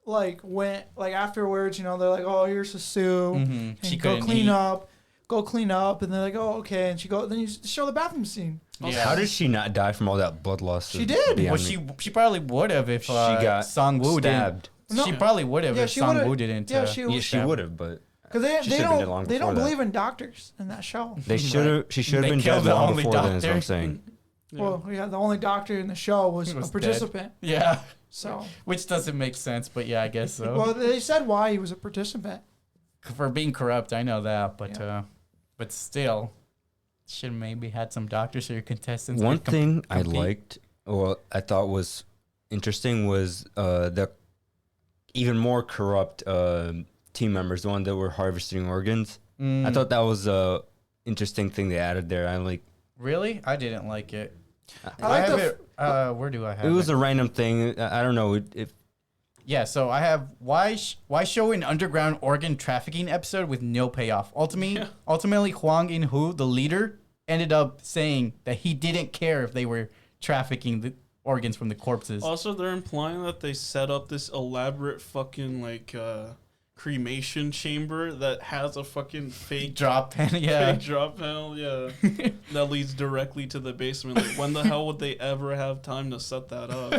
went afterwards, they're like, oh, here's a Sue. Mhm. And She go couldn't clean eat. up. Go clean up, and they're like, "Oh, okay." And she go. Then you show the bathroom scene. Yeah. How did she not die from all that blood loss? She did. Well, she probably would have if She got Sang-woo stabbed. didn't. No. She probably would have Yeah, if she would've- Sang-woo didn't. Yeah, she Yeah, she would have, but because She they should've been dead long don't before that. believe in doctors in that show. they should have. She should have They been killed dead the long only before then. Is what doctor. I'm saying. Yeah. Well, yeah, the only doctor in the show was He was a dead. participant. Yeah, So, which doesn't make sense, but yeah, I guess so. well, they said why he was a participant. For being corrupt, I know that, but Yeah. but still, should maybe had some doctors or your contestants. One could com- thing I compete. liked, or I thought was interesting, was the even more corrupt team members, the one that were harvesting organs. Mm, I thought that was a interesting thing they added there. I like. really, I didn't like it. I like have the it. Where do I have It was it? a random thing. I don't know if Yeah, so I have why show an underground organ trafficking episode with no payoff. Ultimately, Hwang In-hoo, the leader, ended up saying that he didn't care if they were trafficking the organs from the corpses. Also, they're implying that they set up this elaborate fucking cremation chamber that has a fucking fake Drop pen, yeah. fake drop panel, yeah, that leads directly to the basement. Like, when the hell would they ever have time to set that up?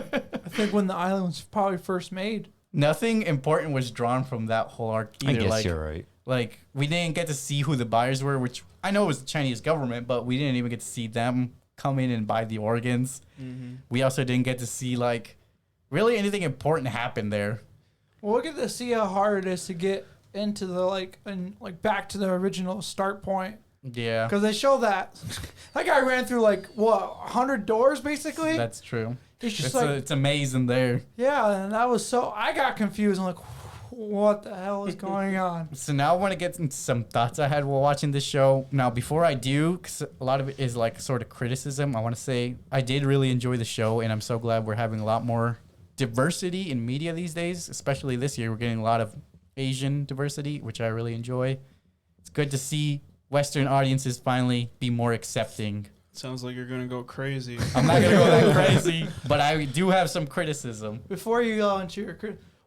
I think when the island was probably first made. Nothing important was drawn from that whole arc I either. guess Like, you're right. like we didn't get to see who the buyers were, which I know was the Chinese government, but we didn't even get to see them come in and buy the organs. Mm-hmm. We also didn't get to see really anything important happen there. Well, we get to see how hard it is to get into the back to the original start point. Yeah, Because they show that guy ran through 100 doors basically. that's true. It's just It's amazing there. yeah, and that was so. I got confused. I'm like, what the hell is going on? So now I want to get into some thoughts I had while watching this show. Now, before I do, because a lot of it is sort of criticism, I want to say I did really enjoy the show, and I'm so glad we're having a lot more diversity in media these days, especially this year. We're getting a lot of Asian diversity, which I really enjoy. It's good to see Western audiences finally be more accepting. Sounds like you're gonna go crazy. I'm not going to go that crazy, but I do have some criticism. Before you go into your,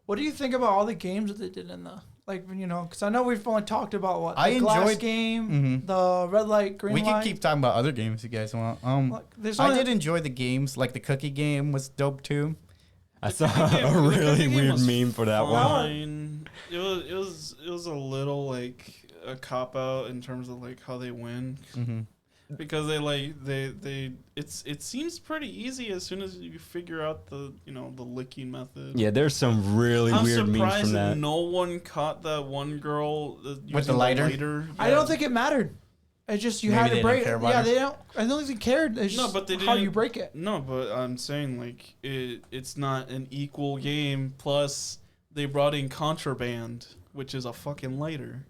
what do you think about all the games that they did in the because I know we've only talked about what I the glass enjoyed- game, the red light, green We light. can keep talking about other games if you guys want. There's I only- did enjoy the games, like the cookie game was dope too. I saw Yeah, a the really cookie game weird was meme for that one. fine. It was a little a cop out in terms of how they win, Mm-hmm. because it seems pretty easy as soon as you figure out the licking method. Yeah, there's some really I'm weird memes surprised from that. no one caught that one girl using the lighter? I don't think it mattered. It's just you Maybe had they to didn't break. care about Yeah, it. they don't. I don't think they cared. It's No, just but they how didn't- you break it. No, but I'm saying it's not an equal game. Plus, they brought in contraband, which is a fucking lighter.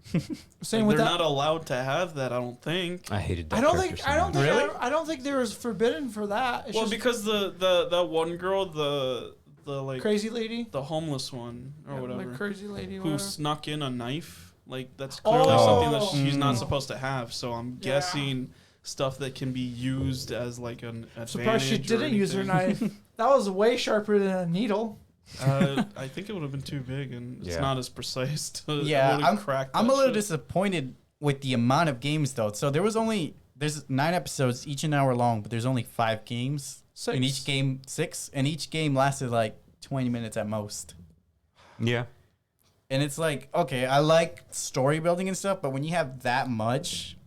Same with they're that. not allowed to have that. I don't think. I hated that. I don't character think. so I don't much. think. Really? I don't think there was forbidden for that. It's Well, just, because the that one girl, the like Crazy lady. the homeless one or whatever, Like crazy lady. who Whatever. snuck in a knife. Like that's clearly Oh. something that she's not supposed to have. So I'm Yeah. guessing stuff that can be used as like an advantage. Surprised she or didn't use her anything. knife. That was way sharper than a needle. I think it would have been too big, and it's Yeah. not as precise to Yeah, really crack. I'm that a little shit. disappointed with the amount of games though. So there's 9 episodes, each an hour long, but there's only 5 games. Six. In each game, 6, and each game lasted like 20 minutes at most. Yeah. And it's like, okay, I like story building and stuff, but when you have that much,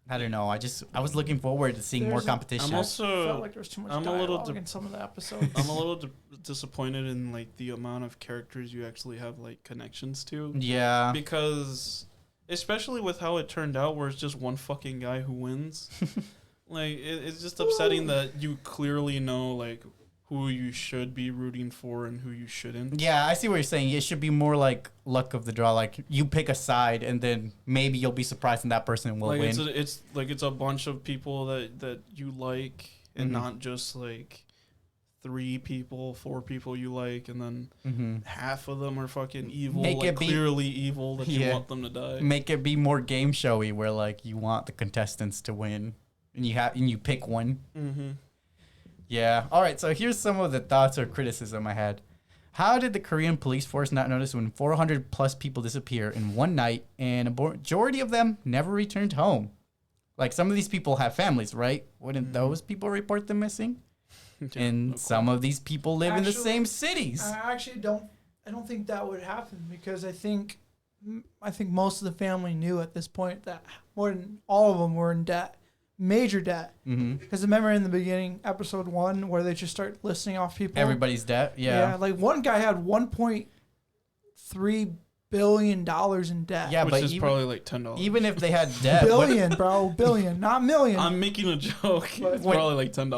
I don't know. I was looking forward to seeing more There's a- competition. I'm also Felt like there was too much I'm a little dialogue in some of the episodes. I'm a little disappointed in like the amount of characters you actually have like connections to, yeah. because especially with how it turned out, where it's just one fucking guy who wins. Like it's just upsetting that you clearly know like who you should be rooting for and who you shouldn't. Yeah, I see what you're saying. It should be more like luck of the draw. Like you pick a side, and then maybe you'll be surprised, and that person will Like win. it's a bunch of people that you like, and Mhm. not just like 3 people, 4 people you like, and then Mm-hmm. half of them are fucking evil, Make like it be- clearly evil that you Yeah. want them to die. Make it be more game showy, where like you want the contestants to win, and you pick one. Mm-hmm. Yeah. All right. So here's some of the thoughts or criticism I had. How did the Korean police force not notice when 400 plus people disappear in one night and a majority of them never returned home? Like some of these people have families, right? Wouldn't those people report them missing? And some of these people live in the Actually, same cities. I actually don't. I don't think that would happen because I think most of the family knew at this point that more than all of them were in debt, major debt. Mm-hmm. Because remember in the beginning, episode 1, where they just start listing off people. Everybody's debt. Yeah. Like one guy had 1.3 billion dollars in debt. Yeah, Which but is probably like $10. even if they had debt, Billion, bro, billion, not million. I'm making a joke. But- It's probably like $10.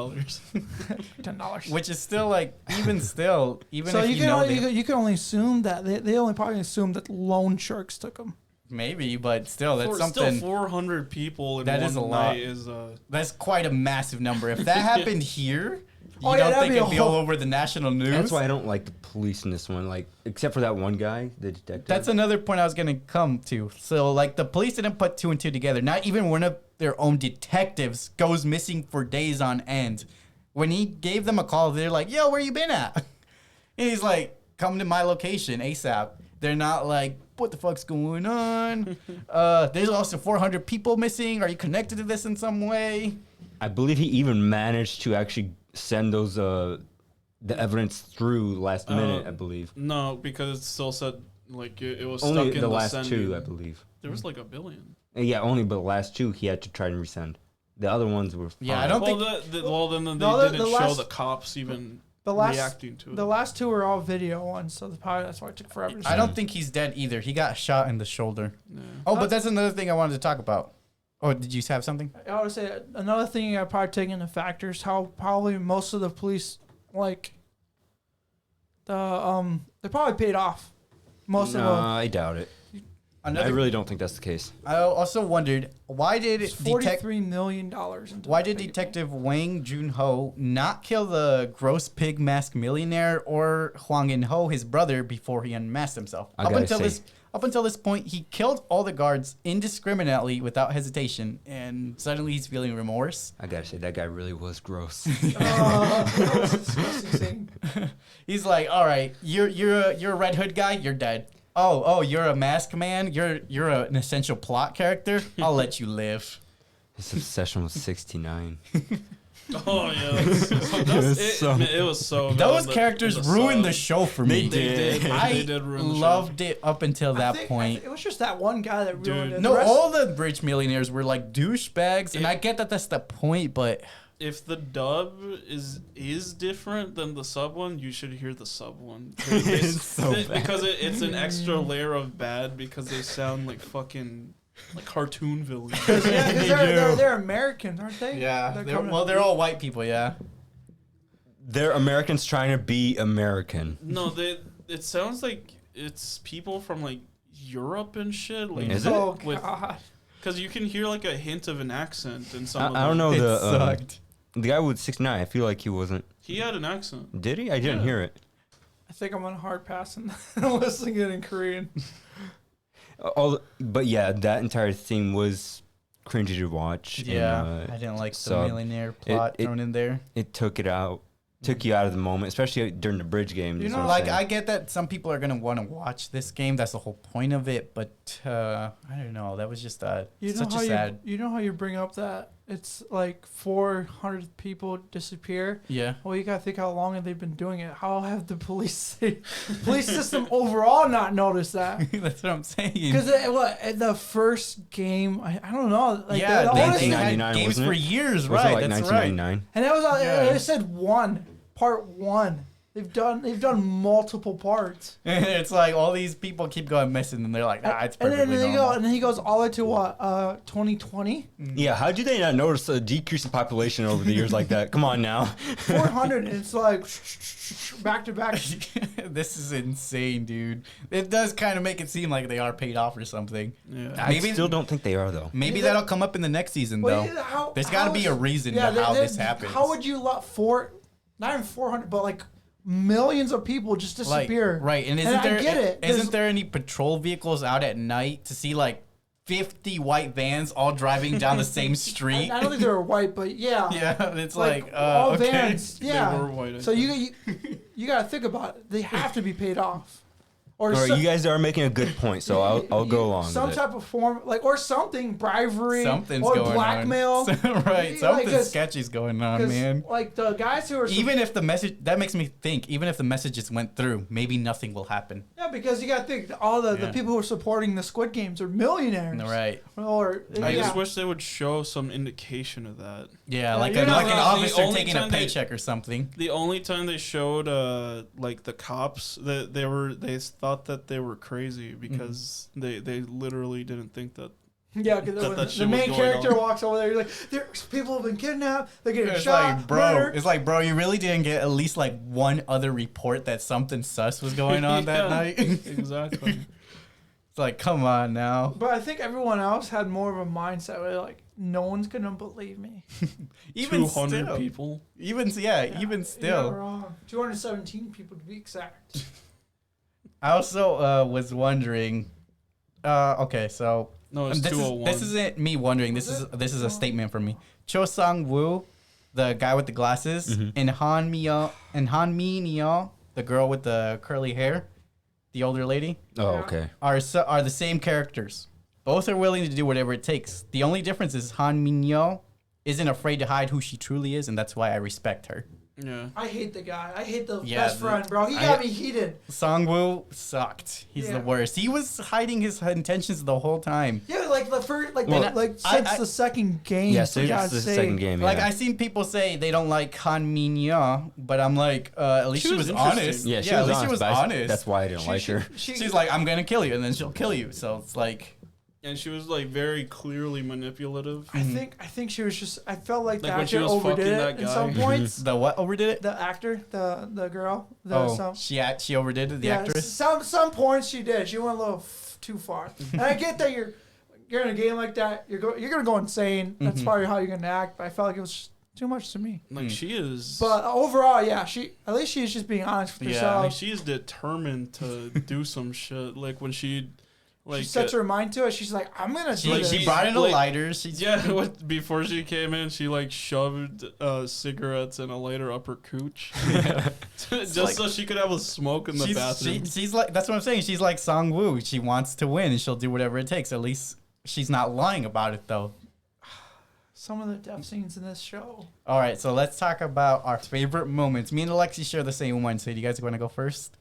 $10. which is still like even so you if can you know only, they- you can only assume that they only probably assume that loan sharks took them. maybe, but still that's Still something 400 people in That one is a night lot. is that's quite a massive number. If that happened here, you Oh, yeah, don't that'd think be a it'd be all whole- over the national news? That's why I don't like the police in this one. Like, except for that one guy, the detective. That's another point I was gonna come to. So like the police didn't put 2 and 2 together. Not even one of their own detectives goes missing for days on end. When he gave them a call, they're like, "Yo, where you been at?" And he's like, "Come to my location ASAP." They're not like, "What the fuck's going on?" There's also 400 people missing. Are you connected to this in some way? I believe he even managed to actually send those the evidence through last minute. I believe no, because it still said like it was only stuck in the the last sending. 2, I believe. There was like a billion. Yeah, only but the last 2 he had to try and resend. The other ones were. Yeah, I fine. don't Well, think- then they No, didn't the show last- the cops even The last reacting to it. the last 2 were all video ones, so that's why it took forever. To I send. don't think he's dead either. He got shot in the shoulder. Yeah. Oh, but that's another thing I wanted to talk about. Oh, did you have something? I would say another thing you got to probably take into factors how probably most of the police like they probably paid off. Most No, of them. I doubt it. I really don't think that's the case. I also wondered why did It's detect $43 million. why did Detective Wang Junho not kill the gross pig mask millionaire or Huang In-ho, his brother, before he unmasked himself? I gotta say- Up until this point, he killed all the guards indiscriminately without hesitation, and suddenly he's feeling remorse. I gotta say that guy really was gross. That was a disgusting scene. He's like, "All right, you're a Red Hood guy, you're dead. Oh, you're a mask man. You're an essential plot character. I'll let you live." His obsession was 69. Oh yeah, it was so. bad Those in the- characters in the ruined the sub. show for me. They did. I They did ruin the show. loved it up until I that think- point. it was just that one guy that ruined Dude. it. No, The rest- all the rich millionaires were like douchebags, and It- I get that that's the point, but If the dub is different than the sub one, you should hear the sub one. It's so bad. Because it's an extra layer of bad because they sound like fucking like cartoon villains. Yeah, 'cause they're Americans, aren't they? they're all white people, yeah. They're Americans trying to be American. No, it sounds like it's people from like Europe and shit. Like, Is it? Oh with- God. Because you can hear like a hint of an accent in some. of I don't them. know It the sucked. guy with 69. I feel like he wasn't. He had an accent. Did he? I didn't Yeah. hear it. I think I'm on a hard pass and listening it in Korean. But yeah, that entire thing was cringy to watch. Yeah, and, I didn't like the sub. millionaire plot thrown in there. It took you out of the moment, especially during the bridge game. You is know, what I'm Like, saying. I get that some people are gonna want to watch this game. That's the whole point of it. But I don't know. That was just such a sad. You know how you bring up that it's like 400 people disappear. Yeah. Well, you gotta think how long have they been doing it? How have the police system overall not noticed that? That's what I'm saying. Because the first game, I don't know. Like Yeah, the they honest- had 1999, games wasn't for it? years, Was right? it like That's right. 1999? and it was Yeah. it said part one. They've done multiple parts. And it's like all these people keep going missing, and they're like, it's and perfectly then normal. and then he goes all the way to what 2020. Yeah, how did they not notice a decrease in population over the years like that? Come on now. 400. And it's like back to back. This is insane, dude. It does kind of make it seem like they are paid off or something. Yeah. I Maybe- still don't think they are though. Maybe Yeah. that'll come up in the next season, Wait, though. There's got to be a reason to how this happens. How would you let not even 400, but like millions of people just disappear? Right, and I get it. Isn't there any patrol vehicles out at night to see like 50 white vans all driving down the same street? I don't think they were white, but yeah. Yeah, it's all okay. vans. Yeah. They were white, I So think. you got to think about it. They have to be paid off. Or All right, so- you guys are making a good point, so I'll go along some with it. type of form, or something, bribery, Something's or going blackmail. on. Right, Like, something 'cause- sketchy's going on, 'cause, man. Like the guys who are Even if the message, that makes me think, even if the messages went through, maybe nothing will happen. yeah, because you got to think all the Yeah. people who are supporting the Squid Games are millionaires. Right. Or I yeah. just wish they would show some indication of that. Yeah, like, you're an not- officer the only taking a time they- paycheck or something. The only time they showed like the cops that they thought that they were crazy because they literally didn't think that. Yeah, because that when shit the was main going character on. walks over there, you're like, there's people have been kidnapped, they're getting It's shot, like, bro, murdered. it's like, bro, you really didn't get at least like one other report that something sus was going on that Yeah, night. Exactly. It's like, come on now. But I think everyone else had more of a mindset where like, no one's gonna believe me. Even 200 still, people. even You're still. wrong. 217 people to be exact. I also was wondering. Okay, so No, it's this 201. isn't me wondering. This is a statement from me. Cho Sang Woo, the guy with the glasses, and Han Mi Neo, the girl with the curly hair, the older lady, Oh, okay. are the same characters. Both are willing to do whatever it takes. The only difference is Han Min-yo isn't afraid to hide who she truly is, and that's why I respect her. Yeah. I hate the guy. I hate the Yeah, best friend, bro. He I- got me heated. Sangwoo sucked. He's the Yeah. worst. He was hiding his intentions the whole time. Yeah, like the first, like, Well, since I- the second game. Yeah, for so it's God's the sake. second game. Like yeah. I seen people say they don't like Han Min-yo, but I'm like, at least She she was was interesting. honest. Yeah, she at was least honest. she was but I- honest. That's why I didn't like her. She's like, I'm gonna kill you, and then she'll kill you. So it's like, And she was like very clearly manipulative. I think she was just. I felt like the Like when she actor was overdid fucking it that in guy. some points. the what overdid it? The actor, the girl, She overdid it. The actress. Some points she did. She went a little too far. And I get that you're in a game like that. You're gonna go insane. That's probably how you're gonna act. But I felt like it was just too much to me. Like she is. But overall, yeah, at least she's just being honest with Yeah. herself. like she is determined to do some shit. Like when she, like She sets her mind to it. She's like, I'm gonna do this. She brought in a like- lighter. She's yeah. Before she came in, she like shoved cigarettes and a lighter up her cooch, just like- so she could have a smoke in the bathroom. she's like, that's what I'm saying. She's like Song Woo. She wants to win, and she'll do whatever it takes. At least she's not lying about it, though. Some of the death scenes in this show. All right, so let's talk about our favorite moments. Me and Aleksey share the same one. So do you guys want to go first?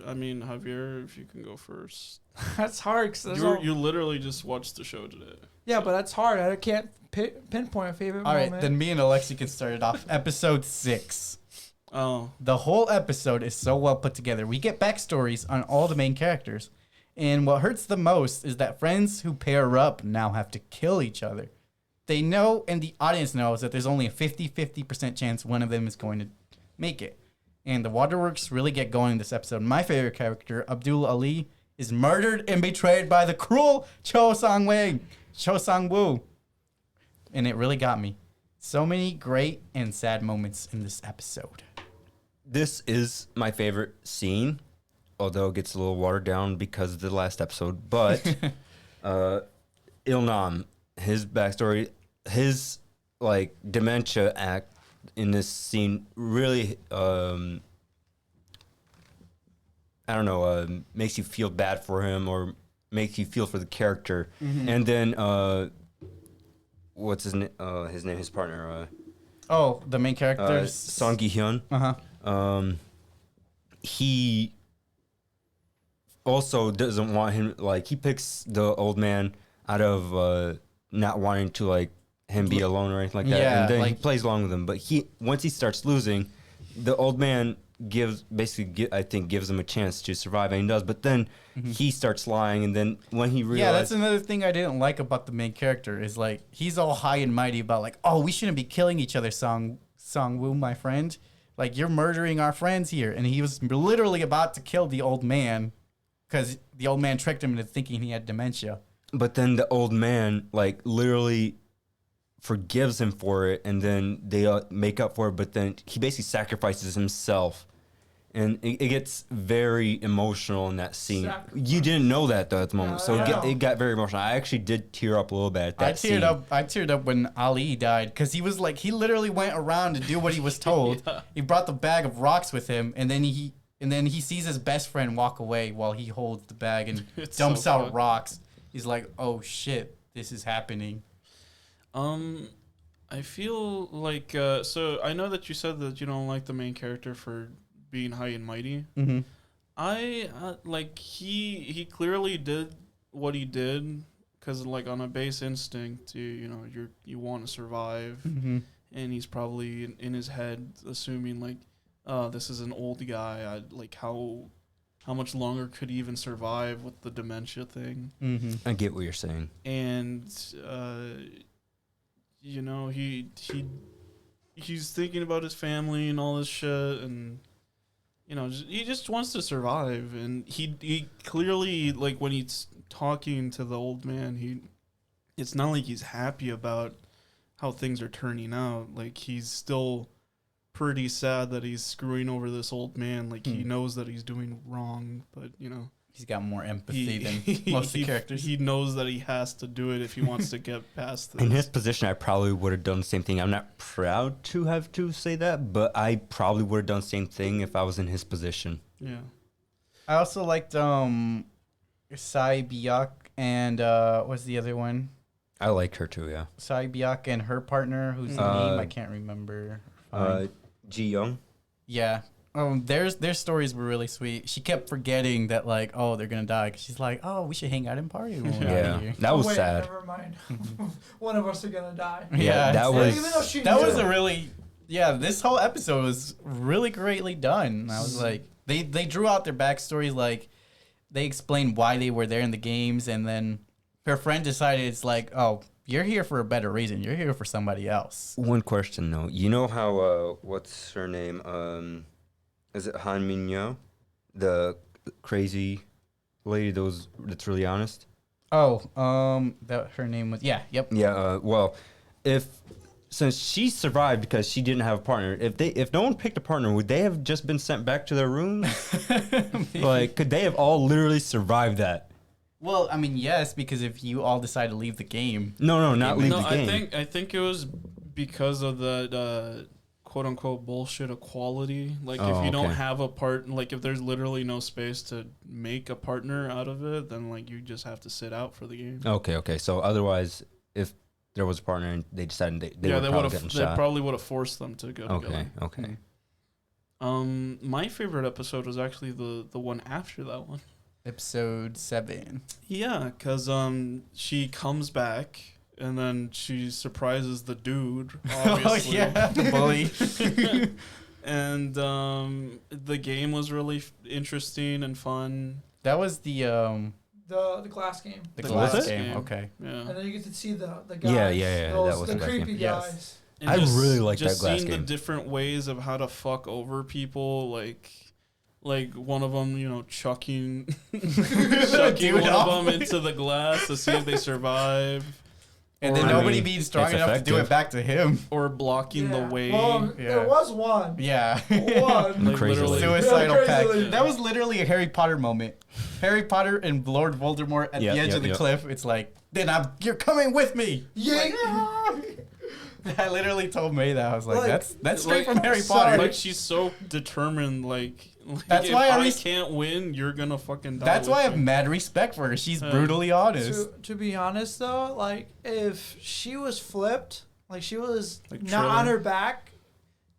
I mean, Javier, if you can go first. That's hard. Cause You literally just watched the show today. yeah, but that's hard. I can't pinpoint a favorite All right, moment. then me and Aleksey can start it off. Episode 6. Oh, The whole episode is so well put together. We get backstories on all the main characters. And what hurts the most is that friends who pair up now have to kill each other. They know, and the audience knows, that there's only a 50% chance one of them is going to make it. And the waterworks really get going in this episode. My favorite character, Abdul Ali, is murdered and betrayed by the cruel Cho Sang-woo. And it really got me. So many great and sad moments in this episode. this is my favorite scene, although it gets a little watered down because of the last episode. But Ilnam, his backstory, his like dementia act in this scene really, I don't know, makes you feel bad for him or makes you feel for the character. And then what's his name? His partner. Oh, the main character, Song Gi-hyun. He also doesn't want him, like, he picks the old man out of not wanting to, like, him be alone or anything like that. Yeah, and then like, he plays along with him. But once he starts losing, the old man gives him a chance to survive, and he does. But then he starts lying, and then when he realizes... Yeah, that's another thing I didn't like about the main character is, like, he's all high and mighty about, like, oh, we shouldn't be killing each other, Song-woo, my friend. Like, you're murdering our friends here. And he was literally about to kill the old man because the old man tricked him into thinking he had dementia. But then the old man, like, literally forgives him for it, and then they make up for it, but then he basically sacrifices himself. And it gets very emotional in that scene. Sacrifice. You didn't know that, though, at the moment. So Yeah. it got very emotional. I actually did tear up a little bit at that scene. I teared up when Ali died because he was like, he literally went around to do what he was told. Yeah. He brought the bag of rocks with him, and then he sees his best friend walk away while he holds the bag and It's dumps so out good. rocks. He's like, oh shit, this is happening. I feel like so I know that you said that you don't like the main character for being high and mighty. Mm-hmm. I like he clearly did what he did because like on a base instinct you want to survive, Mm-hmm. and he's probably in his head assuming like, this is an old guy. Like how much longer could he even survive with the dementia thing? Mm-hmm. I get what you're saying. And he's thinking about his family and all this shit, and he just wants to survive. And he clearly, like, when he's talking to the old man, it's not like he's happy about how things are turning out. Like, he's still pretty sad that he's screwing over this old man. Like, he knows that he's doing wrong, but He's got more empathy than most of the characters. He knows that he has to do it if he wants to get past this. In his position, I probably would have done the same thing. I'm not proud to have to say that, but I probably would have done the same thing if I was in his position. Yeah. I also liked Sai Byak and what's the other one? I liked her too, yeah. Sai Byak and her partner, whose name I can't remember. Ji Young. Yeah. Their stories were really sweet. She kept forgetting that, like, oh, they're gonna die. 'Cause she's like, oh, we should hang out and party when we're out Yeah, of here. that was Wait, sad. Never mind. One of us are gonna die. Yeah, that it's- Even though she that knew. was a really, this whole episode was really greatly done. I was like, they drew out their backstories, like they explained why they were there in the games, and then her friend decided it's like, oh, you're here for a better reason. You're here for somebody else. One question though, you know how what's her name? Is it Han Min-yo, the crazy lady that's really honest? Oh, that her name was yep. Yeah. Well, since she survived because she didn't have a partner, if no one picked a partner, would they have just been sent back to their rooms? Like, could they have all literally survived that? Well, I mean, yes, because if you all decide to leave the game, No, not leave No, the game. I think it was because of the quote unquote bullshit equality. Like, if you don't okay. have a like if there's literally no space to make a partner out of it, then like you just have to sit out for the game. Okay. So otherwise, if there was a partner and they decided they were probably getting shot. probably would have forced them to go together. Okay. My favorite episode was actually the one after that one. episode 7. Yeah, because she comes back and then she surprises the dude, obviously. Oh yeah, the bully. And the game was really interesting and fun. That was the glass game. the The glass glass game. game. Okay. Yeah. And then you get to see the guys. Yeah, Those, that was the the glass creepy game. Yes. guys. And I really liked just that glass seeing game. the different ways of how to fuck over people, like one of them, chucking Dude one off. of them into the glass to see if they survive. And then Or- nobody being strong It's enough to do it effective. back to him. Or blocking the way. Well, Yeah. there was one. Yeah. One. Like, Crazy literally. lady. Suicidal Yeah, pact. crazy lady. That was literally a Harry Potter moment. Harry Potter and Lord Voldemort at Yep, the edge yep, of the yep. cliff. It's like, you're coming with me. Yeah. I literally told May that. I was like, Like- that's straight like- from Harry Sorry. Potter. Like she's so determined. Like That's if why I I can't win, you're gonna fucking die. That's why I with have me. mad respect for her. She's brutally honest. To be honest though, like if she was flipped, like she was Like not Triller. on her back,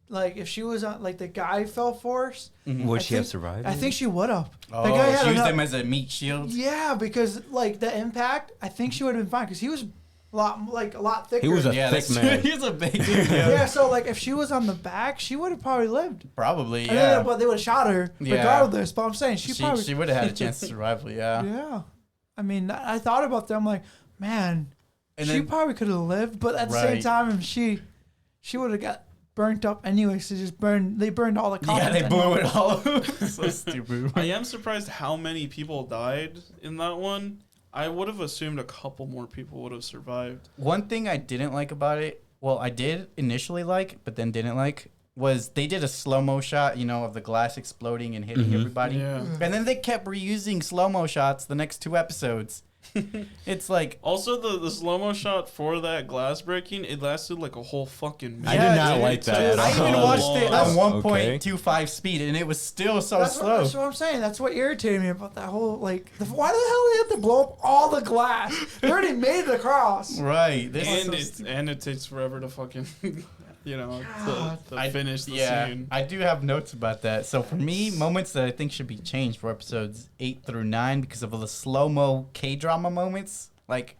like if she was on, like the guy fell force, Would I she have think- survived? I think she would have. Oh, the guy had she used enough- him as a meat shield. Yeah, because like the impact, I think she would have been fine because he was a lot thicker. He was a Yeah, thick that's man. He's a big dude. Yeah. yeah, so like if she was on the back, she would have probably lived. Probably, And yeah. then, but they would have shot her Yeah. regardless. But I'm saying she probably She would have had a chance to survive, yeah. yeah. I mean, I thought about that. I'm like, man, And she then- probably could have lived, but at the Right. same time, she would have got burnt up anyway. So they burned all the Yeah, comments. they blew anyway. it all up. So stupid. I am surprised how many people died in that one. I would have assumed a couple more people would have survived. One thing I didn't like about it, well, I did initially like, but then didn't like, was they did a slow-mo shot, of the glass exploding and hitting everybody. Yeah. And then they kept reusing slow-mo shots the next 2 episodes. It's like, Also, the slow mo shot for that glass breaking, it lasted like a whole fucking minute. I did not It like took that at I all. even so watched it long. on Okay. 1.25 speed, and it was still so slow. That's what I'm saying. That's what irritated me about that whole why the hell did they have to blow up all the glass? They already made it across. Right. This And is- it takes forever to fucking, God. to finish the yeah, scene. I do have notes about that. So for me, moments that I think should be changed for episodes 8 through 9 because of all the slow-mo K-drama moments. Like,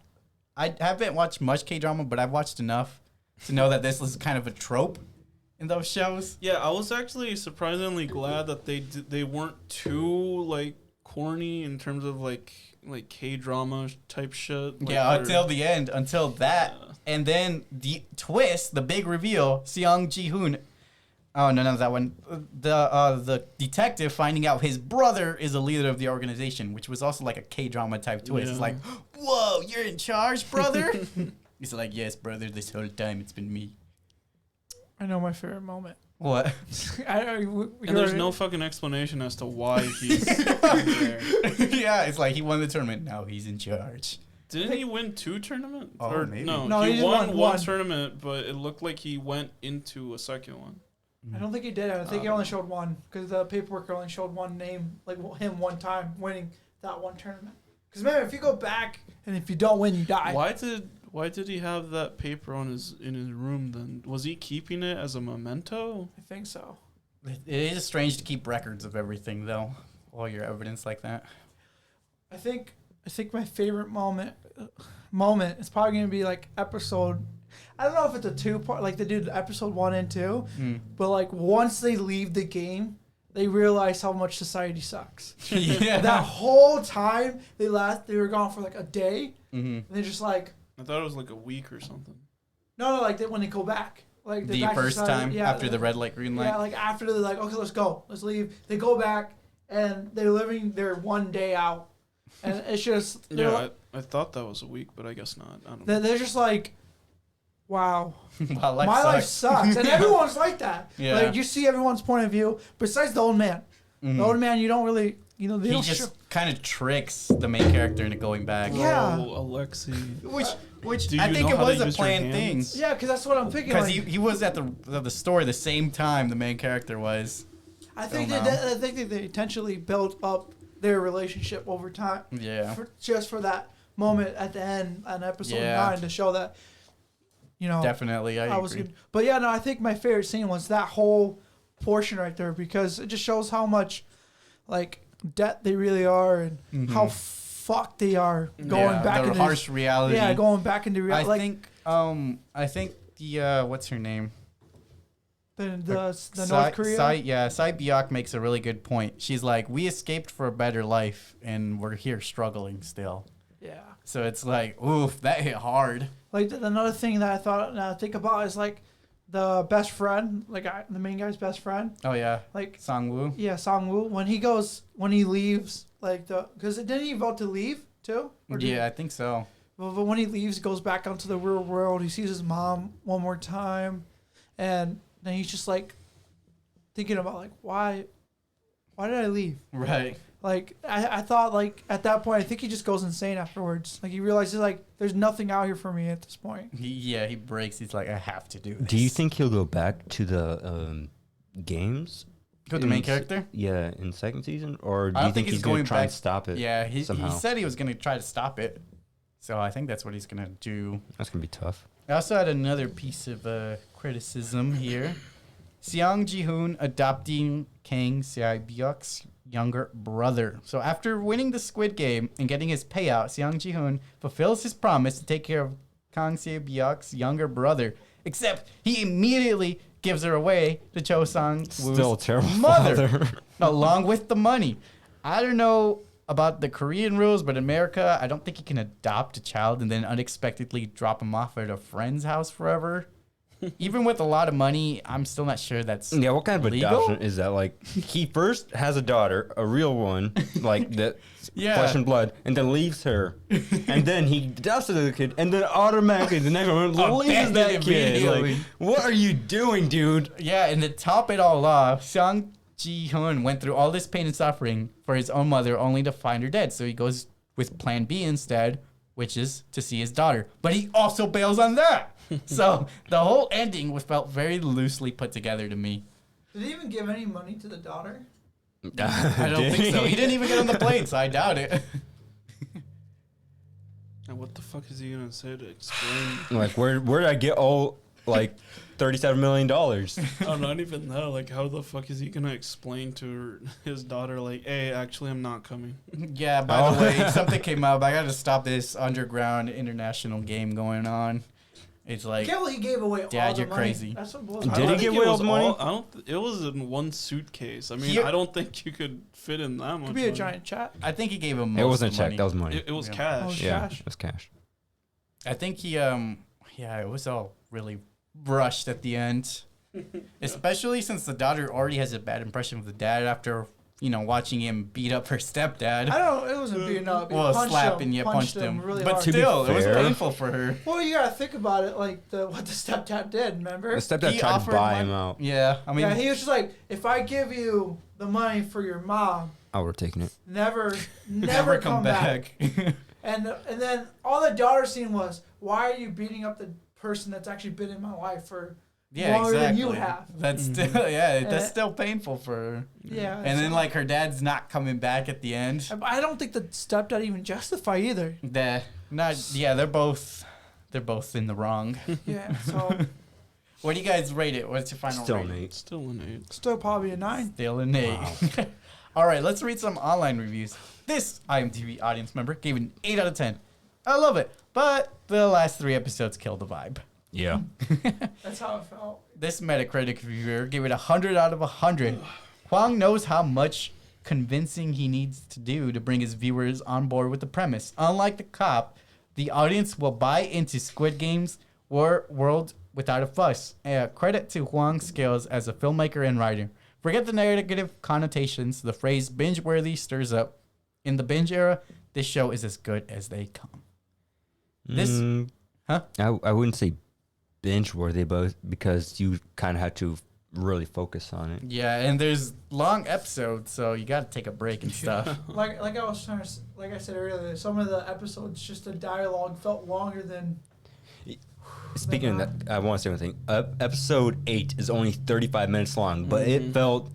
I haven't watched much K-drama, but I've watched enough to know that this is kind of a trope in those shows. Yeah, I was actually surprisingly glad that they weren't too like corny in terms of like K-drama type shit. Like, Yeah, they're- until the end, until that. Yeah. And then the twist, the big reveal, Seong Ji-hoon. Oh, no, that one. The detective finding out his brother is a leader of the organization, which was also like a K-drama type twist. Yeah. It's like, whoa, you're in charge, brother? He's like, yes, brother, this whole time it's been me. I know my favorite moment. What? And there's no fucking explanation as to why he's there. Yeah, it's like he won the tournament. Now he's in charge. Didn't he win 2 tournaments? Oh, or maybe. No, he he just won won one one. tournament, but it looked like he went into a second one. I don't think he did. I think he only showed one because the paperwork only showed one name, like him one time winning that one tournament. Because remember, if you go back and if you don't win, you die. Why did he have that paper in his room then? Was he keeping it as a memento? I think so. It is strange to keep records of everything, though. All your evidence like that. I think my favorite moment is probably gonna be like episode. I don't know if it's a 2-part, like they did episode 1 and 2, but like once they leave the game, they realize how much society sucks. Yeah. That whole time they were gone for like a day, and they're just like, I thought it was like a week or something. no, like when they go back, like The back to first society. time after the red light, green light. Yeah, like after they're like, okay, let's go, let's leave. They go back and they're living their one day out, and it's just they're Yeah, like, I thought that was a week, but I guess not. I don't know. they're just like, wow. Wow, life My life sucks. sucks, and everyone's like that. Yeah. Like you see everyone's point of view. Besides the old man, the old man, you don't really, they He don't just kind of tricks the main character into going back. Yeah. Bro, Aleksey. Which Do I you think know it how to was a use your planned thing. hands? Yeah, because that's what I'm thinking. Because Like, he was at the store the same time the main character was. I think Oh, that no. I think that they intentionally built up their relationship over time, Yeah. just for that moment at the end on episode Yeah. 9 to show that, Definitely, I was agree. good. But yeah, no, I think my favorite scene was that whole portion right there because it just shows how much like debt they really are and how fucked they are going Yeah, back the into harsh reality. Yeah, going back into I reality. I think the what's her name? The North Korea. Sai Biak makes a really good point. She's like, we escaped for a better life, and we're here struggling still. Yeah. So it's like, oof, that hit hard. Like another thing that I thought now I think about is like the best friend, like the main guy's best friend, Oh yeah, like Sang Woo. yeah, Sang-woo. When he leaves, like because didn't he vote to leave too? Or did- Yeah, I think so. But when he leaves, he goes back onto the real world. He sees his mom one more time, and then he's just like thinking about like why did I leave? Right. Like I thought like at that point I think he just goes insane afterwards. Like he realizes like there's nothing out here for me at this point. He breaks. He's like, I have to do this. Do you think he'll go back to the games? With the main character? Yeah, in second season? Or do I you don't think he's going to try and stop it? Yeah, he somehow? said he was going to try to stop it. So I think that's what he's going to do. That's going to be tough. I also had another piece of criticism here. Seong Ji-hoon adopting Kang Se-byuk's younger brother. So after winning the Squid Game and getting his payout, Seong Ji-hoon fulfills his promise to take care of Kang Se-byuk's younger brother. Except he immediately gives her away to Cho Sang-woo's Still a terrible mother, father. along with the money. I don't know about the Korean rules, but in America, I don't think you can adopt a child and then unexpectedly drop him off at a friend's house forever. Even with a lot of money, I'm still not sure that's Yeah, what kind of legal? adoption is that? Like, he first has a daughter, a real one, like that Yeah. flesh and blood, and then leaves her. And then he adopts the kid, and then automatically the next one leaves that Abandoned kid. immediately. Like, what are you doing, dude? Yeah, and to top it all off, Seong Ji-hoon went through all this pain and suffering for his own mother only to find her dead. So he goes with plan B instead, which is to see his daughter. But he also bails on that. So the whole ending felt very loosely put together to me. Did he even give any money to the daughter? I don't think so. He didn't even get on the plane, so I doubt it. And what the fuck is he gonna say to explain? Like, where did I get all, like, $37 million? Oh, not even that. Like, how the fuck is he gonna explain to his daughter, like, hey, actually, I'm not coming? Yeah, by the way, something came up. I got to stop this underground international game going on. It's like, Kelly gave away Dad, all the you're money. crazy. That's what blows Did my he I mind. don't give think away it all was the money? I don't. It was in one suitcase. I mean, Here- I don't think you could fit in that much. Could be a money. giant chat. I think he gave him most It wasn't of a the check. money. That was money. It was Yeah. cash. Oh, Yeah, cash. it was cash. I think he, yeah, it was all really rushed at the end. Especially since the daughter already has a bad impression of the dad after, watching him beat up her stepdad. I don't. It wasn't beating up. He Well, punched slapping, him, punched him. really But hard. To be still, it was fair- painful for her. Well, you gotta think about it, like what the stepdad did. Remember? The stepdad He tried to offered buy money- him out. Yeah, I mean, Yeah, he was just like, if I give you the money for your mom, I would have taken it. never never come back. And then all the daughter seen was, why are you beating up the person that's actually been in my life for yeah, longer exactly. than you have? That's still, yeah, that's Uh, still painful for her. Yeah. And then, so- like, her dad's not coming back at the end. I don't think the stepdad even justify either. Yeah, they're both in the wrong. Yeah. So What do you guys rate it? What's your final Still rating? an 8. Still an 8. still probably a 9. Still an 8. All right, let's read some online reviews. This IMDb audience member gave it an 8 out of 10. I love it, but the last 3 episodes killed the vibe. Yeah. That's how it felt. This Metacritic reviewer gave it 100 out of 100. Huang knows how much convincing he needs to do to bring his viewers on board with the premise. Unlike the cop, the audience will buy into Squid Game's world without a fuss. Credit to Huang's skills as a filmmaker and writer. Forget the negative connotations the phrase binge-worthy stirs up. In the binge era, this show is as good as they come. This, huh? I wouldn't say binge worthy, but because you kind of had to really focus on it. Yeah, and there's long episodes, so you got to take a break and stuff. Like I was trying to, like I said earlier, some of the episodes, just the dialogue felt longer than. Speaking of that, I want to say one thing. Episode 8 is only 35 minutes long, but it felt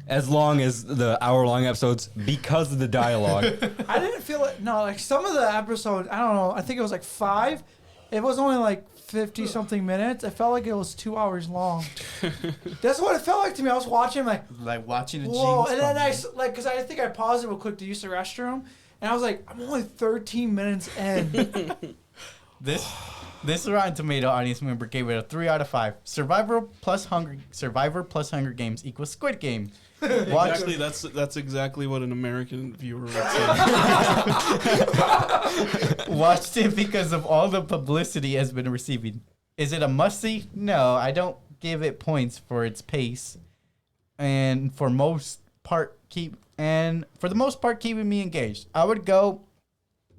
as long as the hour-long episodes because of the dialogue. I didn't feel it. No, like some of the episodes, I don't know. I think it was like 5. It was only like 50 something minutes. I felt like it was 2 hours long. That's what it felt like to me. I was watching like, Like watching a whoa, James and then Bond. because I think I paused it real quick to use the restroom, and I was like, I'm only 13 minutes in. This Rotten Tomato audience member gave it a 3 out of 5. Survivor plus Hunger Games equals Squid Game. Exactly. That's exactly what an American viewer would say. Watched it because of all the publicity it has been receiving. Is it a must-see? No, I don't give it points for its pace, and for the most part keeping me engaged. I would go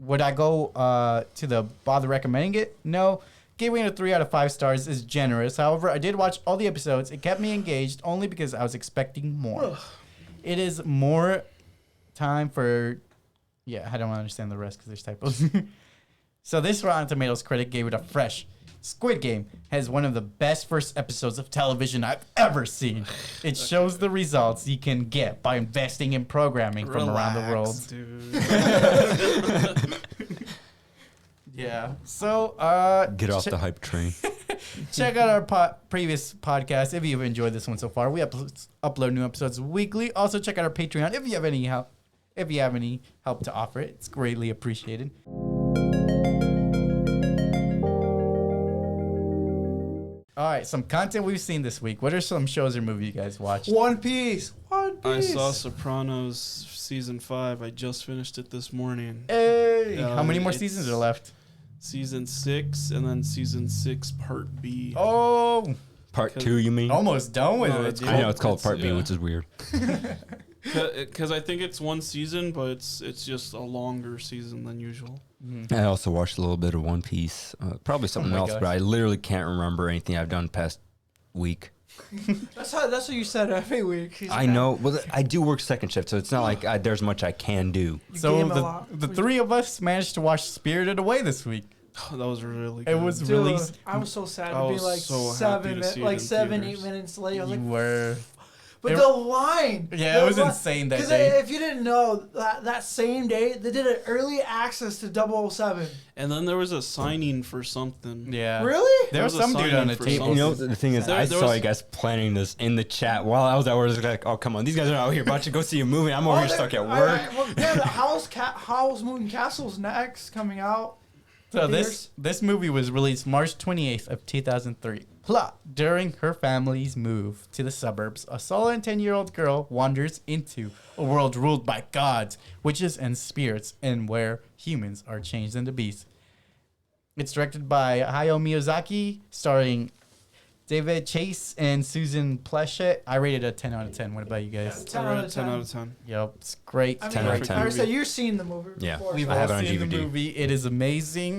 Would I go to the bother recommending it? No. Giving it a 3 out of 5 stars is generous. However, I did watch all the episodes. It kept me engaged only because I was expecting more. It is more time for... Yeah, I don't understand the rest because there's typos. So this Rotten Tomatoes critic gave it a fresh. Squid Game has one of the best first episodes of television I've ever seen. It shows the results you can get by investing in programming from around the world. Dude. Yeah. So, Get off the hype train. check out our previous podcast if you've enjoyed this one so far. We upload new episodes weekly. Also, check out our Patreon if you have any help. If you have any help to offer it, it's greatly appreciated. All right, some content we've seen this week. What are some shows or movies you guys watched? One Piece. I saw Sopranos season 5. I just finished it this morning. Hey, how many more seasons are left? Season 6 and then season 6 part B. Oh, Part 2, you mean? almost done with No, it. it's dude. I know it's called Part B, yeah. which is weird. Because I think it's one season, but it's just a longer season than usual. I also watched a little bit of One Piece. Probably something my else, gosh. but I literally can't remember anything I've done past week. That's what you said every week. He's I like, know. Well, I do work second shift, so it's not like there's much I can do. You So game a lot. the three of us managed to watch Spirited Away this week. Oh, that was really good. It was Dude, released. I was so sad I to be was like so happy to see it in 7, 8 theaters. minutes late. I was You like, were. but it- the line. Yeah, it was insane that Because day. if you didn't know, that same day, they did an early access to 007. And then there was a signing for something. Yeah. Really? There was There was some a dude on signing the for table. You know, the thing is, There- I there saw was- you guys planning this in the chat while I was at work. I was like, oh, come on. These guys are out here about to go see a movie. I'm over here stuck at work. Well, yeah, the Howl's Moving Castle's next coming out. So Theaters. this movie was released March 28th of 2003. Plot: during her family's move to the suburbs, a sullen 10-year-old girl wanders into a world ruled by gods, witches, and spirits, and where humans are changed into beasts. It's directed by Hayao Miyazaki, starring David Chase and Susan Pleshette. I rated it a 10 out of 10. What about you guys? 10 I out read of 10 10. out of 10. Yep, it's great. I mean, 10 out of 10. I would say you've seen the movie Yeah. before. We've I all have it on seen the DVD. movie. It is amazing.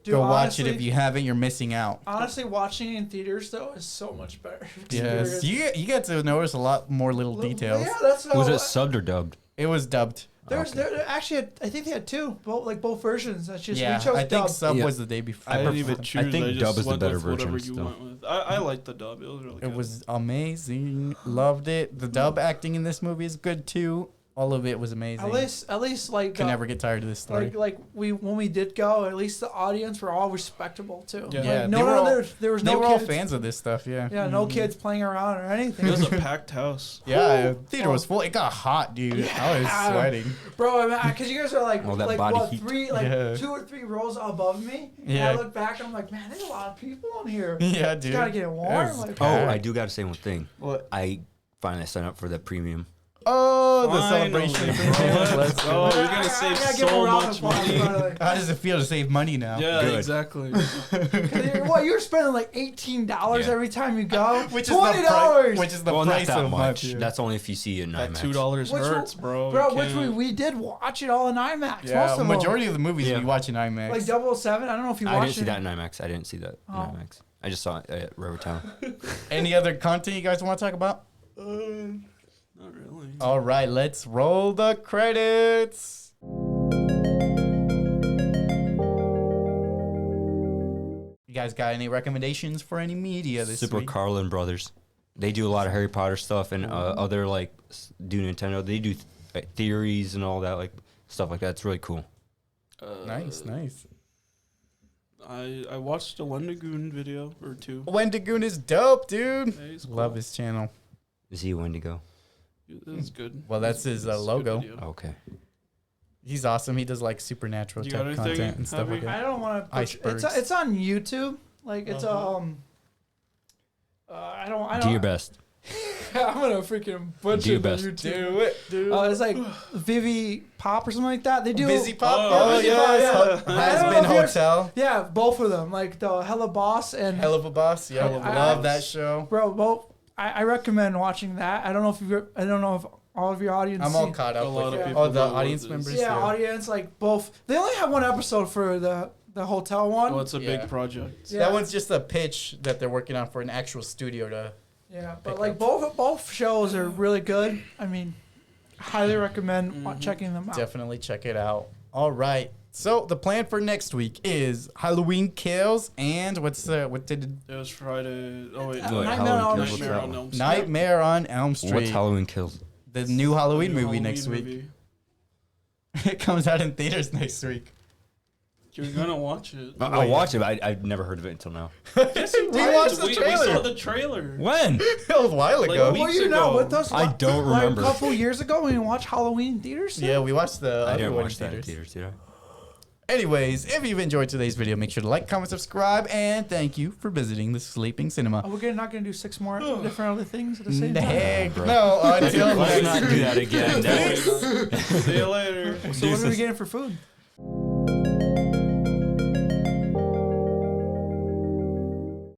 Dude, Go watch it honestly- if you haven't. You're missing out. Honestly, watching it in theaters, though, is so much better. Yes, experience. you get to notice a lot more little details. Yeah, that's Was it subbed or dubbed? It was dubbed. There actually, I think they had two, both versions. That's just Yeah, we chose I think dubbed. sub Yeah. was the day before. I didn't prefer- even choose. think just dub is the went better with whatever version you still. went with. I liked the dub. It was really good. It was amazing. Loved it. The dub acting in this movie is good too. All of it was amazing. At least like Can never get tired of this story. like when we did go, at least the audience were all respectable too. Yeah. Like, Yeah, no they were one all- there was they no were all kids. fans of this stuff. Yeah. Yeah, no kids playing around or anything. It was a packed house. Yeah, Ooh. theater was full. It got hot, dude. I was Yeah. sweating. Bro, because you guys are like, All that body heat. Yeah. 2 or 3 rows above me. Yeah. And I look back and I'm like, man, there's a lot of people in here. Yeah, It's dude. gotta get It warm. was Like, Oh, packed. I do got to say one thing. What? I finally signed up for the premium. Oh, the Finally, celebration. bro. Let's go. Oh, you're I gonna save gotta give a so round much of applause, money. by the way. How does it feel to save money now? Yeah, Good. exactly. 'Cause you're spending like $18 Yeah. every time you go. Which is $20. Which is the Well, not price that of much. much. That's only if you see it in That IMAX. $2 Which hurts, bro. Bro, You which can't- we did watch it all in IMAX. Yeah, most of majority of the movies Yeah. we watch in IMAX. them. Like 007. I don't know if you I watched didn't see it. that in IMAX. I didn't see that in Oh. IMAX. I just saw it at Rivertown. Any other content you guys want to talk about? Not really. All right, let's roll the credits. You guys got any recommendations for any media this Super week? Carlin Brothers. They do a lot of Harry Potter stuff and other do Nintendo. They do theories and all that stuff like that. It's really cool. Nice, nice. I watched a Wendigoon video or two. Wendigoon is dope, dude. Yeah, he's cool. Love his channel. Is he a Wendigo? It was good. Well, that's his It's a good logo. video. Okay. He's awesome. He does like supernatural You type got anything, content and stuff like Javi? that. I don't want to. Icebergs. It's on YouTube. Like it's I don't. Do your best. I'm gonna freaking butcher Do your the best. YouTube. Do it, dude. It's like Vivi Pop or something like that. They do Busy Pop. Oh, Oh, Busy yes. Pop, yeah. I Has don't been know if you're- Hotel. Yeah, both of them. Like the Hella Boss and Hell of a Boss. Yeah, Hell of a love Boss. that show. bro. Both. I recommend watching that. I don't know if all of your audience. I'm all see- caught up A lot with of it. people Oh, the know what audience this- members. Yeah, too. audience like both. They only have one episode for the hotel one. Oh, it's a Yeah. big project. Yeah. That one's just a pitch that they're working on for an actual studio to. Yeah, pick but like up. both shows are really good. I mean, highly recommend checking them out. Definitely check it out. All right. So the plan for next week is Halloween Kills and what did It was Friday. Oh wait, Nightmare Halloween on Kills, Elm what's Nightmare that on one? Elm Street. Nightmare on Elm Street? What's Halloween Kills? The new Halloween New movie next week. movie. It comes out in theaters next week. You're gonna watch it. I'll watch it, but I've never heard of it until now. Yes, you We did. watched the We trailer. saw the trailer. When? It was a while Like ago. a Well, weeks you know, ago. with us, I don't like, remember. a couple years ago when we watched Halloween in theaters. Yeah, we watched the I other didn't one watch that in theaters. theaters, did I? Anyways, if you've enjoyed today's video, make sure to like, comment, subscribe, and thank you for visiting the Sleeping Cinema. Are we not gonna do 6 more different other things at the same time? Heck bro. no, until Let's next not do that again. See you later. So what are we getting for food?